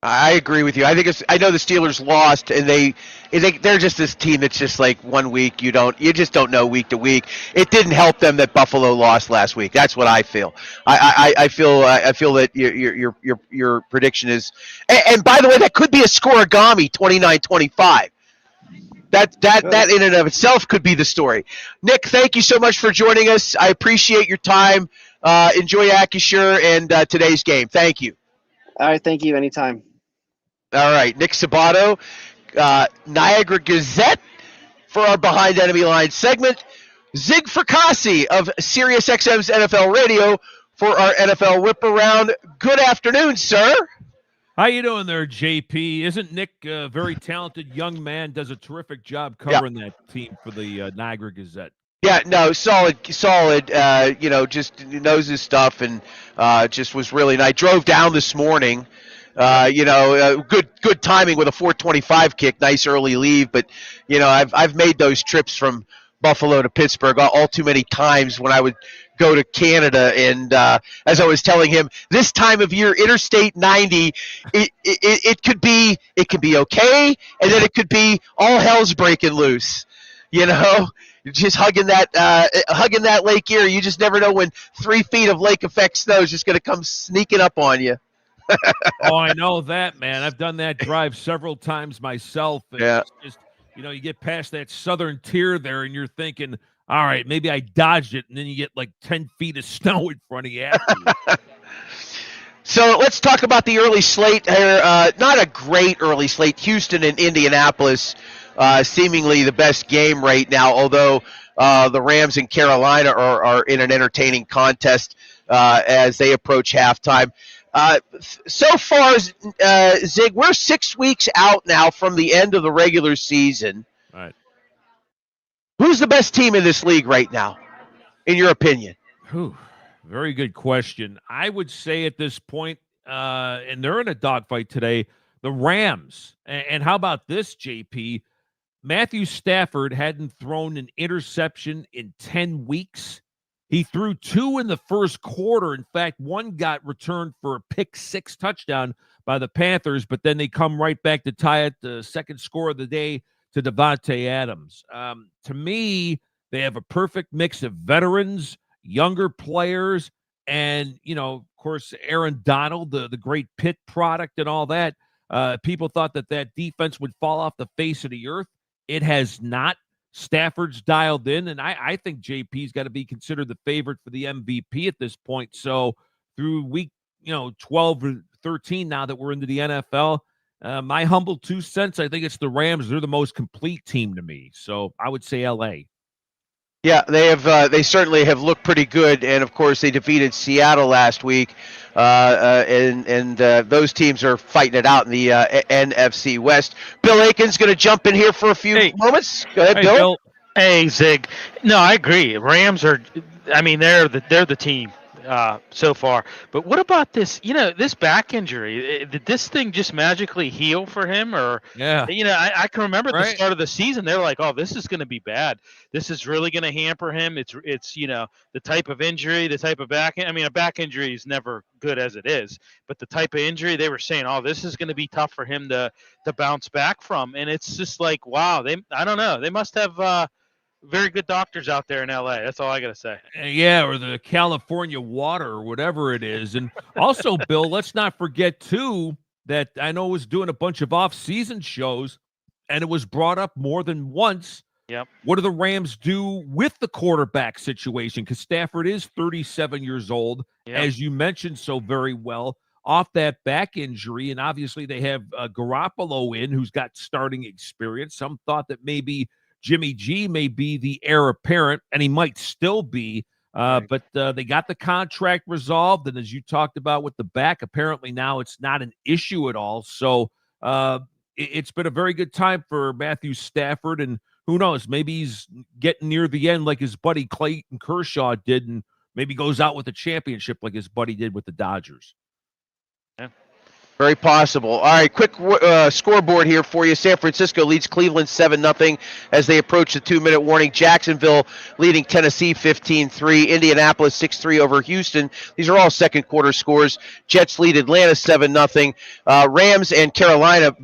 I agree with you. I know the Steelers lost, and they're just this team that's just like 1 week you just don't know week to week. It didn't help them that Buffalo lost last week. That's what I feel. I feel that your prediction is, and by the way, that could be a scoregami 29-25. That in and of itself could be the story. Nick, thank you so much for joining us. I appreciate your time. Enjoy Acrisure and today's game. Thank you. All right, thank you. Anytime. All right, Nick Sabato, Niagara Gazette for our Behind Enemy Lines segment. Zig Fracassi of SiriusXM's NFL Radio for our NFL Whip Around. Good afternoon, sir. How you doing there, JP? Isn't Nick a very talented young man? Does a terrific job covering that team for the Niagara Gazette. Yeah, no, solid. Just knows his stuff, and just was really nice. I drove down this morning Good timing with a 4:25 kick, nice early leave. But I've made those trips from Buffalo to Pittsburgh all too many times when I would go to Canada. And as I was telling him, this time of year, Interstate 90, it could be okay, and then it could be all hell's breaking loose. Just hugging that Lake Erie. You just never know when 3 feet of lake effect snow is just going to come sneaking up on you. Oh, I know that, man. I've done that drive several times myself. And it's just, you get past that southern tier there, and you're thinking, all right, maybe I dodged it, and then you get like 10 feet of snow in front of you after. So let's talk about the early slate here. Not a great early slate. Houston and Indianapolis, seemingly the best game right now, although the Rams and Carolina are in an entertaining contest as they approach halftime. So far, Zig, we're 6 weeks out now from the end of the regular season. Right. Who's the best team in this league right now, in your opinion? Very good question. I would say at this point, and they're in a dogfight today, the Rams. And how about this, JP? Matthew Stafford hadn't thrown an interception in 10 weeks. He threw 2 in the first quarter. In fact, one got returned for a pick-6 touchdown by the Panthers, but then they come right back to tie it, the second score of the day, to Devontae Adams. To me, they have a perfect mix of veterans, younger players, and, of course, Aaron Donald, the great Pitt product and all that. People thought that defense would fall off the face of the earth. It has not. Stafford's dialed in, and I think JP's got to be considered the favorite for the MVP at this point. So through week 12 or 13 now that we're into the NFL, my humble 2 cents, I think it's the Rams. They're the most complete team to me. So I would say L.A. Yeah, they have. They certainly have looked pretty good, and of course they defeated Seattle last week, and those teams are fighting it out in the NFC West. Bill Aiken's going to jump in here for a few moments. Go ahead, Bill. Hey, Zig. No, I agree. Rams are. I mean, they're the team so far. But what about this? This back injury. Did this thing just magically heal for him, or? Yeah. I can remember at the start of the season, they're like, "Oh, this is going to be bad. This is really going to hamper him." It's the type of injury, the type of back. I mean, a back injury is never good as it is, but the type of injury they were saying, "Oh, this is going to be tough for him to bounce back from." And it's just like, wow. I don't know. They must have. Very good doctors out there in LA. That's all I got to say. Yeah, or the California water or whatever it is. And also, Bill, let's not forget, too, that I know was doing a bunch of off-season shows, and it was brought up more than once. Yep. What do the Rams do with the quarterback situation? Because Stafford is 37 years old, as you mentioned so very well, off that back injury. And obviously they have Garoppolo in, who's got starting experience. Some thought that maybe Jimmy G may be the heir apparent, and he might still be, but they got the contract resolved, and as you talked about with the back, apparently now it's not an issue at all. So it's been a very good time for Matthew Stafford, and who knows, maybe he's getting near the end like his buddy Clayton Kershaw did, and maybe goes out with a championship like his buddy did with the Dodgers. Yeah. Very possible. All right, quick scoreboard here for you. San Francisco leads Cleveland 7-0 as they approach the 2-minute warning. Jacksonville leading Tennessee 15-3. Indianapolis 6-3 over Houston. These are all second quarter scores. Jets lead Atlanta 7-0. Rams and Carolina,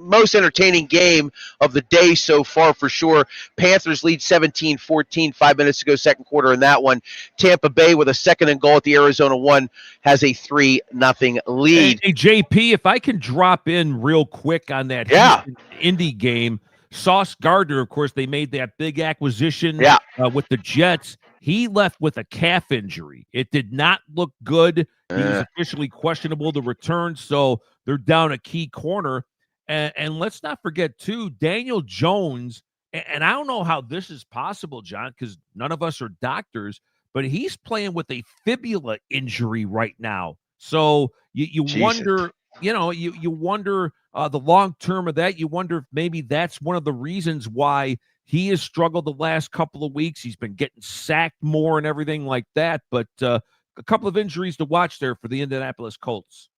most entertaining game of the day so far for sure. Panthers lead 17-14, 5 minutes to go, second quarter in that one. Tampa Bay with a second and goal at the Arizona 1 has a 3-0 lead. Hey, JP, if I can drop in real quick on that Indy game, Sauce Gardner, of course, they made that big acquisition with the Jets. He left with a calf injury. It did not look good. He was officially questionable to return, so they're down a key corner. And let's not forget, too, Daniel Jones, and I don't know how this is possible, John, because none of us are doctors, but he's playing with a fibula injury right now. So you wonder, you wonder the long term of that. You wonder if maybe that's one of the reasons why he has struggled the last couple of weeks. He's been getting sacked more and everything like that. But a couple of injuries to watch there for the Indianapolis Colts.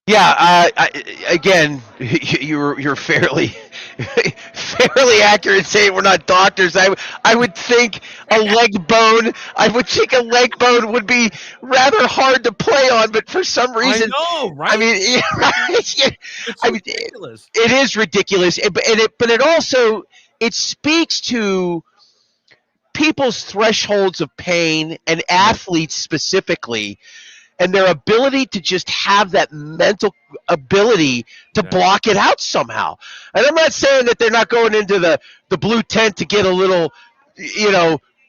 Yeah, again, you're fairly accurate saying we're not doctors. I would think a leg bone. I would think a leg bone would be rather hard to play on, but for some reason, I know, right? I mean, It's I mean, ridiculous. it is ridiculous, but it also it speaks to people's thresholds of pain and athletes specifically and their ability to just have that mental ability to block it out somehow. And I'm not saying that they're not going into the blue tent to get a little,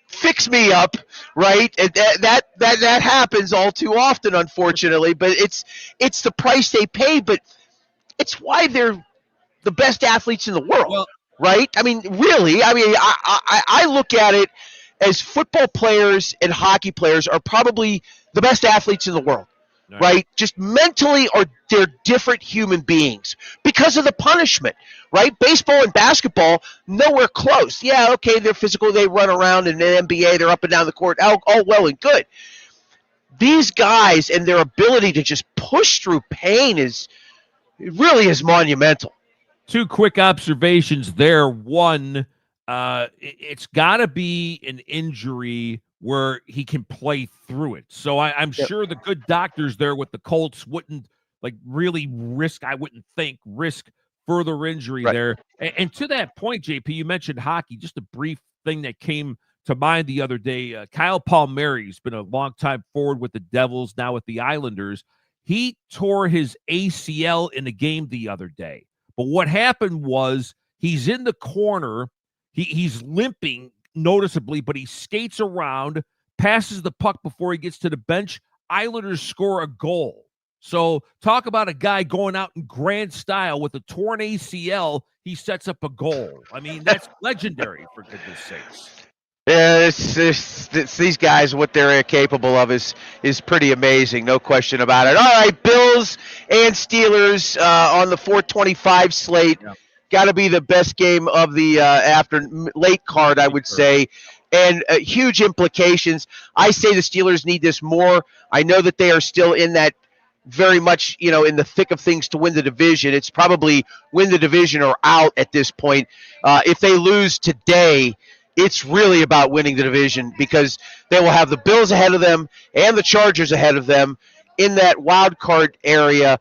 fix me up, right? And that happens all too often, unfortunately. But it's the price they pay. But it's why they're the best athletes in the world, right? I mean, really. I mean, I look at it as football players and hockey players are probably the best athletes in the world, right? Just mentally, or they're different human beings because of the punishment, right? Baseball and basketball, nowhere close. Yeah, okay, they're physical, they run around, and in the NBA, they're up and down the court, all well and good. These guys and their ability to just push through pain really is monumental. Two quick observations there. One, it's got to be an injury where he can play through it. So I'm sure the good doctors there with the Colts wouldn't really risk further injury there. And to that point, JP, you mentioned hockey. Just a brief thing that came to mind the other day. Kyle Palmieri's been a long-time forward with the Devils, now with the Islanders. He tore his ACL in a game the other day. But what happened was he's in the corner. He's limping noticeably, but he skates around, passes the puck before he gets to the bench. Islanders score a goal. So talk about a guy going out in grand style with a torn ACL. He sets up a goal. I mean, that's legendary, for goodness sakes. Yeah, it's these guys, what they're capable of is pretty amazing, no question about it. All right, Bills and Steelers on the 425 slate. Yeah. Got to be the best game of the late card, I would say, and huge implications. I say the Steelers need this more. I know that they are still in that very much, in the thick of things to win the division. It's probably win the division or out at this point. If they lose today, it's really about winning the division because they will have the Bills ahead of them and the Chargers ahead of them in that wild card area.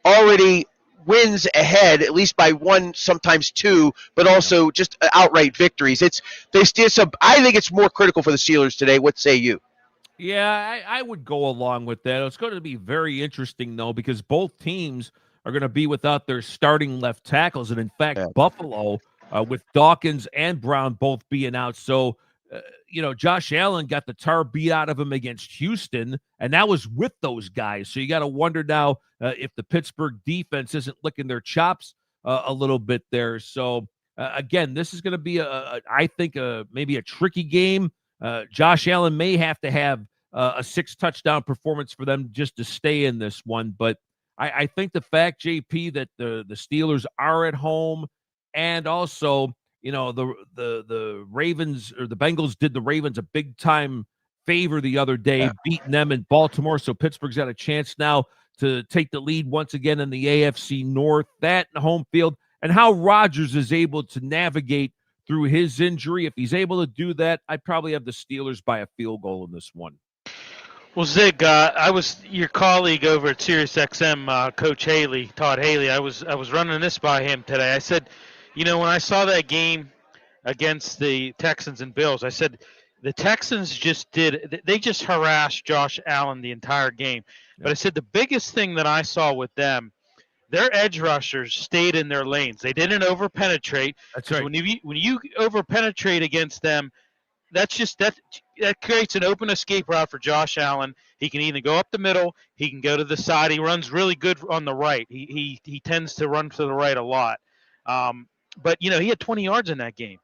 Already wins ahead, at least by one, sometimes two, but also just outright victories. I think it's more critical for the Steelers today. What say you? Yeah, I would go along with that. It's going to be very interesting, though, because both teams are going to be without their starting left tackles. And, in fact, Buffalo, with Dawkins and Brown both being out. So, Josh Allen got the tar beat out of him against Houston, and that was with those guys. So you got to wonder now if the Pittsburgh defense isn't licking their chops a little bit there. So, again, this is going to be, I think, maybe a tricky game. Josh Allen may have to have a 6-touchdown performance for them just to stay in this one. But I think the fact, JP, that the Steelers are at home, and also, the Ravens or the Bengals did the Ravens a big time favor the other day, beating them in Baltimore. So Pittsburgh's got a chance now to take the lead once again in the AFC North. That in home field, and how Rodgers is able to navigate through his injury. If he's able to do that, I'd probably have the Steelers by a field goal in this one. Well, Zig, I was your colleague over at SiriusXM, Coach Haley, Todd Haley. I was running this by him today. I said, when I saw that game against the Texans and Bills, I said the Texans they just harassed Josh Allen the entire game. Yeah. But I said the biggest thing that I saw with them, their edge rushers stayed in their lanes. They didn't over-penetrate. That's right. When you over-penetrate against them, that creates an open escape route for Josh Allen. He can either go up the middle, he can go to the side. He runs really good on the right. He tends to run to the right a lot. But he had 20 yards in that game,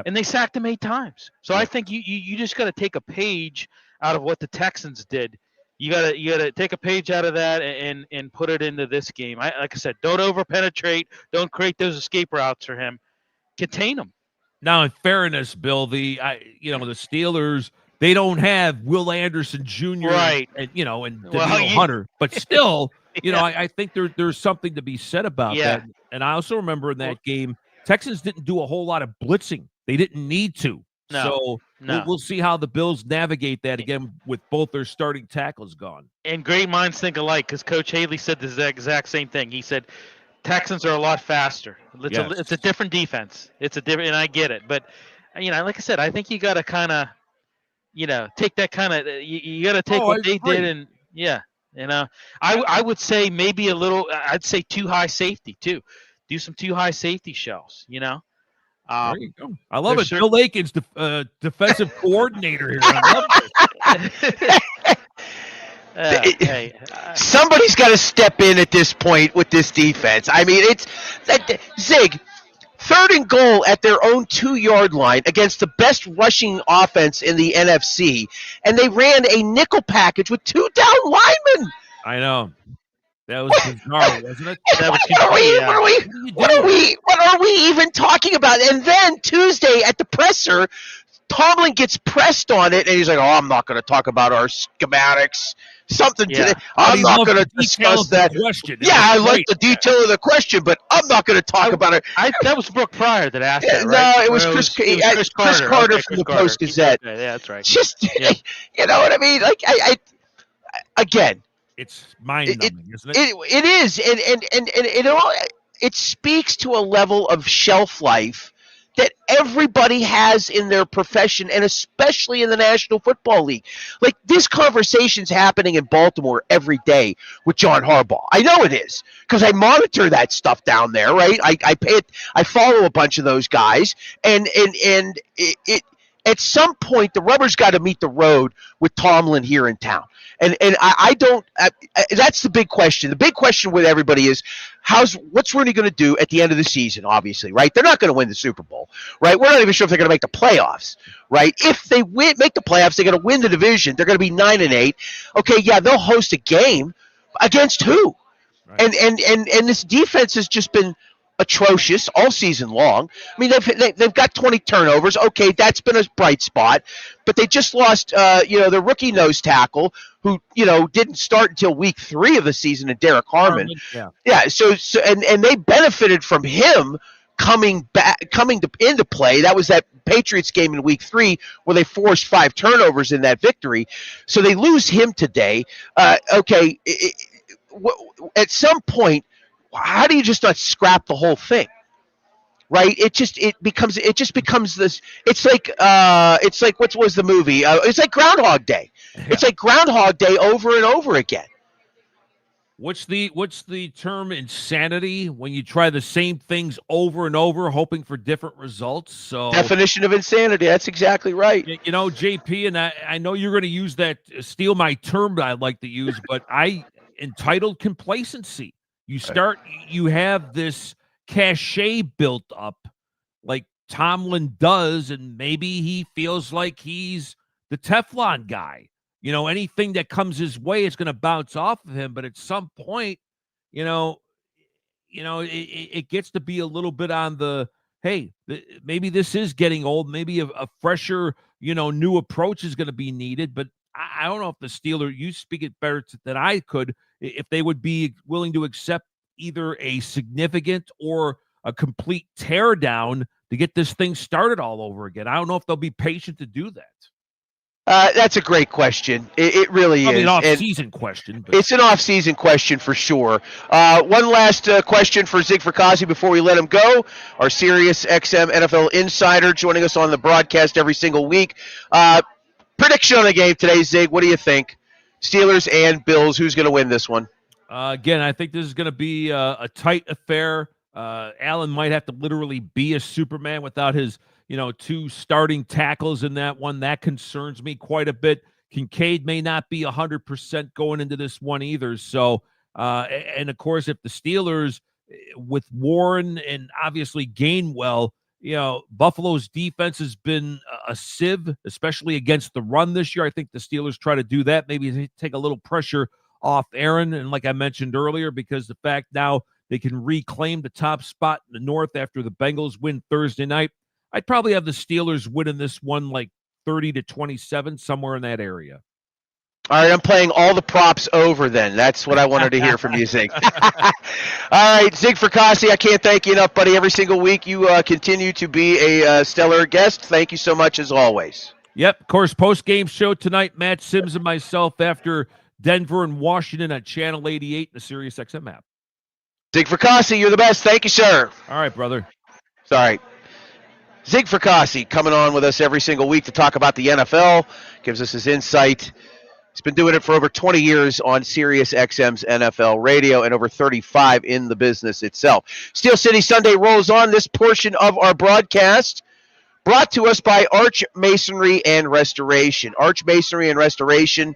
and they sacked him 8 times. So I think you just got to take a page out of what the Texans did. You gotta take a page out of that and put it into this game. Like I said, don't over penetrate. Don't create those escape routes for him. Contain him. Now, in fairness, Bill, the Steelers, they don't have Will Anderson Jr. right, and Danielle Hunter, but still, you know, I think there's something to be said about that. And I also remember in that game, Texans didn't do a whole lot of blitzing. They didn't need to. So we'll see how the Bills navigate that again with both their starting tackles gone. And great minds think alike, because Coach Haley said the exact same thing. He said Texans are a lot faster. It's a different defense. It's a different, and I get it. But like I said, I think you got to kind of, take that kind of. You got to take what they did, and I would say maybe a little. I'd say too high safety too. Do some too high safety shells. There you go. I love it. Bill Aiken's defensive coordinator here. I love this. Somebody's got to step in at this point with this defense. I mean, it's Zig. 3rd and goal at their own 2-yard line against the best rushing offense in the NFC, and they ran a nickel package with 2 down linemen. I know. That was bizarre, wasn't it? What are we even talking about? And then Tuesday at the presser, Tomlin gets pressed on it, and he's like, "Oh, I'm not going to talk about our schematics. Today. I'm not going to discuss that." I like the detail of the question, but I'm not going to talk about it. That was Brooke Pryor that asked that, right? No, it was Chris Carter from the Post-Gazette. Okay, yeah, that's right. Just, you know what I mean? Like, I again. It's mind-numbing, isn't it? It is, and it speaks to a level of shelf life that everybody has in their profession, and especially in the National Football League. Like, this conversation's happening in Baltimore every day with John Harbaugh. I know it is, because I monitor that stuff down there, right? I follow a bunch of those guys, and it at some point the rubber's got to meet the road with Tomlin here in town. And I don't that's the big question. The big question with everybody is what's Rooney going to do at the end of the season, obviously, right? They're not going to win the Super Bowl, right? We're not even sure if they're going to make the playoffs, right? If they make the playoffs, they're going to win the division. They're going to be 9-8. Okay, yeah, they'll host a game against who? Right. And this defense has just been atrocious all season long. I mean, they've got 20 turnovers. Okay, that's been a bright spot, but they just lost, their rookie nose tackle, who didn't start until week 3 of the season, and Derek Harmon. Yeah. So they benefited from him coming into play. That was that Patriots game in week 3 where they forced 5 turnovers in that victory. So they lose him today. Okay, at some point, how do you just not scrap the whole thing? Right? It just becomes this. It's like what was the movie? It's like Groundhog Day. Yeah. It's like Groundhog Day over and over again. What's the term insanity when you try the same things over and over, hoping for different results? So definition of insanity. That's exactly right. JP, and I know you're going to use that, steal my term that I'd like to use, but entitled complacency. You have this cachet built up like Tomlin does, and maybe he feels like he's the Teflon guy. Anything that comes his way is going to bounce off of him. But at some point, it gets to be a little bit on the, hey, maybe this is getting old. Maybe a fresher, new approach is going to be needed. But I don't know if the Steelers, you speak it better than I could, if they would be willing to accept either a significant or a complete teardown to get this thing started all over again. I don't know if they'll be patient to do that. That's a great question. It really is. An off-season question. But it's an off-season question for sure. One last question for Zig Fracassi before we let him go. Our Sirius XM NFL insider joining us on the broadcast every single week. Prediction on the game today, Zig. What do you think? Steelers and Bills. Who's going to win this one? Again, I think this is going to be a tight affair. Allen might have to literally be a Superman without his, 2 starting tackles in that one. That concerns me quite a bit. Kincaid may not be 100% going into this one either. So, and of course, if the Steelers with Warren and obviously Gainwell, Buffalo's defense has been a sieve, especially against the run this year. I think the Steelers try to do that. Maybe they take a little pressure off Aaron. And like I mentioned earlier, because the fact now they can reclaim the top spot in the North after the Bengals win Thursday night, I'd probably have the Steelers winning this one like 30-27, somewhere in that area. All right, I'm playing all the props over then. That's what I wanted to hear from you, Zig. All right, Zig Fracassi, I can't thank you enough, buddy. Every single week you continue to be a stellar guest. Thank you so much as always. Yep, of course, post-game show tonight, Matt Sims and myself after Denver and Washington on Channel 88 in the Sirius XM app. Zig Fracassi, you're the best. Thank you, sir. All right, brother. Sorry. Zig Fracassi coming on with us every single week to talk about the NFL, gives us his insight. He's been doing it for over 20 years on Sirius XM's NFL radio and over 35 in the business itself. Steel City Sunday rolls on. This portion of our broadcast brought to us by Arch Masonry and Restoration. Arch Masonry and Restoration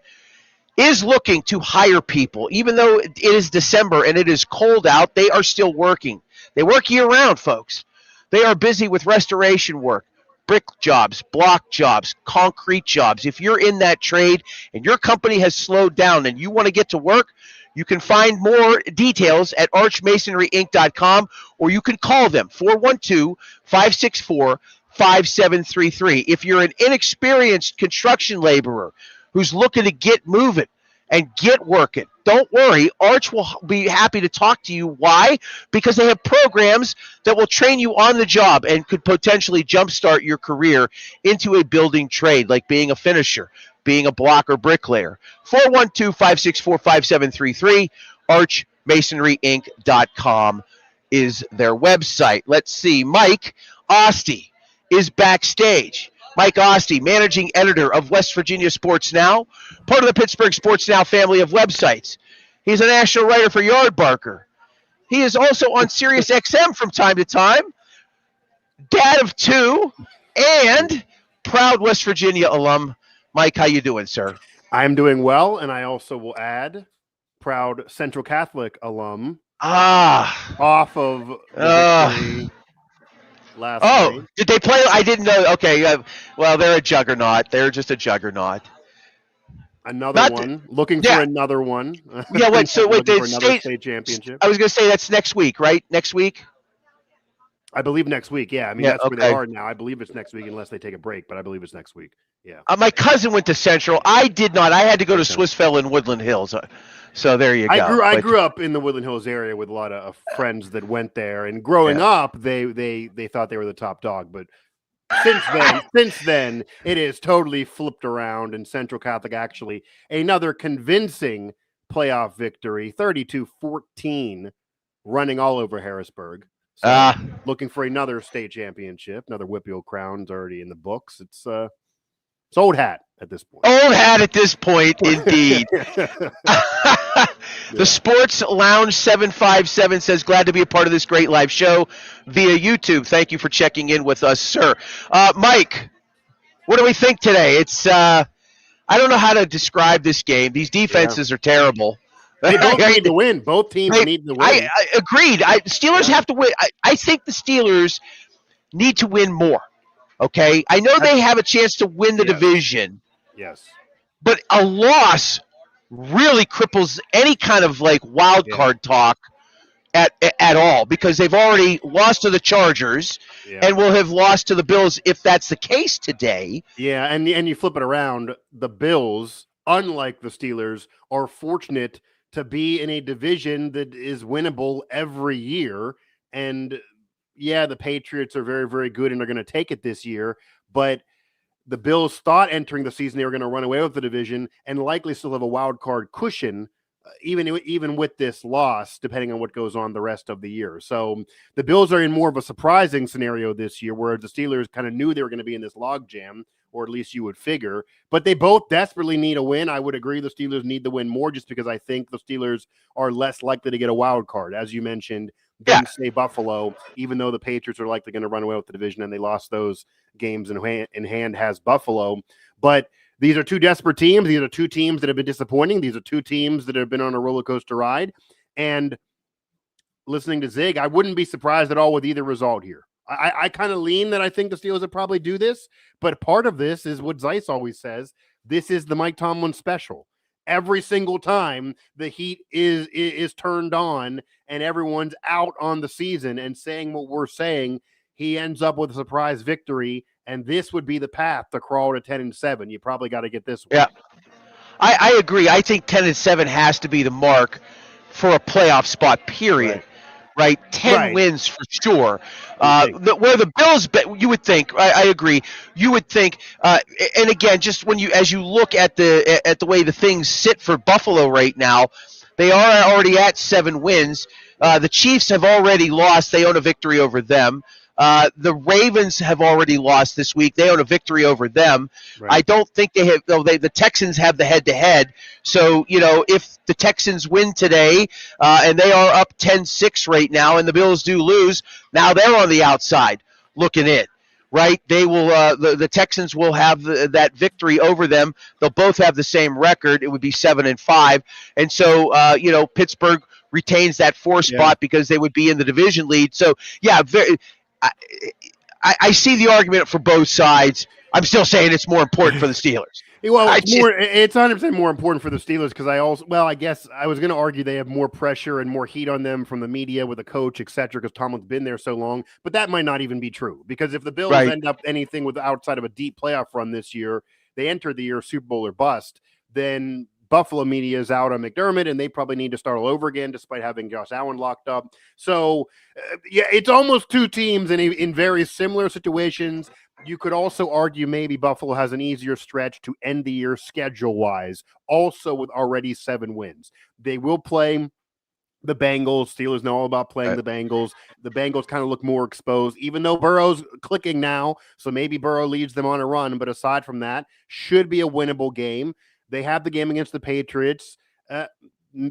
is looking to hire people. Even though it is December and it is cold out, they are still working. They work year-round, folks. They are busy with restoration work. Brick jobs, block jobs, concrete jobs. If you're in that trade and your company has slowed down and you want to get to work, you can find more details at archmasonryinc.com or you can call them, 412-564-5733. If you're an inexperienced construction laborer who's looking to get moving and get working, don't worry. Arch will be happy to talk to you. Why? Because they have programs that will train you on the job and could potentially jumpstart your career into a building trade, like being a finisher, being a block or bricklayer. 412-564-5733. ArchMasonryInc.com is their website. Let's see. Mike Ostie is backstage. Mike Ostie, managing editor of West Virginia Sports Now, part of the Pittsburgh Sports Now family of websites. He's a national writer for Yardbarker. He is also on Sirius XM from time to time, dad of two, and proud West Virginia alum. Mike, how you doing, sir? I'm doing well, and I also will add proud Central Catholic alum. Off of the victory last night. Did they play? I didn't know. Okay, well, they're a juggernaut. They're just a juggernaut. Another one. Looking for another one. Yeah, wait, so wait, the state championship. I was going to say that's next week, right? Next week? I believe next week, yeah. I mean, that's where they are now. I believe it's next week unless they take a break, but I believe it's next week. Yeah. My cousin went to Central. I did not. I had to go to Swissville in Woodland Hills. So there you go. I grew up in the Woodland Hills area with a lot of friends that went there, and growing up, they thought they were the top dog, but since then, it is totally flipped around, and Central Catholic actually another convincing playoff victory, 32-14, running all over Harrisburg. So looking for another state championship, another Whippeal Crown's already in the books. It's old hat at this point. Old hat at this point, indeed. The Sports Lounge 757 says, glad to be a part of this great live show via YouTube. Thank you for checking in with us, sir. Mike, what do we think today? It's I don't know how to describe this game. These defenses are terrible. They both need to win. Both teams need to win. I agreed. Steelers have to win. I think the Steelers need to win more. Okay? I know they have a chance to win the division. Yes. But a loss really cripples any kind of like wild card talk at all, because they've already lost to the Chargers and will have lost to the Bills if that's the case today. Yeah, and you flip it around, the Bills, unlike the Steelers, are fortunate to be in a division that is winnable every year. And yeah, the Patriots are very, very good and are going to take it this year, but the Bills thought entering the season they were going to run away with the division and likely still have a wild card cushion, even with this loss, depending on what goes on the rest of the year. So the Bills are in more of a surprising scenario this year, where the Steelers kind of knew they were going to be in this logjam, or at least you would figure. But they both desperately need a win. I would agree the Steelers need to win more, just because I think the Steelers are less likely to get a wild card, as you mentioned, than say Buffalo, even though the Patriots are likely going to run away with the division, and they lost those games in hand has Buffalo. But these are two desperate teams. These are two teams that have been disappointing. These are two teams that have been on a roller coaster ride. And listening to Zig, I wouldn't be surprised at all with either result here. I kind of lean that I think the Steelers would probably do this, but part of this is what Zeiss always says. This is the Mike Tomlin special. Every single time the heat is turned on and everyone's out on the season and saying what we're saying, he ends up with a surprise victory, and this would be the path to crawl to 10-7. You probably got to get this one. Yeah. I agree. I think 10-7 has to be the mark for a playoff spot. Period. Right? 10 wins for sure. Where the Bills, you would think. I agree. You would think. And again, just as you look at the way the things sit for Buffalo right now, they are already at 7 wins. The Chiefs have already lost. They own a victory over them. The Ravens have already lost this week. They own a victory over them. Right. I don't think they have. The Texans have the head-to-head. So, if the Texans win today, and they are up 10-6 right now, and the Bills do lose, now they're on the outside looking in. Right? They will. The Texans will have that victory over them. They'll both have the same record. It would be 7-5, and so Pittsburgh retains that 4 spot because they would be in the division lead. So yeah, I see the argument for both sides. I'm still saying it's more important for the Steelers. Well, it's 100% more important for the Steelers because I guess I was going to argue they have more pressure and more heat on them from the media with the coach, et cetera, because Tomlin's been there so long. But that might not even be true because if the Bills end up anything with outside of a deep playoff run this year, they enter the year Super Bowl or bust, then Buffalo media is out on McDermott, and they probably need to start all over again despite having Josh Allen locked up. So, it's almost 2 teams in very similar situations. You could also argue maybe Buffalo has an easier stretch to end the year schedule-wise, also with already 7 wins. They will play the Bengals. Steelers know all about playing the Bengals. The Bengals kind of look more exposed, even though Burrow's clicking now, so maybe Burrow leads them on a run. But aside from that, should be a winnable game. They have the game against the Patriots,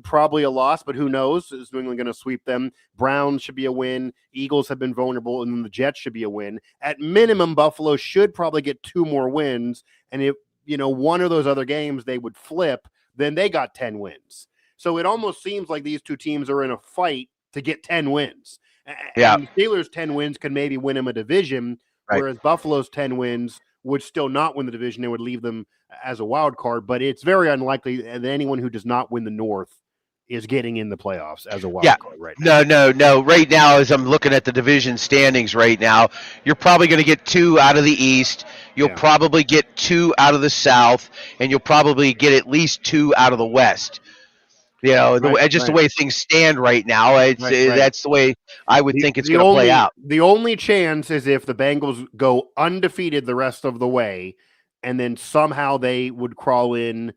probably a loss, but who knows? Is New England going to sweep them? Browns should be a win. Eagles have been vulnerable, and then the Jets should be a win. At minimum, Buffalo should probably get 2 more wins, and if one of those other games they would flip, then they got 10 wins. So it almost seems like these 2 teams are in a fight to get 10 wins. And the Steelers' 10 wins could maybe win them a division, whereas Buffalo's 10 wins would still not win the division. It would leave them as a wild card, but it's very unlikely that anyone who does not win the North is getting in the playoffs as a wild card right now. No. Right now, as I'm looking at the division standings right now, you're probably going to get 2 out of the East. You'll probably get 2 out of the South, and you'll probably get at least 2 out of the West. The way things stand right now, that's the way I would think it's going to play out. The only chance is if the Bengals go undefeated the rest of the way, and then somehow they would crawl in.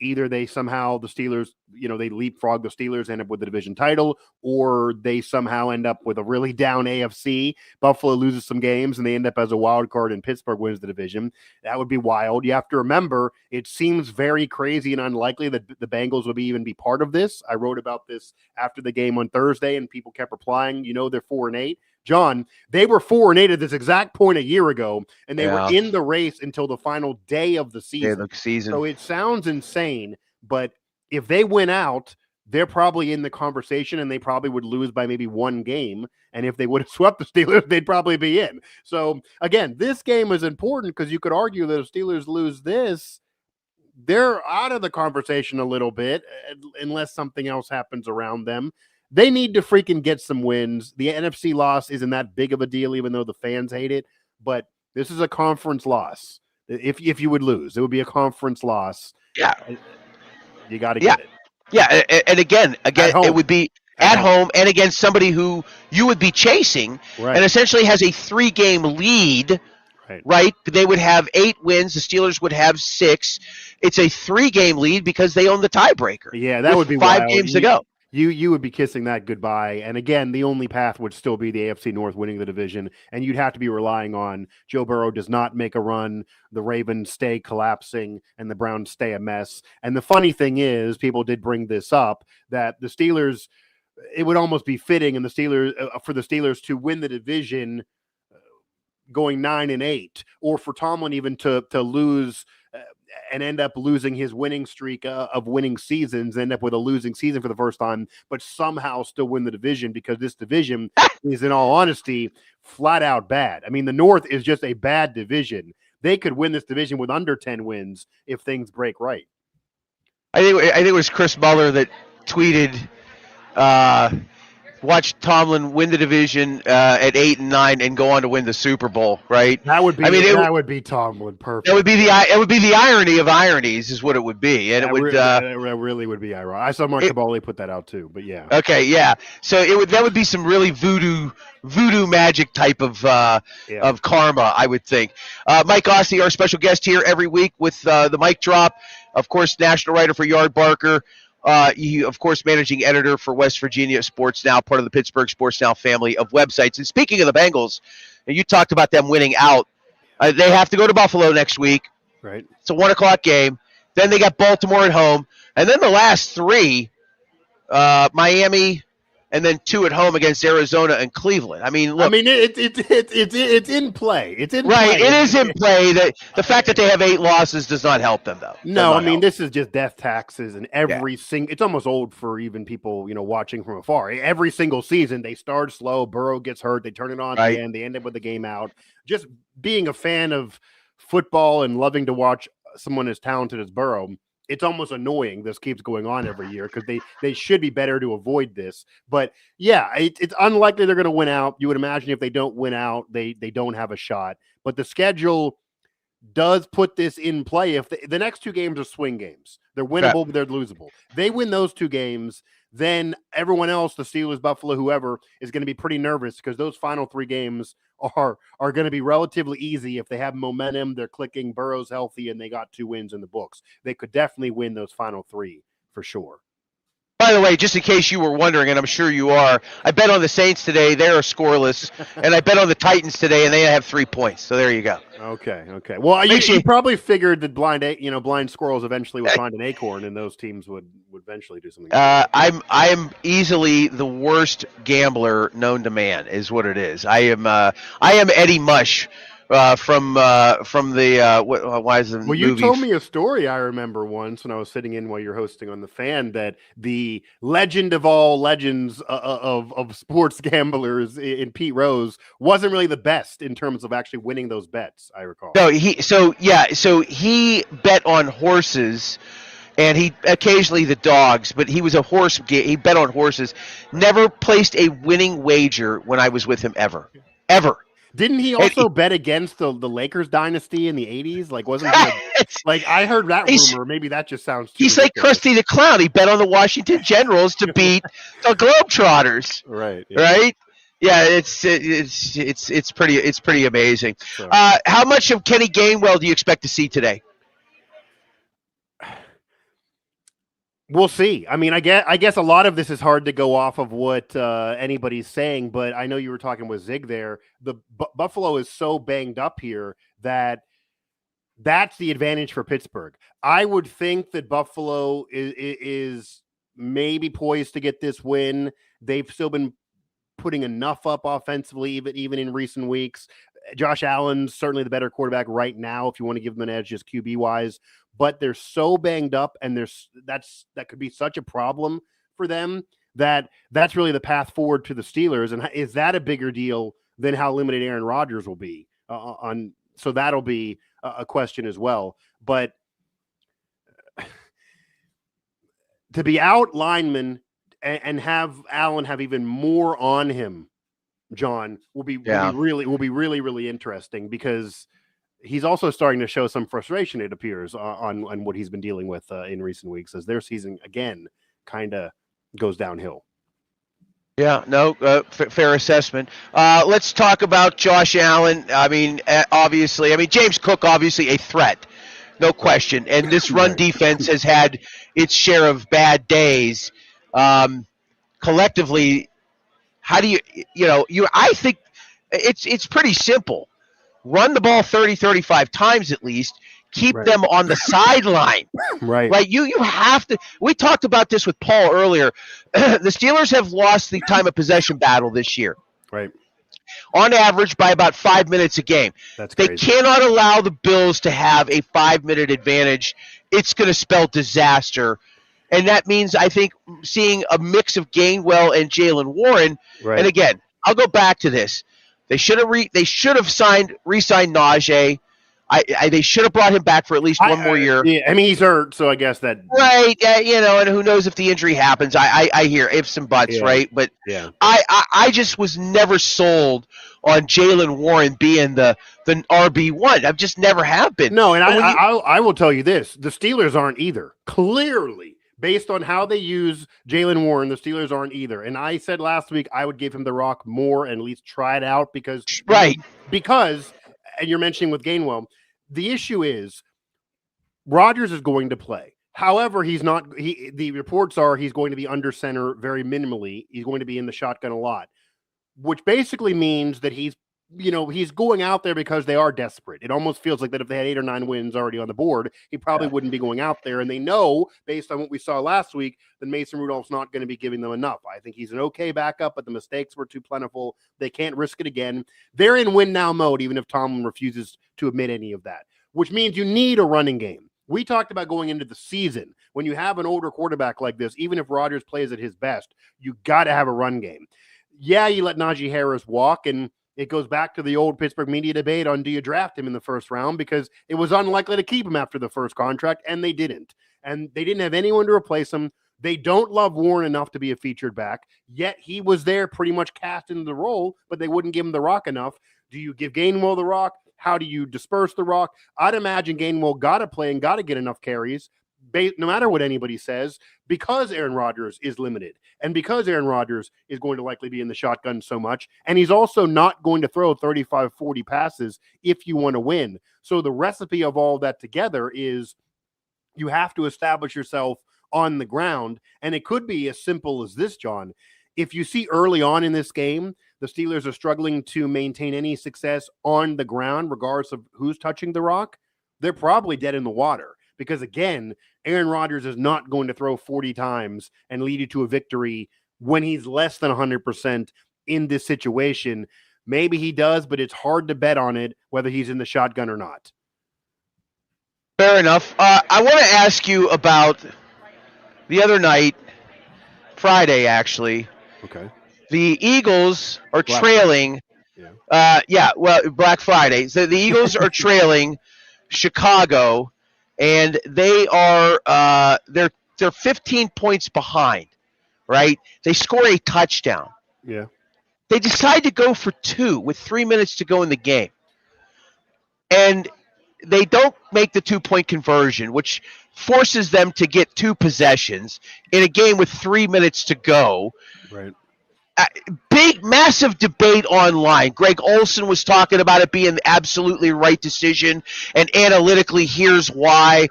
Either the Steelers, they leapfrog the Steelers, end up with the division title, or they somehow end up with a really down AFC. Buffalo loses some games, and they end up as a wild card, and Pittsburgh wins the division. That would be wild. You have to remember, it seems very crazy and unlikely that the Bengals would even be part of this. I wrote about this after the game on Thursday, and people kept replying, they're 4-8. John, they were 4-8 at this exact point a year ago, and they were in the race until the final day of the season. So it sounds insane, but if they win out, they're probably in the conversation, and they probably would lose by maybe 1 game. And if they would have swept the Steelers, they'd probably be in. So again, this game is important because you could argue that if Steelers lose this, they're out of the conversation a little bit, unless something else happens around them. They need to freaking get some wins. The NFC loss isn't that big of a deal, even though the fans hate it. But this is a conference loss. If you would lose, it would be a conference loss. Yeah. You got to get it. Yeah, and again, it would be at home and against somebody who you would be chasing and essentially has a 3-game lead, right? They would have 8 wins. The Steelers would have 6. It's a 3-game lead because they own the tiebreaker. Yeah, that would be 5 wild. games to go. You would be kissing that goodbye. And again, the only path would still be the AFC North winning the division. And you'd have to be relying on Joe Burrow does not make a run, the Ravens stay collapsing, and the Browns stay a mess. And the funny thing is, people did bring this up, that the Steelers, it would almost be fitting for the Steelers to win the division going 9-8, or for Tomlin even to lose and end up losing his winning streak of winning seasons, end up with a losing season for the first time, but somehow still win the division, because this division is, in all honesty, flat out bad. I mean, the North is just a bad division. They could win this division with under 10 wins if things break right. I think it was Chris Muller that tweeted watch Tomlin win the division at 8-9 and go on to win the Super Bowl, right? That would be. I mean, that would be Tomlin. Perfect. It would be the irony of ironies, is what it would be, and that really would be ironic. I saw Mark Caboli put that out too, but yeah. Okay, yeah. So that would be some really voodoo magic type of karma, I would think. Mike Ossie, our special guest here every week with the mic drop. Of course, national writer for Yard Barker. He, of course, managing editor for West Virginia Sports Now, part of the Pittsburgh Sports Now family of websites. And speaking of the Bengals, and you talked about them winning out. They have to go to Buffalo next week. Right. It's a 1:00 game. Then they got Baltimore at home. And then the last three, Miami, and then 2 at home against Arizona and Cleveland. I mean, look. I mean, it's in play. It's in right. play. It is in play. The fact that they have 8 losses does not help them, though. No, I mean, this is just death taxes, and every single. It's almost old for even people, watching from afar. Every single season, they start slow. Burrow gets hurt. They turn it on at the end. They end up with the game out. Just being a fan of football and loving to watch someone as talented as Burrow, it's almost annoying this keeps going on every year because they should be better to avoid this. But yeah, it's unlikely they're going to win out. You would imagine if they don't win out, they don't have a shot. But the schedule does put this in play. If the next 2 games are swing games, they're winnable, but they're losable. They win those 2 games, then everyone else, the Steelers, Buffalo, whoever, is going to be pretty nervous because those final 3 games are going to be relatively easy. If they have momentum, they're clicking, Burrow's healthy, and they got 2 wins in the books. They could definitely win those final 3 for sure. By the way, just in case you were wondering, and I'm sure you are, I bet on the Saints today. They're scoreless. And I bet on the Titans today, and they have 3 points. So there you go. Okay. Well, you probably figured that blind squirrels eventually would find an acorn, and those teams would eventually do something. I am easily the worst gambler known to man, is what it is. I am Eddie Mush. From the why is the well, you told me a story I remember once when I was sitting in while you're hosting on the Fan that the legend of all legends of sports gamblers in Pete Rose wasn't really the best in terms of actually winning those bets. I recall. No, he bet on horses. And he occasionally the dogs, but he was a horse. He bet on horses. Never placed a winning wager when I was with him ever. Didn't he also bet against the Lakers dynasty in the 80s? Like, wasn't he like I heard that rumor. Maybe that just sounds too He's ridiculous. like Krusty the Clown. He bet on the Washington Generals to beat the Globetrotters. Right. Yeah. Right? Yeah, it's pretty amazing. Sure. How much of Kenny Gainwell do you expect to see today? We'll see. I mean, I guess a lot of this is hard to go off of what anybody's saying, but I know you were talking with Zig there. The Buffalo is so banged up here that's the advantage for Pittsburgh. I would think that Buffalo is maybe poised to get this win. They've still been putting enough up offensively, even in recent weeks. Josh Allen's certainly the better quarterback right now, if you want to give them an edge just QB wise. But they're so banged up, and that could be such a problem for them that's really the path forward to the Steelers. And is that a bigger deal than how limited Aaron Rodgers will be so that'll be a question as well. But to be out lineman and have Allen have even more on him, John, will be really interesting because he's also starting to show some frustration, it appears, on what he's been dealing with in recent weeks as their season, again, kind of goes downhill. Yeah, no, fair assessment. Let's talk about Josh Allen. I mean, obviously, James Cook, obviously a threat, no question. And this run defense has had its share of bad days. Collectively, how do I think it's pretty simple. Run the ball 30, 35 times at least. Keep them on the sideline. Right. You have to. We talked about this with Paul earlier. The Steelers have lost the time of possession battle this year. Right. On average, by about 5 minutes a game. That's they crazy. Cannot allow the Bills to have a 5-minute advantage. It's going to spell disaster. And that means, I think, seeing a mix of Gainwell and Jalen Warren. Right. And again, I'll go back to this. They should have re-signed Najee. They should have brought him back for at least one more year. Yeah, I mean, he's hurt, so I guess that. Right, and who knows if the injury happens. I hear ifs and buts, right? But I just was never sold on Jaylen Warren being the RB1. I've just never have been. No, and I will tell you this. The Steelers aren't either. Clearly, based on how they use Jaylen Warren, the Steelers aren't either. And I said last week I would give him the rock more and at least try it out because, and you're mentioning with Gainwell, the issue is Rodgers is going to play. However, he's not. The reports are he's going to be under center very minimally. He's going to be in the shotgun a lot, which basically means that he's going out there because they are desperate. It almost feels like that if they had 8 or 9 wins already on the board, he probably wouldn't be going out there. And they know, based on what we saw last week, that Mason Rudolph's not going to be giving them enough. I think he's an okay backup, but the mistakes were too plentiful. They can't risk it again. They're in win now mode, even if Tomlin refuses to admit any of that, which means you need a running game. We talked about going into the season. When you have an older quarterback like this, even if Rodgers plays at his best, you got to have a run game. Yeah, you let Najee Harris walk, and it goes back to the old Pittsburgh media debate on do you draft him in the first round, because it was unlikely to keep him after the first contract, and they didn't. And they didn't have anyone to replace him. They don't love Warren enough to be a featured back, yet he was there pretty much cast into the role, but they wouldn't give him the rock enough. Do you give Gainwell the rock? How do you disperse the rock? I'd imagine Gainwell got to play and got to get enough carries, no matter what anybody says, because Aaron Rodgers is limited and because Aaron Rodgers is going to likely be in the shotgun so much. And he's also not going to throw 35, 40 passes if you want to win. So the recipe of all that together is you have to establish yourself on the ground. And it could be as simple as this, John. If you see early on in this game, the Steelers are struggling to maintain any success on the ground, regardless of who's touching the rock, they're probably dead in the water. Because, again, Aaron Rodgers is not going to throw 40 times and lead you to a victory when he's less than 100% in this situation. Maybe he does, but it's hard to bet on it, whether he's in the shotgun or not. Fair enough. I want to ask you about the other night, Friday, actually. Okay. The Eagles are trailing. Black Friday. So the Eagles are trailing Chicago, and they are they're 15 points behind, right? They score a touchdown. Yeah. They decide to go for 2 with 3 minutes to go in the game. And they don't make the 2-point conversion, which forces them to get 2 possessions in a game with 3 minutes to go. Right. Big, massive debate online. Greg Olson was talking about it being the absolutely right decision, and analytically, here's why.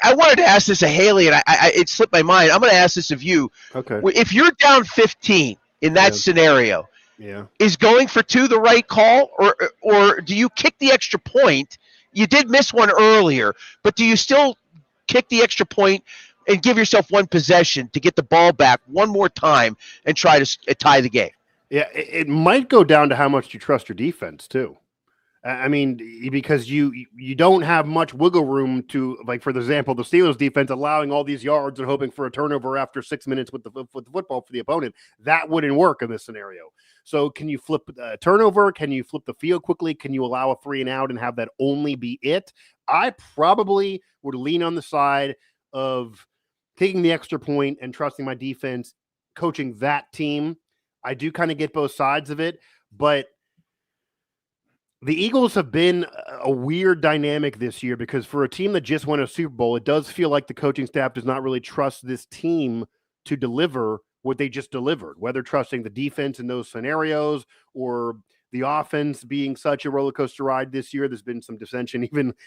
I wanted to ask this of Haley, and it slipped my mind. I'm going to ask this of you. Okay. If you're down 15 in that scenario, is going for 2 the right call, or do you kick the extra point? You did miss one earlier, but do you still kick the extra point and give yourself 1 possession to get the ball back one more time and try to tie the game? Yeah, it might go down to how much you trust your defense, too. I mean, because you don't have much wiggle room to, like, for example, the Steelers defense allowing all these yards and hoping for a turnover after 6 minutes with the football for the opponent. That wouldn't work in this scenario. So can you flip a turnover? Can you flip the field quickly? Can you allow a 3 and out and have that only be it? I probably would lean on the side of taking the extra point and trusting my defense, coaching that team. I do kind of get both sides of it, but the Eagles have been a weird dynamic this year because for a team that just won a Super Bowl, it does feel like the coaching staff does not really trust this team to deliver what they just delivered, whether trusting the defense in those scenarios or the offense being such a roller coaster ride this year. There's been some dissension,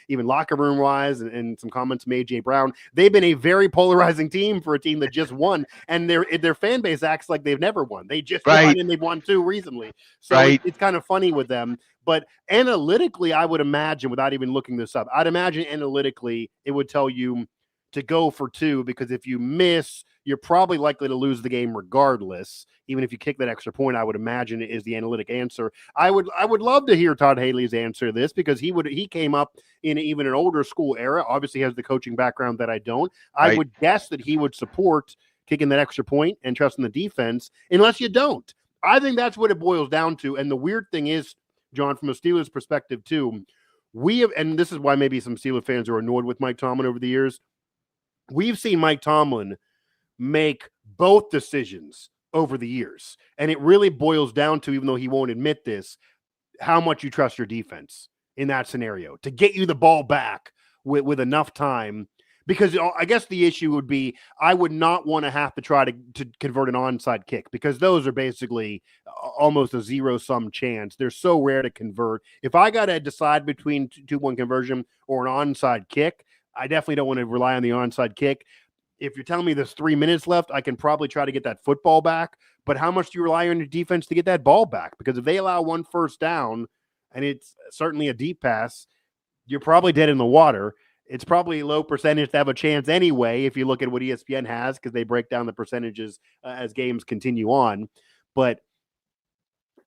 even locker room wise, and some comments from A.J. Brown. They've been a very polarizing team for a team that just won, and their fan base acts like they've never won. They just won, and they've won 2 recently. So it's kind of funny with them. But analytically, I would imagine, without even looking this up, I'd imagine analytically it would tell you to go for 2, because if you miss, you're probably likely to lose the game regardless. Even if you kick that extra point, I would imagine it is the analytic answer. I would love to hear Todd Haley's answer to this, because he came up in even an older school era. Obviously has the coaching background that I don't. I would guess that he would support kicking that extra point and trusting the defense, unless you don't. I think that's what it boils down to. And the weird thing is, John, from a Steelers perspective too, we have, and this is why maybe some Steelers fans are annoyed with Mike Tomlin over the years. We've seen Mike Tomlin make both decisions over the years. And it really boils down to, even though he won't admit this, how much you trust your defense in that scenario to get you the ball back with enough time. Because I guess the issue would be, I would not want to have to try to convert an onside kick, because those are basically almost a zero-sum chance. They're so rare to convert. If I got to decide between 2-1 conversion or an onside kick, I definitely don't want to rely on the onside kick. If you're telling me there's 3 minutes left, I can probably try to get that football back. But how much do you rely on your defense to get that ball back? Because if they allow one first down, and it's certainly a deep pass, you're probably dead in the water. It's probably a low percentage to have a chance anyway, if you look at what ESPN has, because they break down the percentages as games continue on. But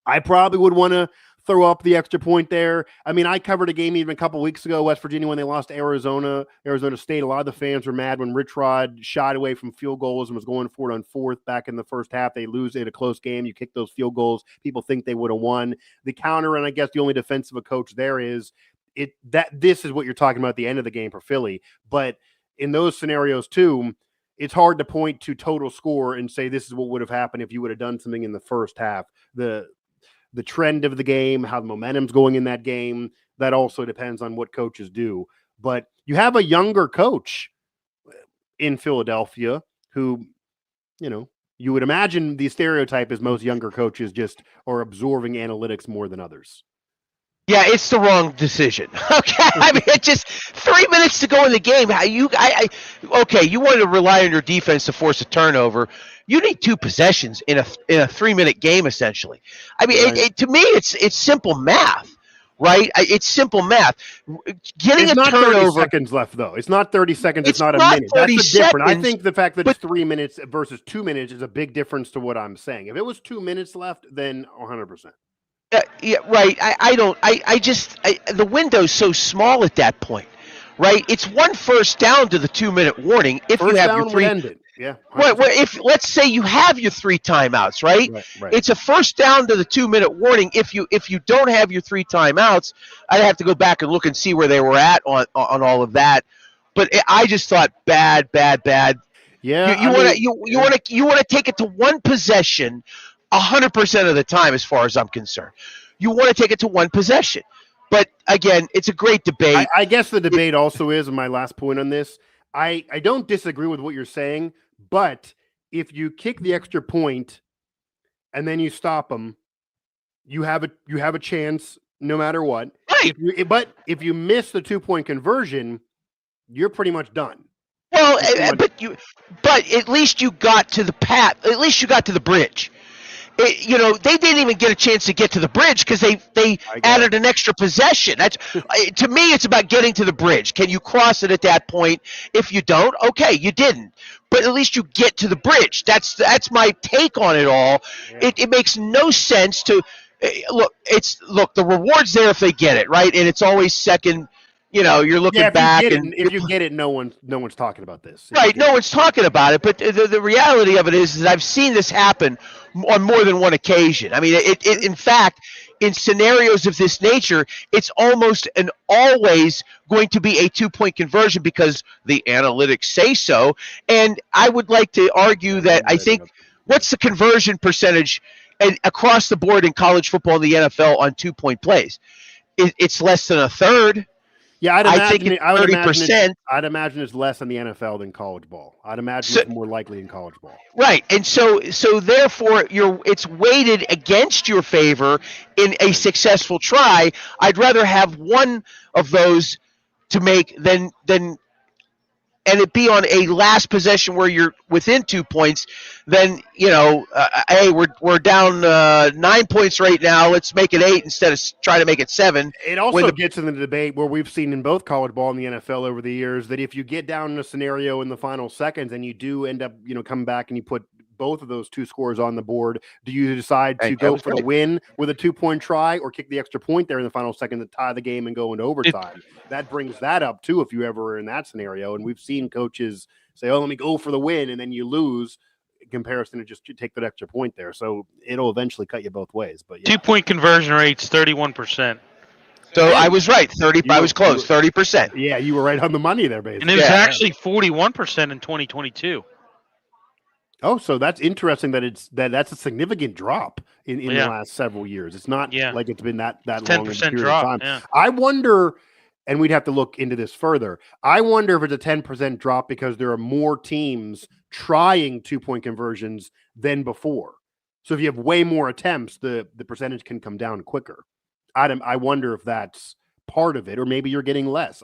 I probably would want to throw up the extra point there. I mean, I covered a game even a couple weeks ago, West Virginia, when they lost to Arizona State. A lot of the fans were mad when Rich Rod shied away from field goals and was going for it on fourth back in the first half. They lose in a close game. You kick those field goals, people think they would have won. The counter, and I guess the only defense of a coach there is this is what you're talking about at the end of the game for Philly. But in those scenarios too, it's hard to point to total score and say this is what would have happened if you would have done something in the first half. The trend of the game, how the momentum's going in that game, that also depends on what coaches do. But you have a younger coach in Philadelphia who, you would imagine the stereotype is most younger coaches just are absorbing analytics more than others. Yeah, it's the wrong decision. Okay, I mean, it's just 3 minutes to go in the game. Okay, you wanted to rely on your defense to force a turnover. You need 2 possessions in a 3-minute game, essentially. I mean, right. To me, it's simple math, right? It's simple math. Getting it's a not turnover. 30 seconds left, though. It's not 30 seconds. It's not a minute. That's the difference. I think the fact that it's 3 minutes versus 2 minutes is a big difference to what I'm saying. If it was 2 minutes left, then 100%. Yeah, right. The window's so small at that point, right? It's one first down to the 2-minute warning if first you have down your 3. Ended. Yeah. Well, if let's say you have your 3 timeouts, right? Right. It's a first down to the 2-minute warning. If you don't have your 3 timeouts, I'd have to go back and look and see where they were at on all of that. But I just thought bad. Yeah. You want to take it to one possession 100% of the time, as far as I'm concerned. You want to take it to one possession. But again, it's a great debate. I guess the debate also is, and my last point on this, I don't disagree with what you're saying, but if you kick the extra point and then you stop them, you have a chance no matter what. Right. But if you miss the 2-point conversion, you're pretty much done. Well, but at least you got to the path. At least you got to the bridge. They didn't even get a chance to get to the bridge because they added an extra possession. That's to me, it's about getting to the bridge. Can you cross it at that point? If you don't, okay, you didn't. But at least you get to the bridge. That's my take on it all. Yeah. It makes no sense to look. The reward's there if they get it right, and it's always second. You're looking back, and if you get it, no one's talking about this. Right, no one's talking about it. But the reality of it is that I've seen this happen on more than one occasion. I mean, in fact, in scenarios of this nature, it's almost and always going to be a 2-point conversion because the analytics say so. And I would like to argue that I think what's the conversion percentage across the board in college football and the NFL on 2-point plays? It's less than a third. Yeah, I think it's 30%. I'd imagine it's less in the NFL than college ball. I'd imagine it's more likely in college ball. Right, and so therefore it's weighted against your favor in a successful try. I'd rather have one of those to make than and it be on a last possession where you're within 2 points, then hey, we're down 9 points right now. Let's make it 8 instead of trying to make it 7. It also gets in the debate where we've seen in both college ball and the NFL over the years that if you get down in a scenario in the final seconds and you do end up coming back and you put both of those 2 scores on the board, do you decide to go for the win with a 2-point try or kick the extra point there in the final second to tie the game and go into overtime? That brings that up too if you ever are in that scenario. And we've seen coaches say, let me go for the win, and then you lose in comparison to just take that extra point there. So it'll eventually cut you both ways. But 2-point conversion rate's 31%. So I was right. 30. I was close. 30%. Yeah, you were right on the money there, basically. And it was actually 41% in 2022. Oh, so that's interesting that's a significant drop in the last several years. It's not like it's been that long 10% period drop, of time. yeah. I wonder, and we'd have to look into this further. I wonder if it's a 10% drop because there are more teams trying 2-point conversions than before. So if you have way more attempts, the percentage can come down quicker. I wonder if that's part of it, or maybe you're getting less.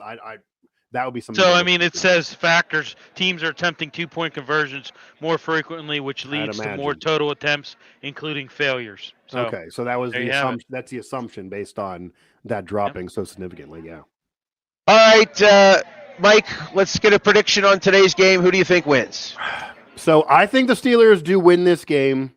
That would be something. So, I mean, it says factors. Teams are attempting 2-point conversions more frequently, which leads to more total attempts, including failures. So, okay, so that was the assumption. That's the assumption based on that dropping so significantly. Yeah. All right, Mike, let's get a prediction on today's game. Who do you think wins? So I think the Steelers do win this game.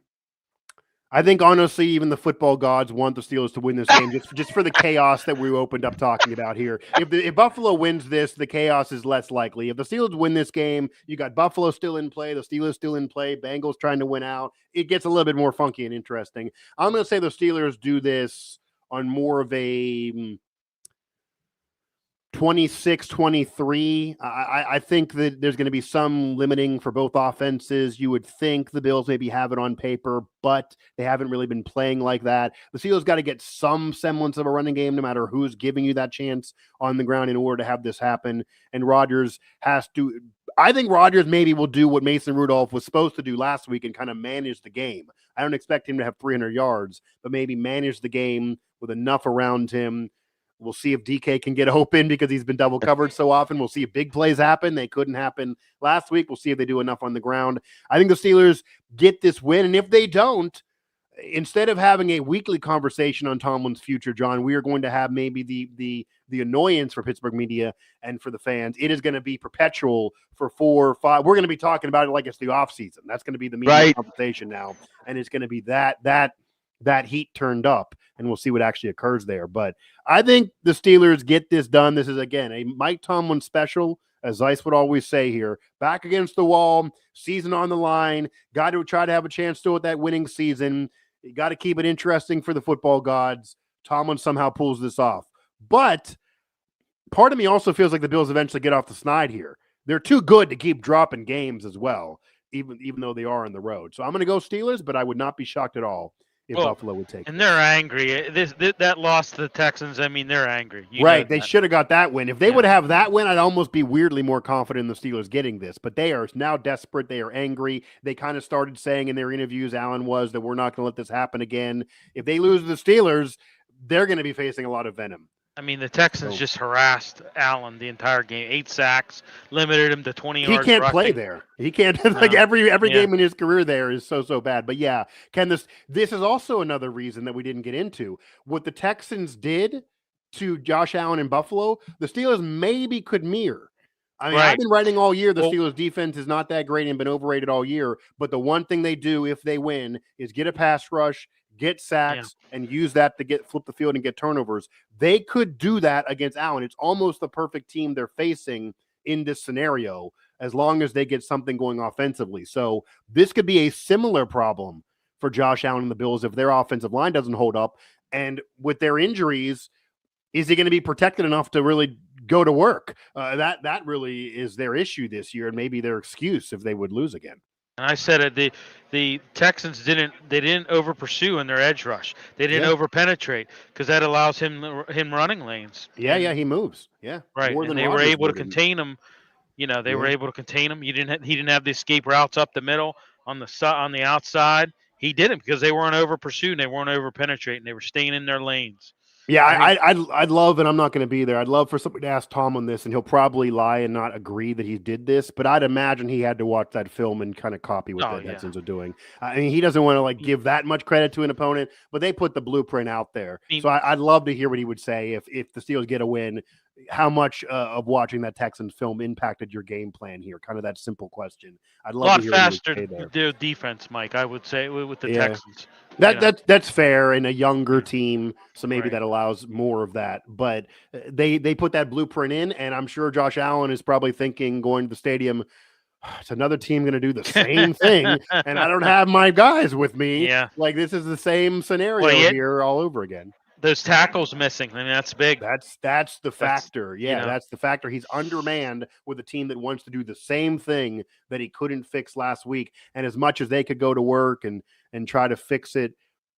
I think, honestly, even the football gods want the Steelers to win this game just for the chaos that we opened up talking about here. If Buffalo wins this, the chaos is less likely. If the Steelers win this game, you got Buffalo still in play, the Steelers still in play, Bengals trying to win out. It gets a little bit more funky and interesting. I'm going to say the Steelers do this on more of a 26-23. I think that there's going to be some limiting for both offenses. You would think the Bills maybe have it on paper, but they haven't really been playing like that. The Steelers got to get some semblance of a running game, no matter who's giving you that chance on the ground in order to have this happen. And Rodgers has to. I think Rodgers maybe will do what Mason Rudolph was supposed to do last week and kind of manage the game. I don't expect him to have 300 yards, but maybe manage the game with enough around him. We'll see if DK can get open because he's been double covered so often. We'll see if big plays happen. They couldn't happen last week. We'll see if they do enough on the ground. I think the Steelers get this win. And if they don't, instead of having a weekly conversation on Tomlin's future, John, we are going to have maybe the annoyance for Pittsburgh media and for the fans. It is going to be perpetual for 4 or 5. We're going to be talking about it like it's the offseason. That's going to be the media conversation now. And it's going to be that heat turned up, and we'll see what actually occurs there. But I think the Steelers get this done. This is, again, a Mike Tomlin special, as Zeiss would always say here. Back against the wall, season on the line, got to try to have a chance still with that winning season. You got to keep it interesting for the football gods. Tomlin somehow pulls this off. But part of me also feels like the Bills eventually get off the snide here. They're too good to keep dropping games as well, even though they are on the road. So I'm going to go Steelers, but I would not be shocked at all if Buffalo would take it. And they're angry. That loss to the Texans, I mean, they're angry. Right. They should have got that win. If they would have that win, I'd almost be weirdly more confident in the Steelers getting this. But they are now desperate. They are angry. They kind of started saying in their interviews, Allen was, that we're not going to let this happen again. If they lose to the Steelers, they're going to be facing a lot of venom. I mean, the Texans just harassed Allen the entire game. 8 sacks, limited him to 20 yards. He can't play there. He can't. Like every game in his career there is so bad. But yeah, this is also another reason that we didn't get into what the Texans did to Josh Allen in Buffalo. The Steelers maybe could mirror. I mean, I've been writing all year the Steelers defense is not that great and been overrated all year. But the one thing they do if they win is get a pass rush, get sacks, and use that to flip the field and get turnovers. They could do that against Allen. It's almost the perfect team they're facing in this scenario, as long as they get something going offensively. So this could be a similar problem for Josh Allen and the Bills if their offensive line doesn't hold up. And with their injuries, is he going to be protected enough to really go to work? That really is their issue this year, and maybe their excuse if they would lose again. And I said it. The Texans didn't over pursue in their edge rush. They didn't over penetrate because that allows him running lanes. Yeah, he moves. Yeah, right. And they were able to contain him. You know, they were able to contain him. He didn't have the escape routes up the middle on the outside. He didn't because they weren't over pursuing. They weren't over penetrating. They were staying in their lanes. Yeah, I'd love, and I'm not going to be there. I'd love for somebody to ask Tom on this, and he'll probably lie and not agree that he did this. But I'd imagine he had to watch that film and kind of copy what the Texans are doing. I mean, he doesn't want to give that much credit to an opponent, but they put the blueprint out there. So I'd love to hear what he would say if the Steelers get a win. How much of watching that Texans film impacted your game plan here? Kind of that simple question. I'd love to hear faster their defense, Mike. I would say with the Texans. That's fair in a younger team, so maybe that allows more of that. But they put that blueprint in, and I'm sure Josh Allen is probably thinking going to the stadium, it's another team going to do the same thing, and I don't have my guys with me. Yeah, like this is the same scenario here all over again. those tackles missing. I mean, that's big. That's the factor. Yeah, that's the factor. He's undermanned with a team that wants to do the same thing that he couldn't fix last week. And as much as they could go to work and try to fix it,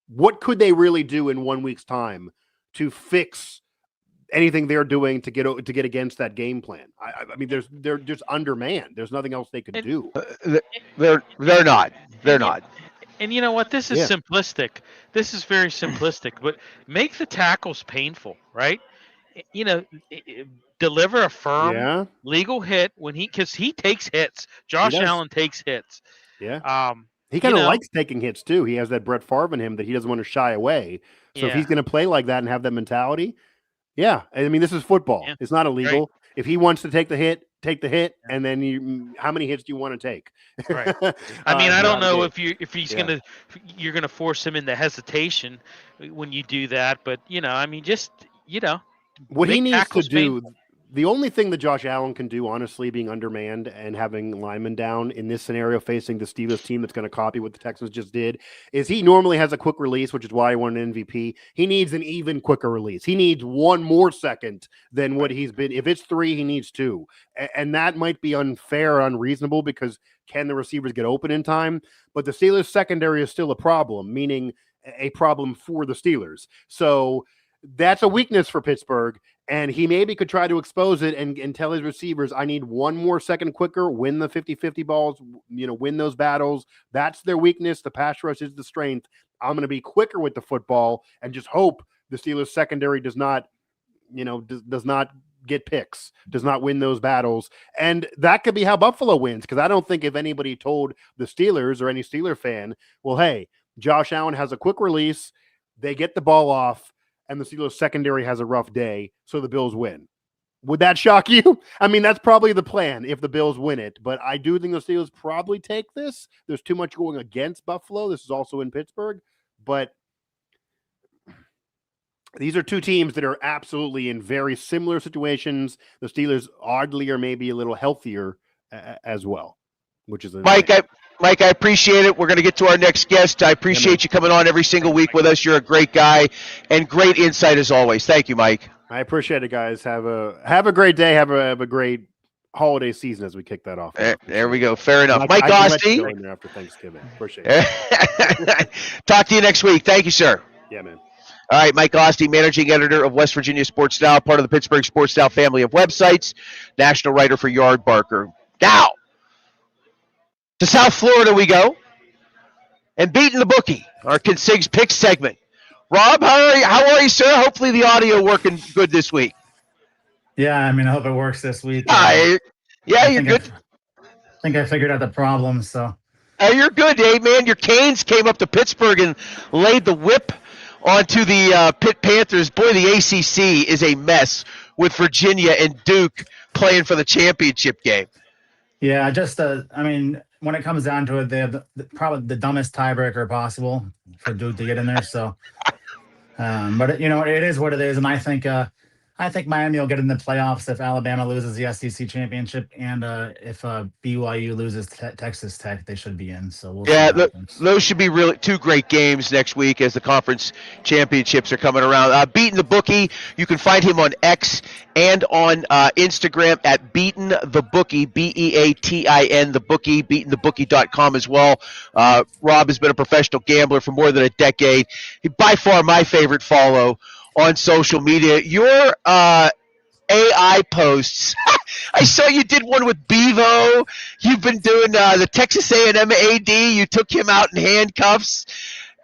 what could they really do in 1 week's time to fix anything they're doing to get against that game plan? I mean, they're just undermanned. There's nothing else they could do. They're not. They're not. And you know what? This is simplistic. This is very simplistic, but make the tackles painful, right? You know, deliver a firm, legal hit because he takes hits. Josh Allen takes hits. Yeah. He kind of likes taking hits too. He has that Brett Favre in him that he doesn't want to shy away. So if he's going to play like that and have that mentality, I mean, this is football. Yeah. It's not illegal. Right. If he wants to take the hit, and then how many hits do you want to take? Right. I mean, I don't know if you're gonna force him into hesitation when you do that, but I mean, just what he needs to do. The only thing that Josh Allen can do, honestly, being undermanned and having linemen down in this scenario facing the Steelers team that's going to copy what the Texans just did, is he normally has a quick release, which is why he won an MVP. He needs an even quicker release. He needs 1 more second than what he's been. If it's 3, he needs 2. And that might be unfair, unreasonable, because can the receivers get open in time? But the Steelers secondary is still a problem, meaning a problem for the Steelers. So that's a weakness for Pittsburgh. And he maybe could try to expose it and tell his receivers, I need 1 more second quicker, win the 50-50 balls, win those battles. That's their weakness. The pass rush is the strength. I'm going to be quicker with the football and just hope the Steelers secondary does not get picks, does not win those battles. And that could be how Buffalo wins, because I don't think if anybody told the Steelers or any Steeler fan, well, hey, Josh Allen has a quick release, they get the ball off, and the Steelers secondary has a rough day, so the Bills win. Would that shock you? I mean, that's probably the plan if the Bills win it. But I do think the Steelers probably take this. There's too much going against Buffalo. This is also in Pittsburgh. But these are two teams that are absolutely in very similar situations. The Steelers oddly are maybe a little healthier as well, which is Mike, I appreciate it. We're going to get to our next guest. I appreciate you coming on every single week with us. You're a great guy and great insight as always. Thank you, Mike. I appreciate it, guys. Have a great day. Have a great holiday season as we kick that off. There we go. Fair enough. Mike Gosty. After Thanksgiving. Appreciate it. Talk to you next week. Thank you, sir. Yeah, man. All right, Mike Gosty, managing editor of West Virginia Sports Style, part of the Pittsburgh Sports Style family of websites, national writer for Yardbarker. Now, to South Florida we go, and beating the bookie, our Consigs Pick segment. Rob, how are you, sir? Hopefully the audio working good this week. Yeah, I mean, I hope it works this week. You're good. I think I figured out the problem, so. You're good, man. Your Canes came up to Pittsburgh and laid the whip onto the Pitt Panthers. Boy, the ACC is a mess with Virginia and Duke playing for the championship game. Yeah, I mean, when it comes down to it, they have probably the dumbest tiebreaker possible for Duke to get in there. So, but it is what it is, and I think Miami will get in the playoffs if Alabama loses the SEC championship, and if BYU loses Texas Tech, they should be in. So we'll see those should be really 2 great games next week as the conference championships are coming around. Beating the Bookie, you can find him on X and on Instagram at Beaten the Bookie, BEATIN the Bookie, beatenthebookie.com as well. Rob has been a professional gambler for more than a decade. By far my favorite follow on social media. Your AI posts. I saw you did one with Bevo. You've been doing the Texas A&M AD. You took him out in handcuffs.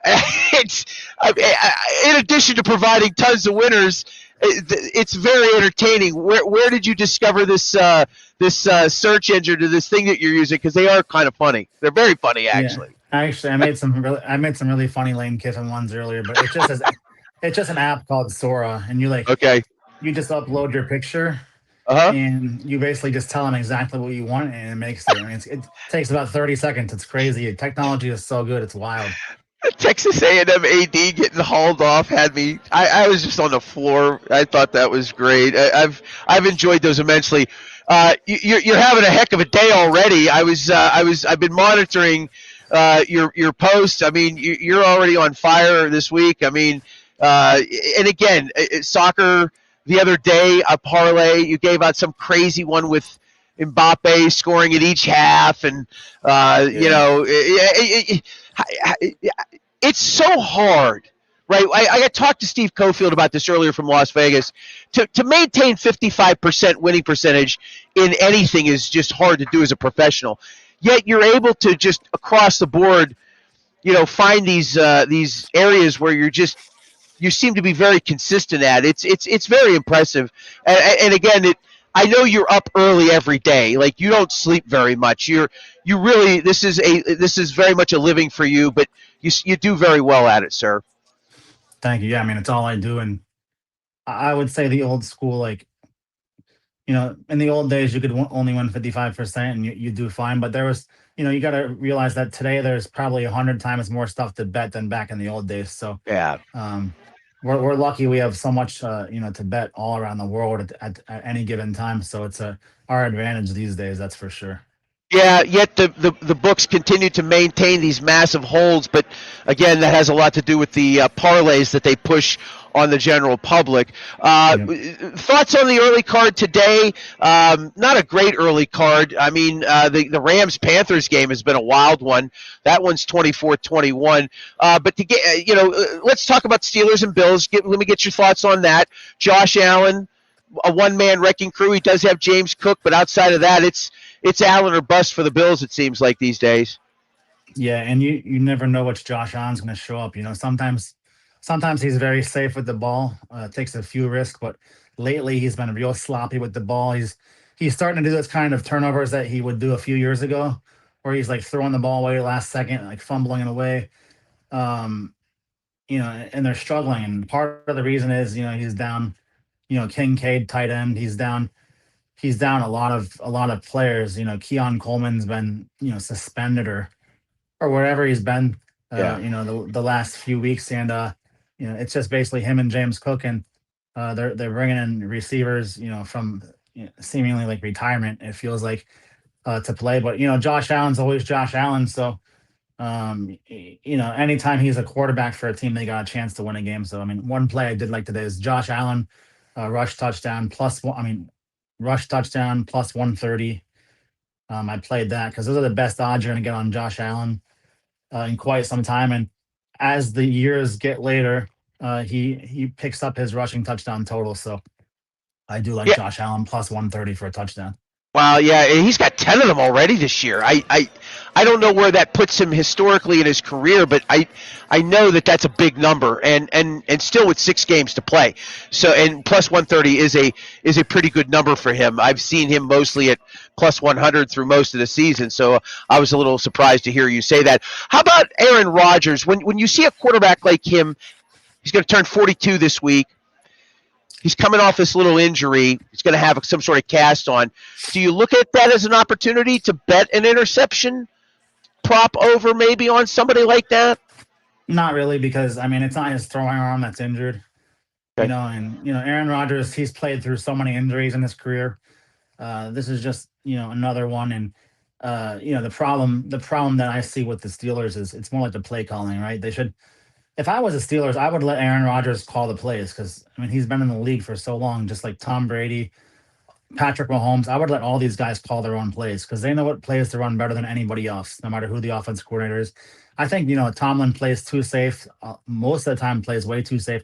In addition to providing tons of winners, it's very entertaining. Where did you discover this search engine to this thing that you're using? Because they are kind of funny. They're very funny, actually. Yeah. Actually, I made some really funny Lane Kiffin ones earlier, but it's just an app called Sora, and you just upload your picture, and you basically just tell them exactly what you want, and it makes it. I mean, it takes about 30 seconds. It's crazy. Technology is so good, it's wild. Texas A&M AD getting hauled off had me. I was just on the floor. I thought that was great. I've enjoyed those immensely. You're having a heck of a day already. I've been monitoring your posts. I mean, you're already on fire this week. I mean, And again, soccer the other day, a parlay, you gave out some crazy one with Mbappe scoring at each half, and it's so hard, right? I talked to Steve Cofield about this earlier from Las Vegas. To maintain 55% winning percentage in anything is just hard to do as a professional. Yet you're able to just across the board, find these areas where you seem to be very consistent at. It's very impressive. And again, I know you're up early every day. Like, you don't sleep very much. You really, this is very much a living for you, but you do very well at it, sir. Thank you. Yeah, I mean, it's all I do, and I would say the old school, like, in the old days, you could only win 55%, and you do fine. But there was, you got to realize that today there's probably 100 times more stuff to bet than back in the old days. So yeah, we're lucky we have so much, to bet all around the world at any given time. So it's our advantage these days, that's for sure. Yeah, yet the books continue to maintain these massive holds, but again, that has a lot to do with the parlays that they push on the general public. Thoughts on the early card today? Not a great early card. I mean, the Rams-Panthers game has been a wild one. That one's 24-21. But to get, let's talk about Steelers and Bills. Let me get your thoughts on that. Josh Allen, a one-man wrecking crew. He does have James Cook, but outside of that, it's Allen or bust for the Bills, it seems like these days. Yeah, and you never know which Josh Allen's going to show up. Sometimes he's very safe with the ball, takes a few risks, but lately he's been real sloppy with the ball. He's starting to do those kind of turnovers that he would do a few years ago, where he's like throwing the ball away last second, like fumbling it away. And they're struggling. And part of the reason is, he's down, Kincaid, tight end. He's down a lot of players. Keon Coleman's been, suspended or wherever he's been, the last few weeks. And, it's just basically him and James Cook, and they're bringing in receivers, from seemingly like retirement, it feels like, to play. But, Josh Allen's always Josh Allen. So, anytime he's a quarterback for a team, they got a chance to win a game. So, I mean, one play I did like today is Josh Allen, rush touchdown rush touchdown plus 130. I played that because those are the best odds you're going to get on Josh Allen in quite some time. And as the years get later, he picks up his rushing touchdown total. So I do like Josh Allen plus 130 for a touchdown. Wow, yeah, he's got 10 of them already this year. I don't know where that puts him historically in his career, but I know that's a big number, and still with 6 games to play. So, and plus 130 is a pretty good number for him. I've seen him mostly at plus 100 through most of the season, so I was a little surprised to hear you say that. How about Aaron Rodgers? When you see a quarterback like him, he's going to turn 42 this week. He's coming off this little injury. He's going to have some sort of cast on. Do you look at that as an opportunity to bet an interception prop over maybe on somebody like that? Not really, because, I mean, it's not his throwing arm that's injured. Okay. Aaron Rodgers, he's played through so many injuries in his career. This is just, another one. And, the problem that I see with the Steelers is it's more like the play calling, right? They should. If I was the Steelers, I would let Aaron Rodgers call the plays because, I mean, he's been in the league for so long, just like Tom Brady, Patrick Mahomes. I would let all these guys call their own plays because they know what plays to run better than anybody else, no matter who the offense coordinator is. I think, Tomlin plays too safe. Most of the time plays way too safe.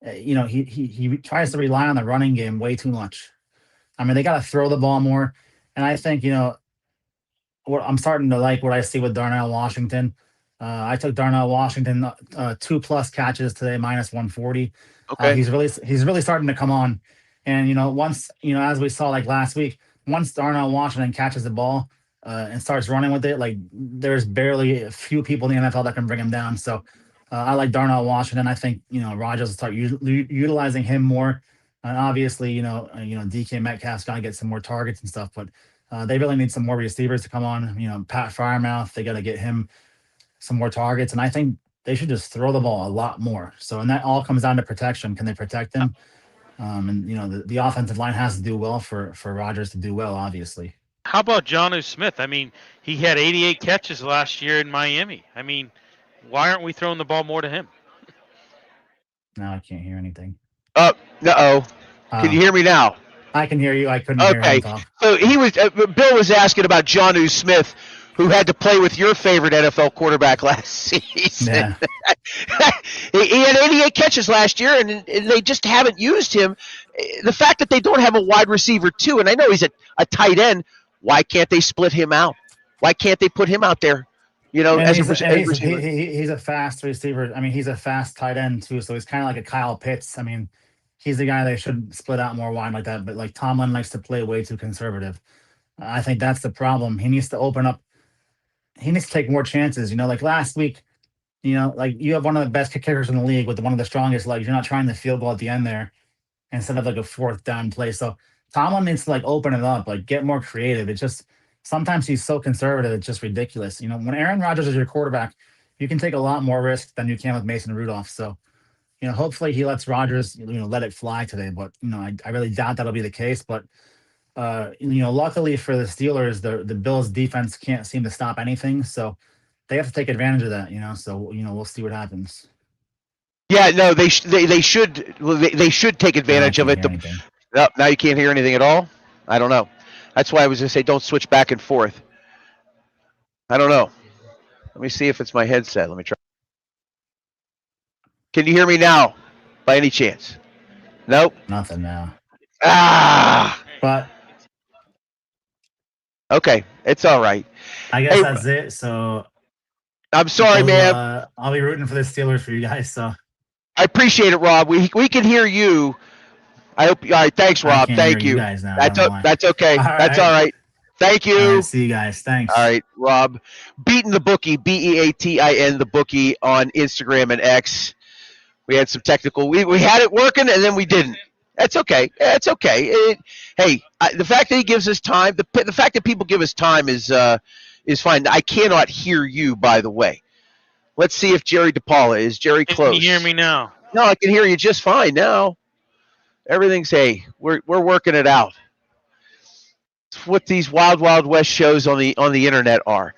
He tries to rely on the running game way too much. I mean, they got to throw the ball more. And I think, what I'm starting to like what I see with Darnell Washington. I took Darnell Washington 2+ catches today, minus 140. Okay. He's really starting to come on. And, once, as we saw like last week, once Darnell Washington catches the ball and starts running with it, like there's barely a few people in the NFL that can bring him down. So I like Darnell Washington. I think, Rodgers will start utilizing him more. And obviously, DK Metcalf's got to get some more targets and stuff, but they really need some more receivers to come on. Pat Freiermuth, they got to get him some more targets, and I think they should just throw the ball a lot more. So, and that all comes down to protection. Can they protect them? And the offensive line has to do well for Rodgers to do well, obviously. How about Jonnu Smith? I mean, he had 88 catches last year in Miami. I mean, why aren't we throwing the ball more to him? Now I can't hear anything. Uh-oh. Can you hear me now? I can hear you. I couldn't hear him talk. So Bill was asking about Jonnu Smith, who had to play with your favorite NFL quarterback last season. Yeah. He had 88 catches last year, and they just haven't used him. The fact that they don't have a wide receiver too, and I know he's a tight end, why can't they split him out? Why can't they put him out there? You know, as a receiver. He's a fast receiver. I mean, he's a fast tight end too, so he's kind of like a Kyle Pitts. I mean, he's the guy they should split out more wide like that. But like Tomlin likes to play way too conservative. I think that's the problem. He needs to open up. He needs to take more chances. You know, like last week, you know, like you have one of the best kickers in the league with one of the strongest legs. You're not trying the field goal at the end there instead of like a fourth down play. So Tomlin needs to like open it up, like get more creative. It's just sometimes he's so conservative, it's just ridiculous. You know, when Aaron Rodgers is your quarterback, you can take a lot more risk than you can with Mason Rudolph. So, you know, hopefully he lets Rodgers, you know, let it fly today. But, you know, I really doubt that'll be the case. But, you know, luckily for the Steelers, the Bills defense can't seem to stop anything. So they have to take advantage of that, you know. So, you know, we'll see what happens. Yeah, no, they should take advantage of it. Now you can't hear anything at all? I don't know. That's why I was going to say don't switch back and forth. I don't know. Let me see if it's my headset. Let me try. Can you hear me now, by any chance? Nope. Nothing now. But okay, it's all right. I guess that's it. So I'm sorry, man. I'll be rooting for the Steelers for you guys. So I appreciate it, Rob. We can hear you. I hope. All right, thanks, Rob. Thank you. Guys now. That's okay. That's all right. Thank you. All right, see you guys. Thanks. All right, Rob. Beating the Bookie, BEATIN the Bookie on Instagram and X. We had some technical. We had it working and then we didn't. That's okay. That's okay. The fact that he gives us time, the fact that people give us time is fine. I cannot hear you, by the way. Let's see if Jerry DePaula is. Jerry close. Can you hear me now? No, I can hear you just fine now. Everything's we're working it out. It's what these Wild Wild West shows on the internet are.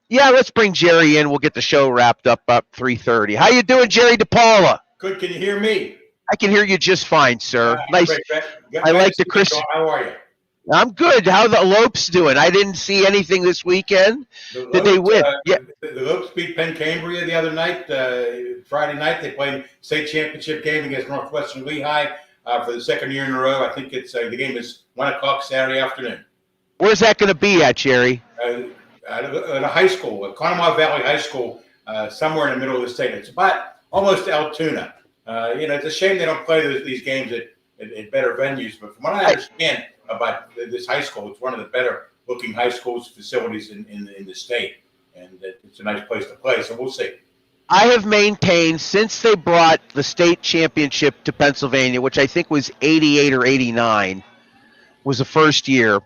Yeah, let's bring Jerry in. We'll get the show wrapped up 3:30. How you doing, Jerry DePaula? Good. Can you hear me? I can hear you just fine, sir. Nice. I like the Chris. How are you? I'm good. How the Lopes doing? I didn't see anything this weekend. Did they win? Yeah. The Lopes beat Penn Cambria the other night. Friday night they played state championship game against Northwestern Lehigh for the second year in a row. I think it's the game is 1:00 Saturday afternoon. Where's that going to be at, Jerry? At a high school, at Conemaugh Valley High School, somewhere in the middle of the state. It's about almost Altoona. It's a shame they don't play these games at better venues. But from what I understand about this high school, it's one of the better looking high schools facilities in the state, and it's a nice place to play. So we'll see. I have maintained since they brought the state championship to Pennsylvania, which I think was 88 or 89, was the first year.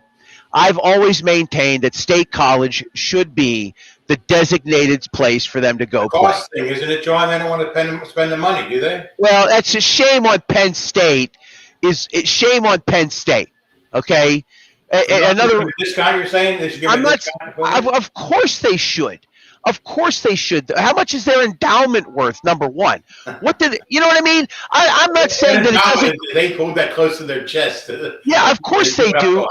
I've always maintained that State College should be the designated place for them to go play. Cost thing, isn't it, John? They don't want to spend the money, do they? Well, that's a shame on Penn State. Shame on Penn State. Okay. Another discount. You're saying they should give I'm not. Of course they should. Of course they should. How much is their endowment worth? Number one. What did you know what I mean? I'm not saying that it doesn't. They hold that close to their chest. Yeah, of course they do.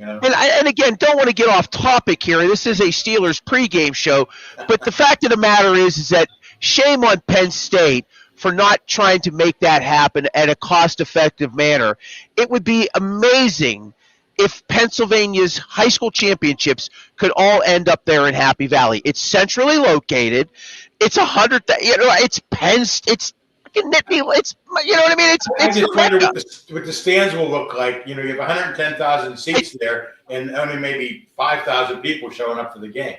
And again, don't want to get off topic here. This is a Steelers pregame show, but the fact of the matter is that shame on Penn State for not trying to make that happen at a cost-effective manner. It would be amazing if Pennsylvania's high school championships could all end up there in Happy Valley. It's centrally located. It's 100. It's Penn. It's it's you know what I mean. I just wonder what the stands will look like. You have 110,000 seats there, and only maybe 5,000 people showing up for the game.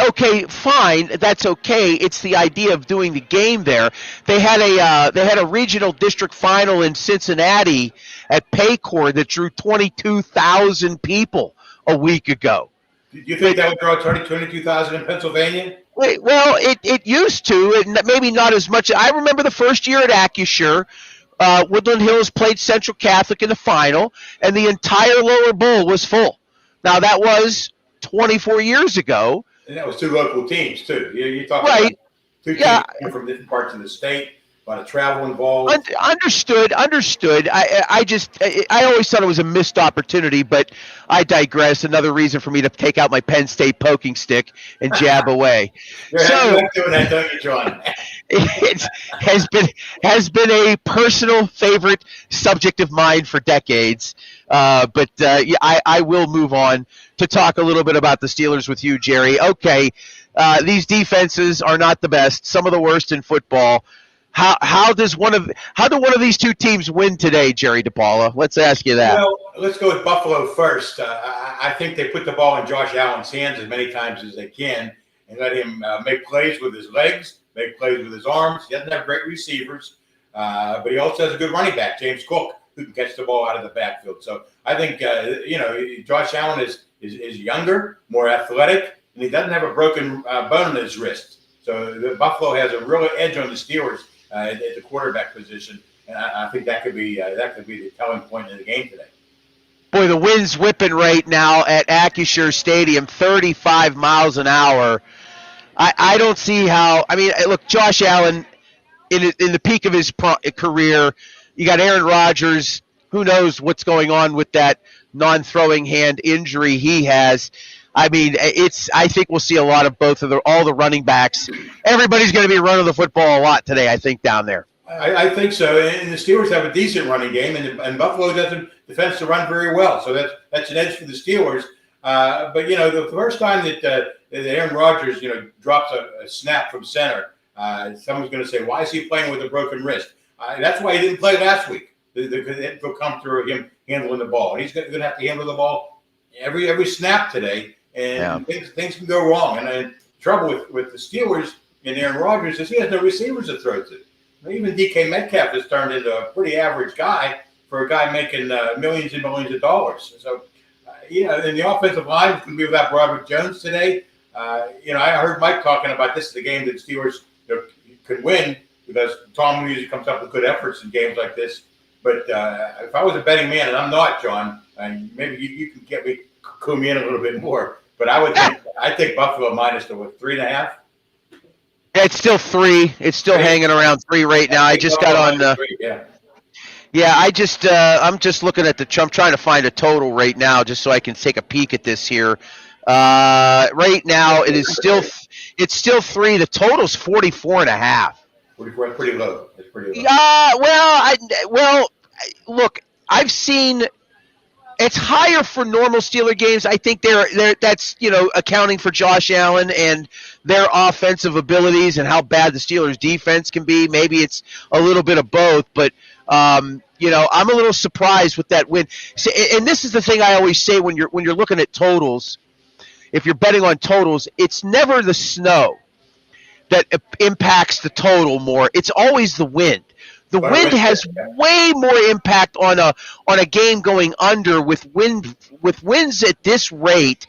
Okay, fine. That's okay. It's the idea of doing the game there. They had a regional district final in Cincinnati at Paycor that drew 22,000 people a week ago. Do you think that would draw 22,000 in Pennsylvania? Well, it used to, and maybe not as much. I remember the first year at Acusure, Woodland Hills played Central Catholic in the final, and the entire lower bowl was full. Now, that was 24 years ago. And that was two local teams, too. You're talking right. about Two teams come from different parts of the state. A lot of travel involved. Understood. I always thought it was a missed opportunity, but I digress. Another reason for me to take out my Penn State poking stick and jab away. You're doing that, don't you, John? It has been a personal favorite subject of mine for decades. But I will move on to talk a little bit about the Steelers with you, Jerry. Okay, these defenses are not the best, some of the worst in football. How do one of these two teams win today, Jerry DePaula? Let's ask you that. Well, let's go with Buffalo first. I think they put the ball in Josh Allen's hands as many times as they can and let him make plays with his legs, make plays with his arms. He doesn't have great receivers, but he also has a good running back, James Cook, who can catch the ball out of the backfield. So I think Josh Allen is younger, more athletic, and he doesn't have a broken bone in his wrist. So Buffalo has a real edge on the Steelers at the quarterback position, and I think that could be the telling point in the game today. Boy, the wind's whipping right now at Acrisure Stadium, 35 miles an hour. I don't see how. I mean, look, Josh Allen in the peak of his career. You got Aaron Rodgers. Who knows what's going on with that non-throwing hand injury he has? I mean, I think we'll see a lot of all the running backs. Everybody's going to be running the football a lot today, I think, down there. I think so. And the Steelers have a decent running game, and Buffalo doesn't defend the run very well. So that's an edge for the Steelers. But the first time that Aaron Rodgers drops a snap from center, someone's going to say, "Why is he playing with a broken wrist?" That's why he didn't play last week. It will come through him handling the ball. He's going to have to handle the ball every snap today. And things can go wrong. And the trouble with the Steelers and Aaron Rodgers is he has no receivers to throw to. Even DK Metcalf has turned into a pretty average guy for a guy making millions and millions of dollars. So, and the offensive line is going to be without Robert Jones today. I heard Mike talking about this is the game that the Steelers could win because Tom usually comes up with good efforts in games like this. But if I was a betting man, and I'm not, John, and maybe you can get me cool me in a little bit more. But I think Buffalo minus the 3.5. It's still 3. It's still hanging around 3 right now. I just got on. I'm just looking at I'm trying to find a total right now, just so I can take a peek at this here. Right now, it's still 3. The total's 44.5. 44, pretty low. It's pretty low. Look, I've seen. It's higher for normal Steeler games. I think that's accounting for Josh Allen and their offensive abilities and how bad the Steelers defense can be. Maybe it's a little bit of both, but I'm a little surprised with that win. And this is the thing I always say when you're looking at totals. If you're betting on totals, it's never the snow that impacts the total more. It's always the wind. The wind has way more impact on a game going under with winds at this rate.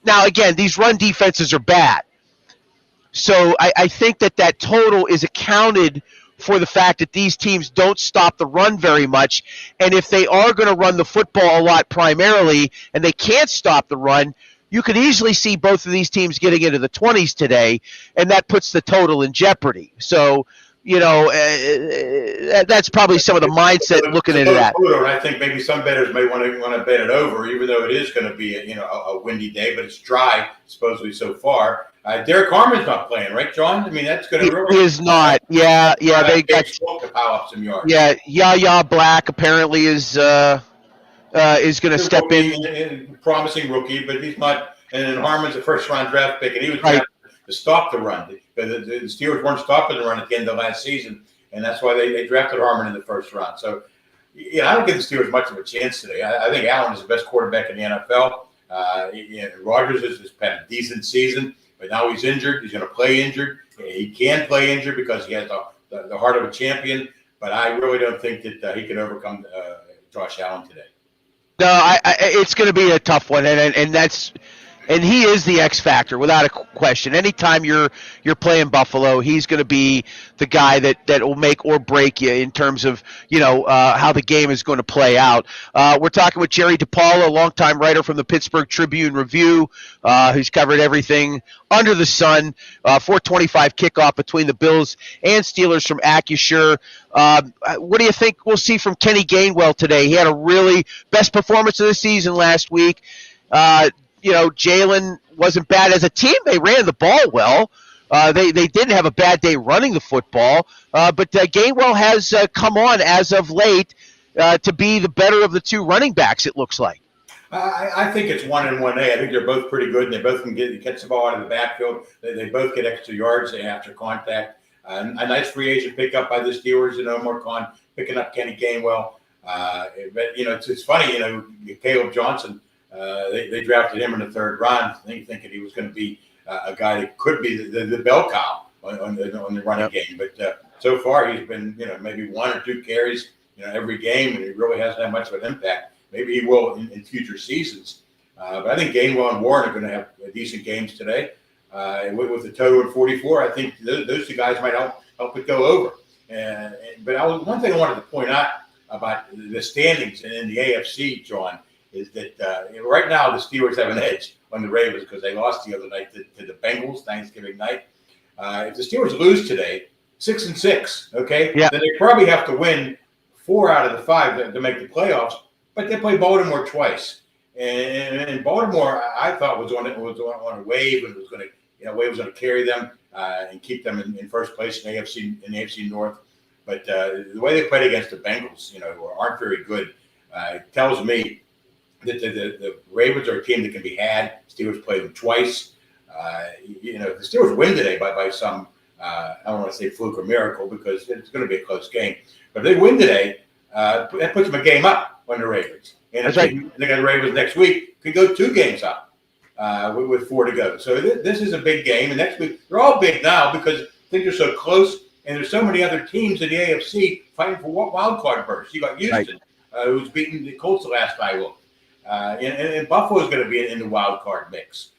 Now, again, these run defenses are bad. So I think that total is accounted for the fact that these teams don't stop the run very much. And if they are going to run the football a lot primarily and they can't stop the run, you could easily see both of these teams getting into the 20s today, and that puts the total in jeopardy. So, that's probably some of the mindset looking into that. I think maybe some bettors may want to bet it over, even though it is going to be a windy day, but it's dry supposedly so far. Derek Harmon's not playing, right, John? I mean, that's going to. He is not. Yeah, they got to pile up some yards. Yeah, Yahya Black apparently is going to step in. Promising rookie, but he's not. And then Harmon's a first-round draft pick, and he was drafted to stop the run. The Steelers weren't stopping the run at the end of last season, and that's why they drafted Harmon in the first round. So, I don't give the Steelers much of a chance today. I think Allen is the best quarterback in the NFL. Rodgers has had a decent season, but now he's injured. He's going to play injured. He can play injured because he has the heart of a champion, but I really don't think that he can overcome Josh Allen today. No, it's going to be a tough one, and that's – and he is the X factor without a question. Anytime you're playing Buffalo, he's going to be the guy that will make or break you in terms of how the game is going to play out. We're talking with Jerry DiPaolo, a longtime writer from the Pittsburgh Tribune-Review, who's covered everything under the sun. 4:25 kickoff between the Bills and Steelers from AccuSure. What do you think we'll see from Kenny Gainwell today? He had a really best performance of the season last week. Jalen wasn't bad as a team. They ran the ball well. They didn't have a bad day running the football. But Gainwell has come on as of late to be the better of the two running backs, it looks like. I think it's 1 and 1A. I think they're both pretty good, and they both can catch the ball out of the backfield. They both get extra yards after contact. A nice free agent pickup by the Steelers, Omar Khan picking up Kenny Gainwell. But it's funny, Caleb Johnson. They drafted him in the 3rd round, thinking he was going to be a guy that could be the bell cow on the running game. But so far, he's been maybe 1 or 2 carries every game, and he really hasn't had much of an impact. Maybe he will in future seasons. But I think Gainwell and Warren are going to have decent games today. With the total of 44, I think those two guys might help it go over. But one thing I wanted to point out about the standings in the AFC, John, is that right now the Steelers have an edge on the Ravens because they lost the other night to the Bengals Thanksgiving night. If the Steelers lose today, 6-6, okay, then they probably have to win 4 out of the 5 to make the playoffs. But they play Baltimore twice, and Baltimore I thought was on a wave and was going to wave was going to carry them and keep them in first place in the AFC North. But the way they played against the Bengals, who aren't very good, tells me that the Ravens are a team that can be had. Steelers played them twice. The Steelers win today by some I don't want to say fluke or miracle because it's going to be a close game. But if they win today, that puts them a game up on the Ravens. And That's right. They got the Ravens next week. Could go 2 games up with 4 to go. So this is a big game. And next week, they're all big now because things are so close. And there's so many other teams in the AFC fighting for wild card berths. You got Houston, who's beaten the Colts the last I looked. And Buffalo's going to be in the wild card mix.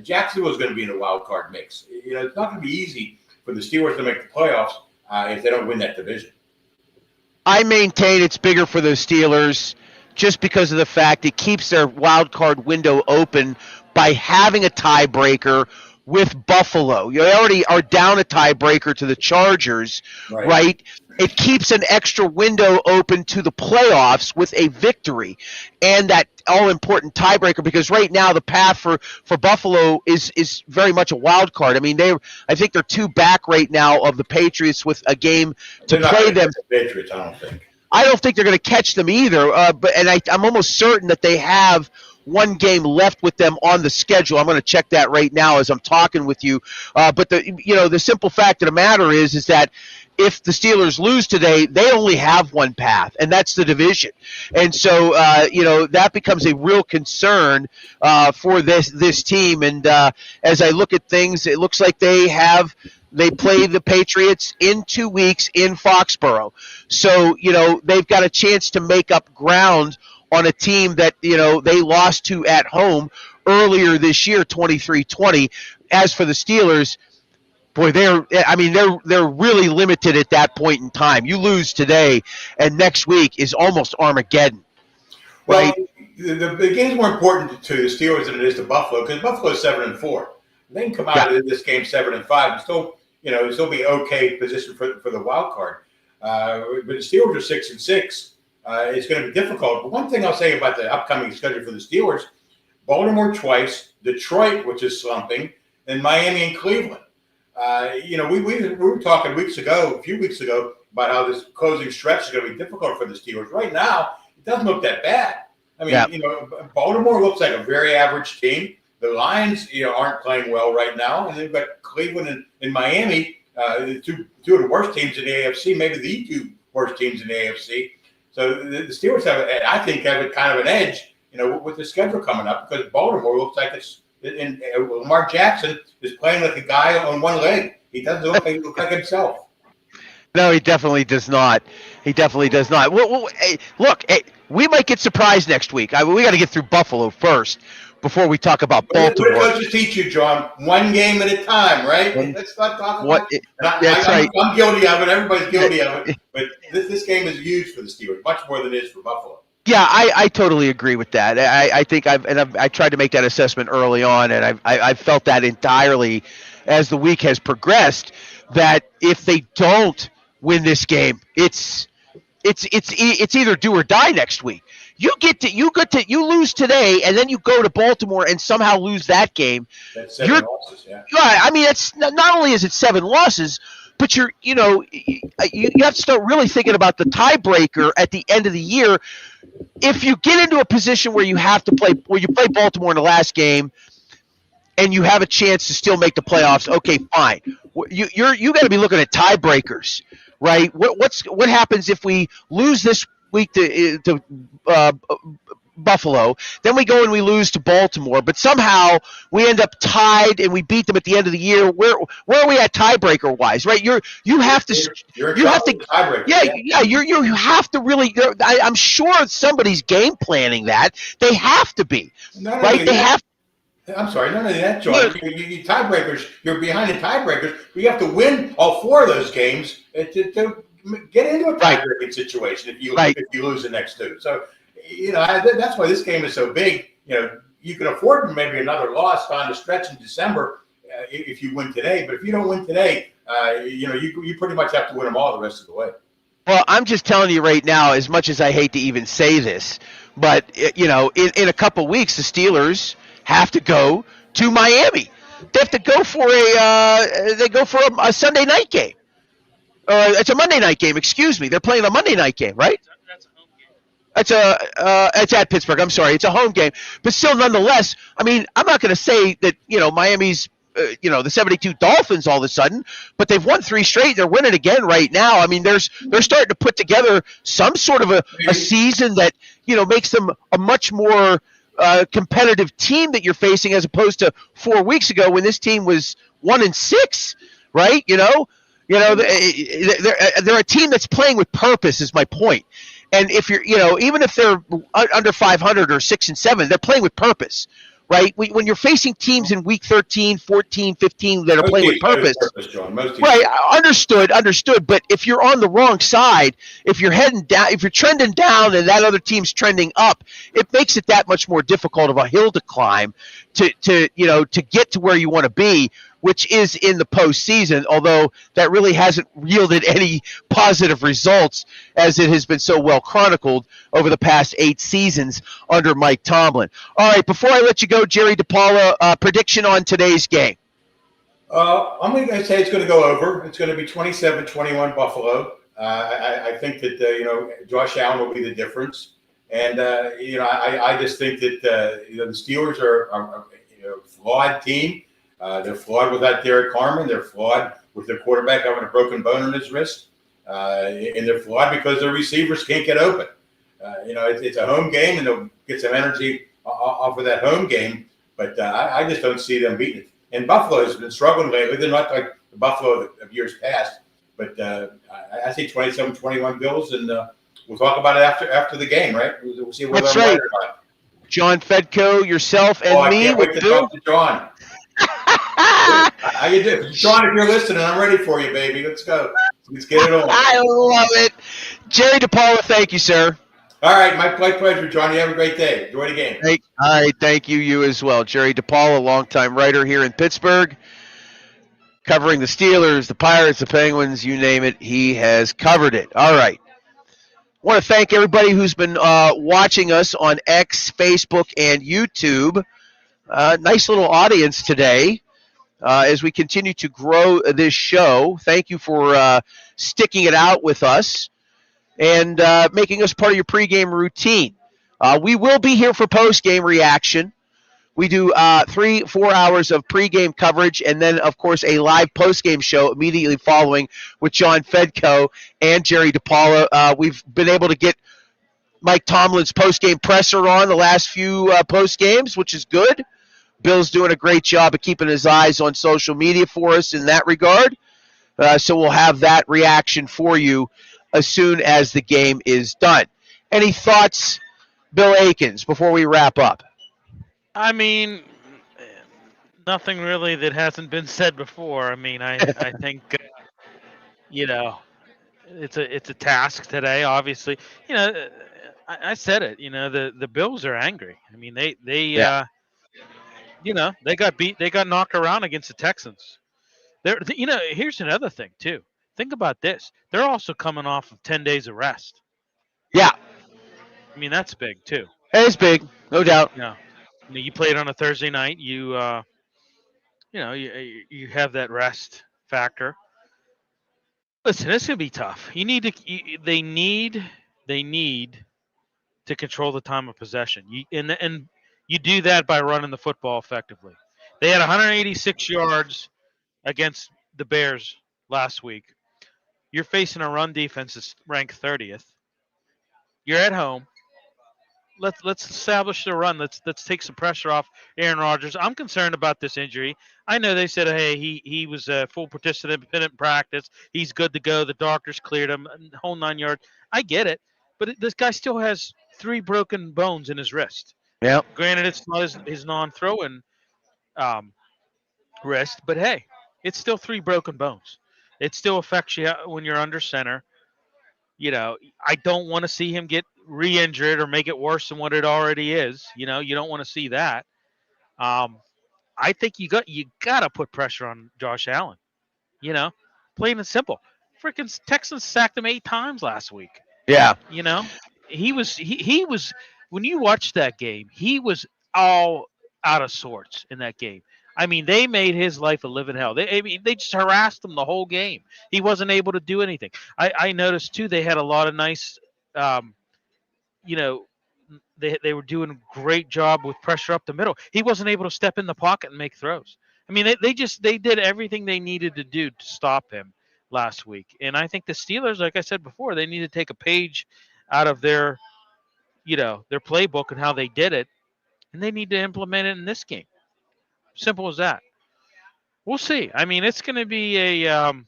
Jacksonville's going to be in the wild card mix. It's not going to be easy for the Steelers to make the playoffs if they don't win that division. I maintain it's bigger for the Steelers just because of the fact it keeps their wild card window open by having a tiebreaker with Buffalo. You already are down a tiebreaker to the Chargers, right? It keeps an extra window open to the playoffs with a victory and that all-important tiebreaker because right now the path for Buffalo is very much a wild card. I mean, I think they're 2 back right now of the Patriots with a game to play them. Patriots, I don't think. I don't think they're going to catch them either, I'm almost certain that they have 1 game left with them on the schedule. I'm going to check that right now as I'm talking with you. But the simple fact of the matter is that if the Steelers lose today, they only have 1 path, and that's the division. And so, that becomes a real concern for this team. And as I look at things, it looks like they play the Patriots in 2 weeks in Foxborough. So, they've got a chance to make up ground on a team that, they lost to at home earlier this year, 23-20. As for the Steelers, boy, they're really limited at that point in time. You lose today, and next week is almost Armageddon. Right? Well, the game's more important to the Steelers than it is to Buffalo because Buffalo's 7-4. They can come out of this game 7-5 and still be okay position for the wild card. But the Steelers are 6-6. It's going to be difficult. But one thing I'll say about the upcoming schedule for the Steelers: Baltimore twice, Detroit, which is slumping, and Miami and Cleveland. We were talking a few weeks ago, about how this closing stretch is going to be difficult for the Steelers. Right now, it doesn't look that bad. I mean, Baltimore looks like a very average team. The Lions, aren't playing well right now, and they've got Cleveland and Miami, two of the worst teams in the AFC, maybe the 2 worst teams in the AFC. So the Steelers have a kind of an edge, with the schedule coming up because Baltimore looks like it's. And Lamar Jackson is playing like a guy on 1 leg. He doesn't look like himself. No, he definitely does not. Well, hey, look, we might get surprised next week. We got to get through Buffalo first. before we talk about What Baltimore. did coaches teach you, John? One game at a time, right? Let's not talk about it. That's right. I'm guilty of it. Everybody's guilty of it. But this game is huge for the Steelers, much more than it is for Buffalo. Yeah, I totally agree with that. I think I tried to make that assessment early on, and I've felt that entirely as the week has progressed. That if they don't win this game, it's either do or die next week. You lose today, and then you go to Baltimore and somehow lose that game. That's 7 losses, yeah. I mean, it's not only is it 7 losses, but you have to start really thinking about the tiebreaker at the end of the year. If you get into a position where you play Baltimore in the last game, and you have a chance to still make the playoffs, okay, fine. You got to be looking at tiebreakers, right? What happens if we lose this week to Buffalo, then we go and we lose to Baltimore, but somehow we end up tied and we beat them at the end of the year? Where are we at tiebreaker wise, right? You have to tiebreaker. Yeah, you have to really. I'm sure somebody's game planning that. They have to be, right? They have. I'm sorry, none of that, John. You tiebreakers. You're behind in tiebreakers. You have to win all 4 of those games to get into a tiebreaking situation if you lose the next 2. So, that's why this game is so big. You can afford maybe another loss on the stretch in December if you win today. But if you don't win today, you pretty much have to win them all the rest of the way. Well, I'm just telling you right now, as much as I hate to even say this, but in a couple weeks, the Steelers have to go to Miami. They have to go for a Sunday night game. It's a Monday night game. Excuse me. They're playing a Monday night game, right? It's at Pittsburgh. I'm sorry. It's a home game, but still, nonetheless, I mean, I'm not going to say that Miami's the 72 Dolphins all of a sudden, but they've won 3 straight. They're winning again right now. I mean, they're starting to put together some sort of a season that makes them a much more competitive team that you're facing, as opposed to 4 weeks ago when this team was 1-6, right? They're a team that's playing with purpose, is my point. And if you're, even if they're under 500 or 6-7, they're playing with purpose, right? When you're facing teams in week 13, 14, 15 that are playing with purpose, right? Understood. But if you're on the wrong side, if you're heading down, if you're trending down and that other team's trending up, it makes it that much more difficult of a hill to climb to get to where you want to be, which is in the postseason, although that really hasn't yielded any positive results, as it has been so well chronicled over the past 8 seasons under Mike Tomlin. All right, before I let you go, Jerry DePaula, prediction on today's game. I'm going to say it's going to go over. It's going to be 27-21 Buffalo. I think that, Josh Allen will be the difference. And, I just think that, the Steelers are a flawed team. They're flawed without Derek Carmen. They're flawed with their quarterback having a broken bone in his wrist. And they're flawed because their receivers can't get open. It's a home game, and they'll get some energy off of that home game. But I just don't see them beating it. And Buffalo has been struggling lately. They're not like the Buffalo of years past. But I say 27-21 Bills, and we'll talk about it after the game, right? We'll see whether That's I'm right. right or not. John Fedko, yourself, and me. I can't wait to talk to John. How you doing, John? If you're listening, I'm ready for you, baby. Let's go. Let's get it on. I love it, Jerry DePaula. Thank you, sir. All right, my pleasure, John. You have a great day. Enjoy the game. Hey, all right, thank you. You as well, Jerry DePaula, longtime writer here in Pittsburgh, covering the Steelers, the Pirates, the Penguins, you name it. He has covered it. All right. I want to thank everybody who's been watching us on X, Facebook, and YouTube. Nice little audience today as we continue to grow this show. Thank you for sticking it out with us and making us part of your pregame routine. We will be here for postgame reaction. We do 3-4 hours of pregame coverage, and then, of course, a live postgame show immediately following with John Fedko and Jerry DePaula. We've been able to get Mike Tomlin's postgame presser on the last few postgames, which is good. Bill's doing a great job of keeping his eyes on social media for us in that regard. So we'll have that reaction for you as soon as the game is done. Any thoughts, Bill Akins, before we wrap up? I mean, nothing really that hasn't been said before. I mean, I think you know, it's a task today. Obviously, you know, I said it. You know, the Bills are angry. I mean, they Yeah. you know, they got beat. They got knocked around against the Texans. You know, here's another thing too. Think about this. They're also coming off of 10 days of rest. Yeah. I mean, that's big too. It's big, no doubt. Yeah. You played on a Thursday night. You know, you have that rest factor. Listen, it's gonna be tough. They need to control the time of possession. And you do that by running the football effectively. They had 186 yards against the Bears last week. You're facing a run defense that's ranked 30th. You're at home. Let's establish the run. Let's take some pressure off Aaron Rodgers. I'm concerned about this injury. I know they said, hey, he was a full participant in practice. He's good to go. The doctors cleared him. Whole 9 yards. I get it, but this guy still has 3 broken bones in his wrist. Yeah. Granted, it's not his non-throwing wrist, but hey, it's still 3 broken bones. It still affects you when you're under center. You know, I don't want to see him get re-injured or make it worse than what it already is. You know, you don't want to see that. I think you got to put pressure on Josh Allen. You know, plain and simple. Freaking Texans sacked him 8 times last week. Yeah. You know, he was when you watch that game, he was all out of sorts in that game. I mean, they made his life a living hell. They just harassed him the whole game. He wasn't able to do anything. I noticed too. They had a lot of nice, you know, they were doing a great job with pressure up the middle. He wasn't able to step in the pocket and make throws. I mean, they did everything they needed to do to stop him last week. And I think the Steelers, like I said before, they need to take a page out of their, you know, their playbook and how they did it, and they need to implement it in this game. Simple as that. We'll see. I mean, it's going to be a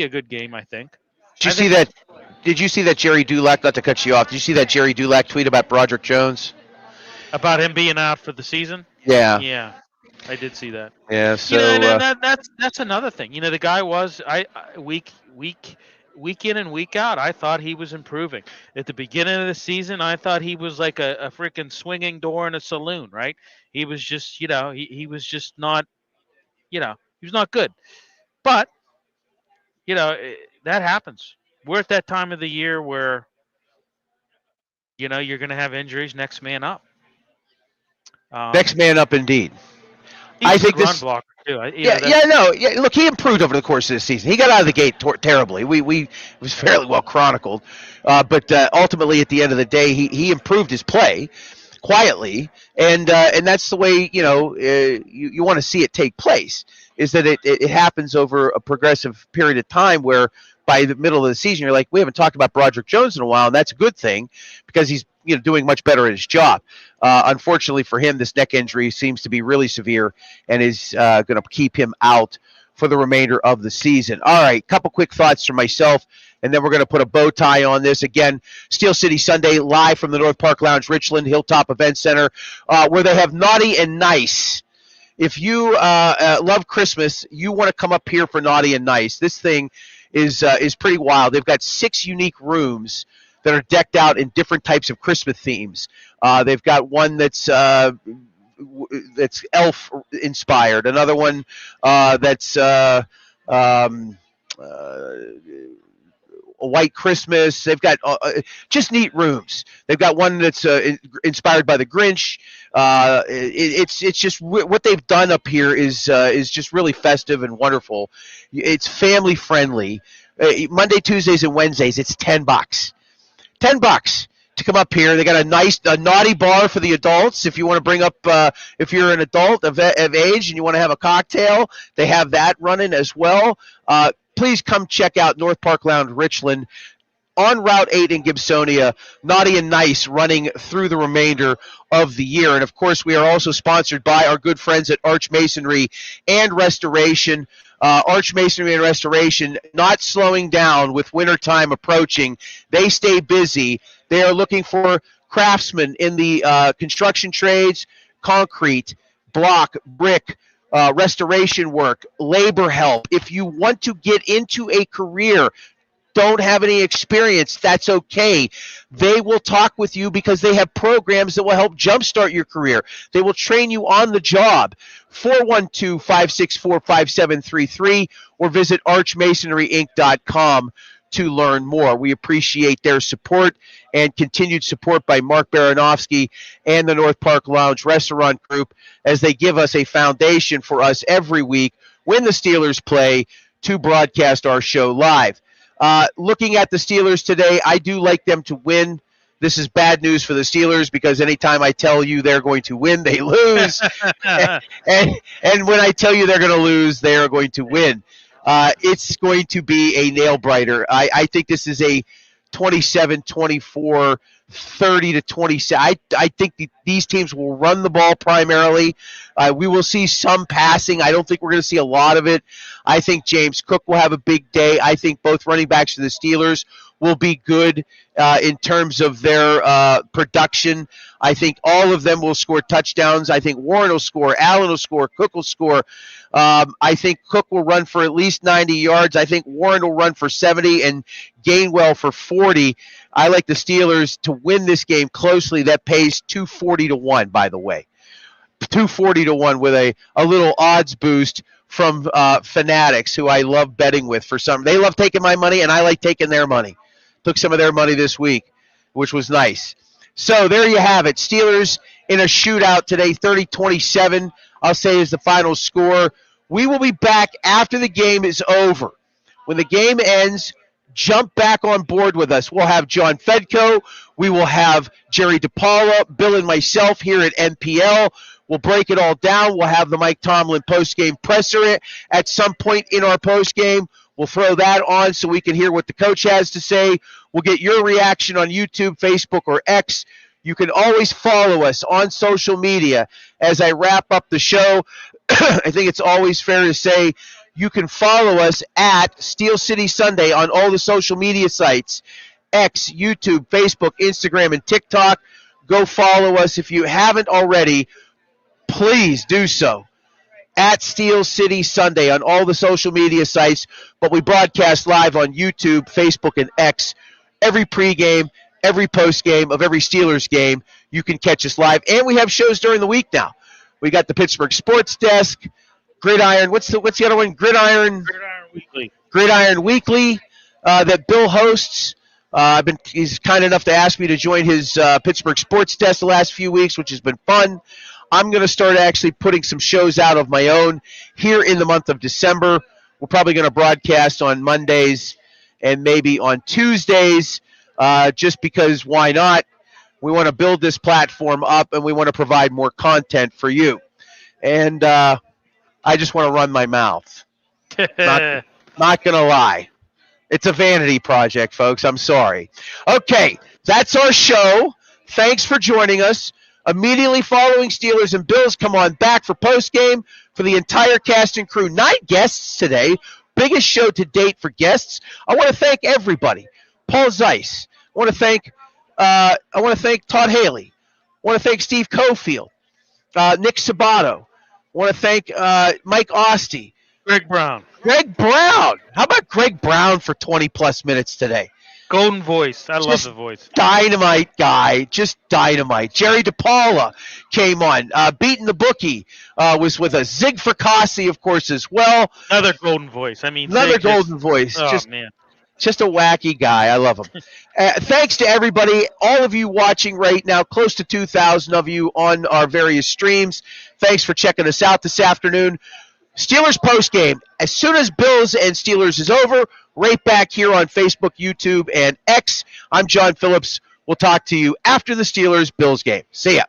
good game, I think. Did you see that? Did you see that Jerry Dulac? Not to cut you off. Did you see that Jerry Dulac tweet about Broderick Jones? About him being out for the season? Yeah. Yeah, I did see that. Yeah. So you know, and that's another thing. You know, the guy was week in and week out. I thought he was improving. At the beginning of the season, I thought he was like a freaking swinging door in a saloon. Right? He was just, you know, he was just not, you know, he was not good. But you know, that happens. We're at that time of the year where, you know, you're going to have injuries. Next man up. Next man up, indeed. I think run blocker too. Look, he improved over the course of the season. He got out of the gate terribly. It was fairly well chronicled, but ultimately, at the end of the day, he improved his play quietly, and that's the way, you know, you want to see it take place. Is that it happens over a progressive period of time where by the middle of the season you're like, we haven't talked about Broderick Jones in a while, and that's a good thing because he's, you know, doing much better at his job. Unfortunately for him, this neck injury seems to be really severe and is going to keep him out for the remainder of the season. All right, couple quick thoughts from myself, and then we're going to put a bow tie on this. Again, Steel City Sunday live from the North Park Lounge, Richland Hilltop Event Center, where they have Naughty and Nice. If you love Christmas, you want to come up here for Naughty and Nice. This thing is pretty wild. They've got 6 unique rooms that are decked out in different types of Christmas themes. They've got one that's elf inspired. Another one that's a white Christmas. They've got just neat rooms. They've got one that's inspired by the Grinch. It's just what they've done up here is just really festive and wonderful. It's family friendly. Monday, Tuesdays, and Wednesdays, it's $10. $10 to come up here. They got a naughty bar for the adults. If you want to bring up, if you're an adult of age and you want to have a cocktail, they have that running as well. Please come check out North Park Lounge, Richland, on Route 8 in Gibsonia, Naughty and Nice running through the remainder of the year. And, of course, we are also sponsored by our good friends at Arch Masonry and Restoration. Arch Masonry and Restoration not slowing down with wintertime approaching. They stay busy. They are looking for craftsmen in the construction trades, concrete, block, brick, restoration work, labor help. If you want to get into a career, don't have any experience, that's okay. They will talk with you because they have programs that will help jumpstart your career. They will train you on the job. 412-564-5733 or visit archmasonryinc.com to learn more. We appreciate their support and continued support by Mark Baranovsky and the North Park Lounge Restaurant Group as they give us a foundation for us every week when the Steelers play to broadcast our show live. Looking at the Steelers today, I do like them to win. This is bad news for the Steelers because anytime I tell you they're going to win, they lose. and when I tell you they're going to lose, they are going to win. It's going to be a nail-biter. I think this is a 27-24, 30-27. I think these teams will run the ball primarily. We will see some passing. I don't think we're going to see a lot of it. I think James Cook will have a big day. I think both running backs for the Steelers will be good in terms of their production. I think all of them will score touchdowns. I think Warren will score. Allen will score. Cook will score. I think Cook will run for at least 90 yards. I think Warren will run for 70 and Gainwell for 40. I like the Steelers to win this game closely. That pays 240-1, by the way. 240-1 with a little odds boost from Fanatics, who I love betting with for some. They love taking my money, and I like taking their money. Took some of their money this week, which was nice. So there you have it. Steelers in a shootout today, 30-27, I'll say is the final score. We will be back after the game is over. When the game ends, jump back on board with us. We'll have John Fedko. We will have Jerry DePaula, Bill, and myself here at NPL. We'll break it all down. We'll have the Mike Tomlin postgame presser at some point in our postgame. We'll throw that on so we can hear what the coach has to say. We'll get your reaction on YouTube, Facebook, or X. You can always follow us on social media. As I wrap up the show, I think it's always fair to say you can follow us at Steel City Sunday on all the social media sites, X, YouTube, Facebook, Instagram, and TikTok. Go follow us. If you haven't already, please do so. At Steel City Sunday on all the social media sites, but we broadcast live on YouTube, Facebook, and X every pregame, every postgame of every Steelers game. You can catch us live, and we have shows during the week now. We got the Pittsburgh Sports Desk, Gridiron. What's the other one? Gridiron Weekly. Gridiron Weekly that Bill hosts. He's kind enough to ask me to join his Pittsburgh Sports Desk the last few weeks, which has been fun. I'm going to start actually putting some shows out of my own here in the month of December. We're probably going to broadcast on Mondays and maybe on Tuesdays just because why not? We want to build this platform up, and we want to provide more content for you. And I just want to run my mouth. Not going to lie. It's a vanity project, folks. I'm sorry. Okay, that's our show. Thanks for joining us. Immediately following Steelers and Bills, come on back for postgame for the entire cast and crew. 9 guests today. Biggest show to date for guests. I want to thank everybody. Paul Zeiss. I want to thank Todd Haley. I want to thank Steve Cofield. Nick Sabato. I want to thank Mike Ostie. Greg Brown. How about Greg Brown for 20-plus minutes today? Golden voice. I love the voice. Dynamite guy. Just dynamite. Jerry DePaula came on. Beating the Bookie was with us. Zig Fracassi, of course, as well. Another golden voice. Golden voice. Oh, man. Just a wacky guy. I love him. Thanks to everybody, all of you watching right now, close to 2,000 of you on our various streams. Thanks for checking us out this afternoon. Steelers postgame. As soon as Bills and Steelers is over, right back here on Facebook, YouTube, and X. I'm John Phillips. We'll talk to you after the Steelers-Bills game. See ya.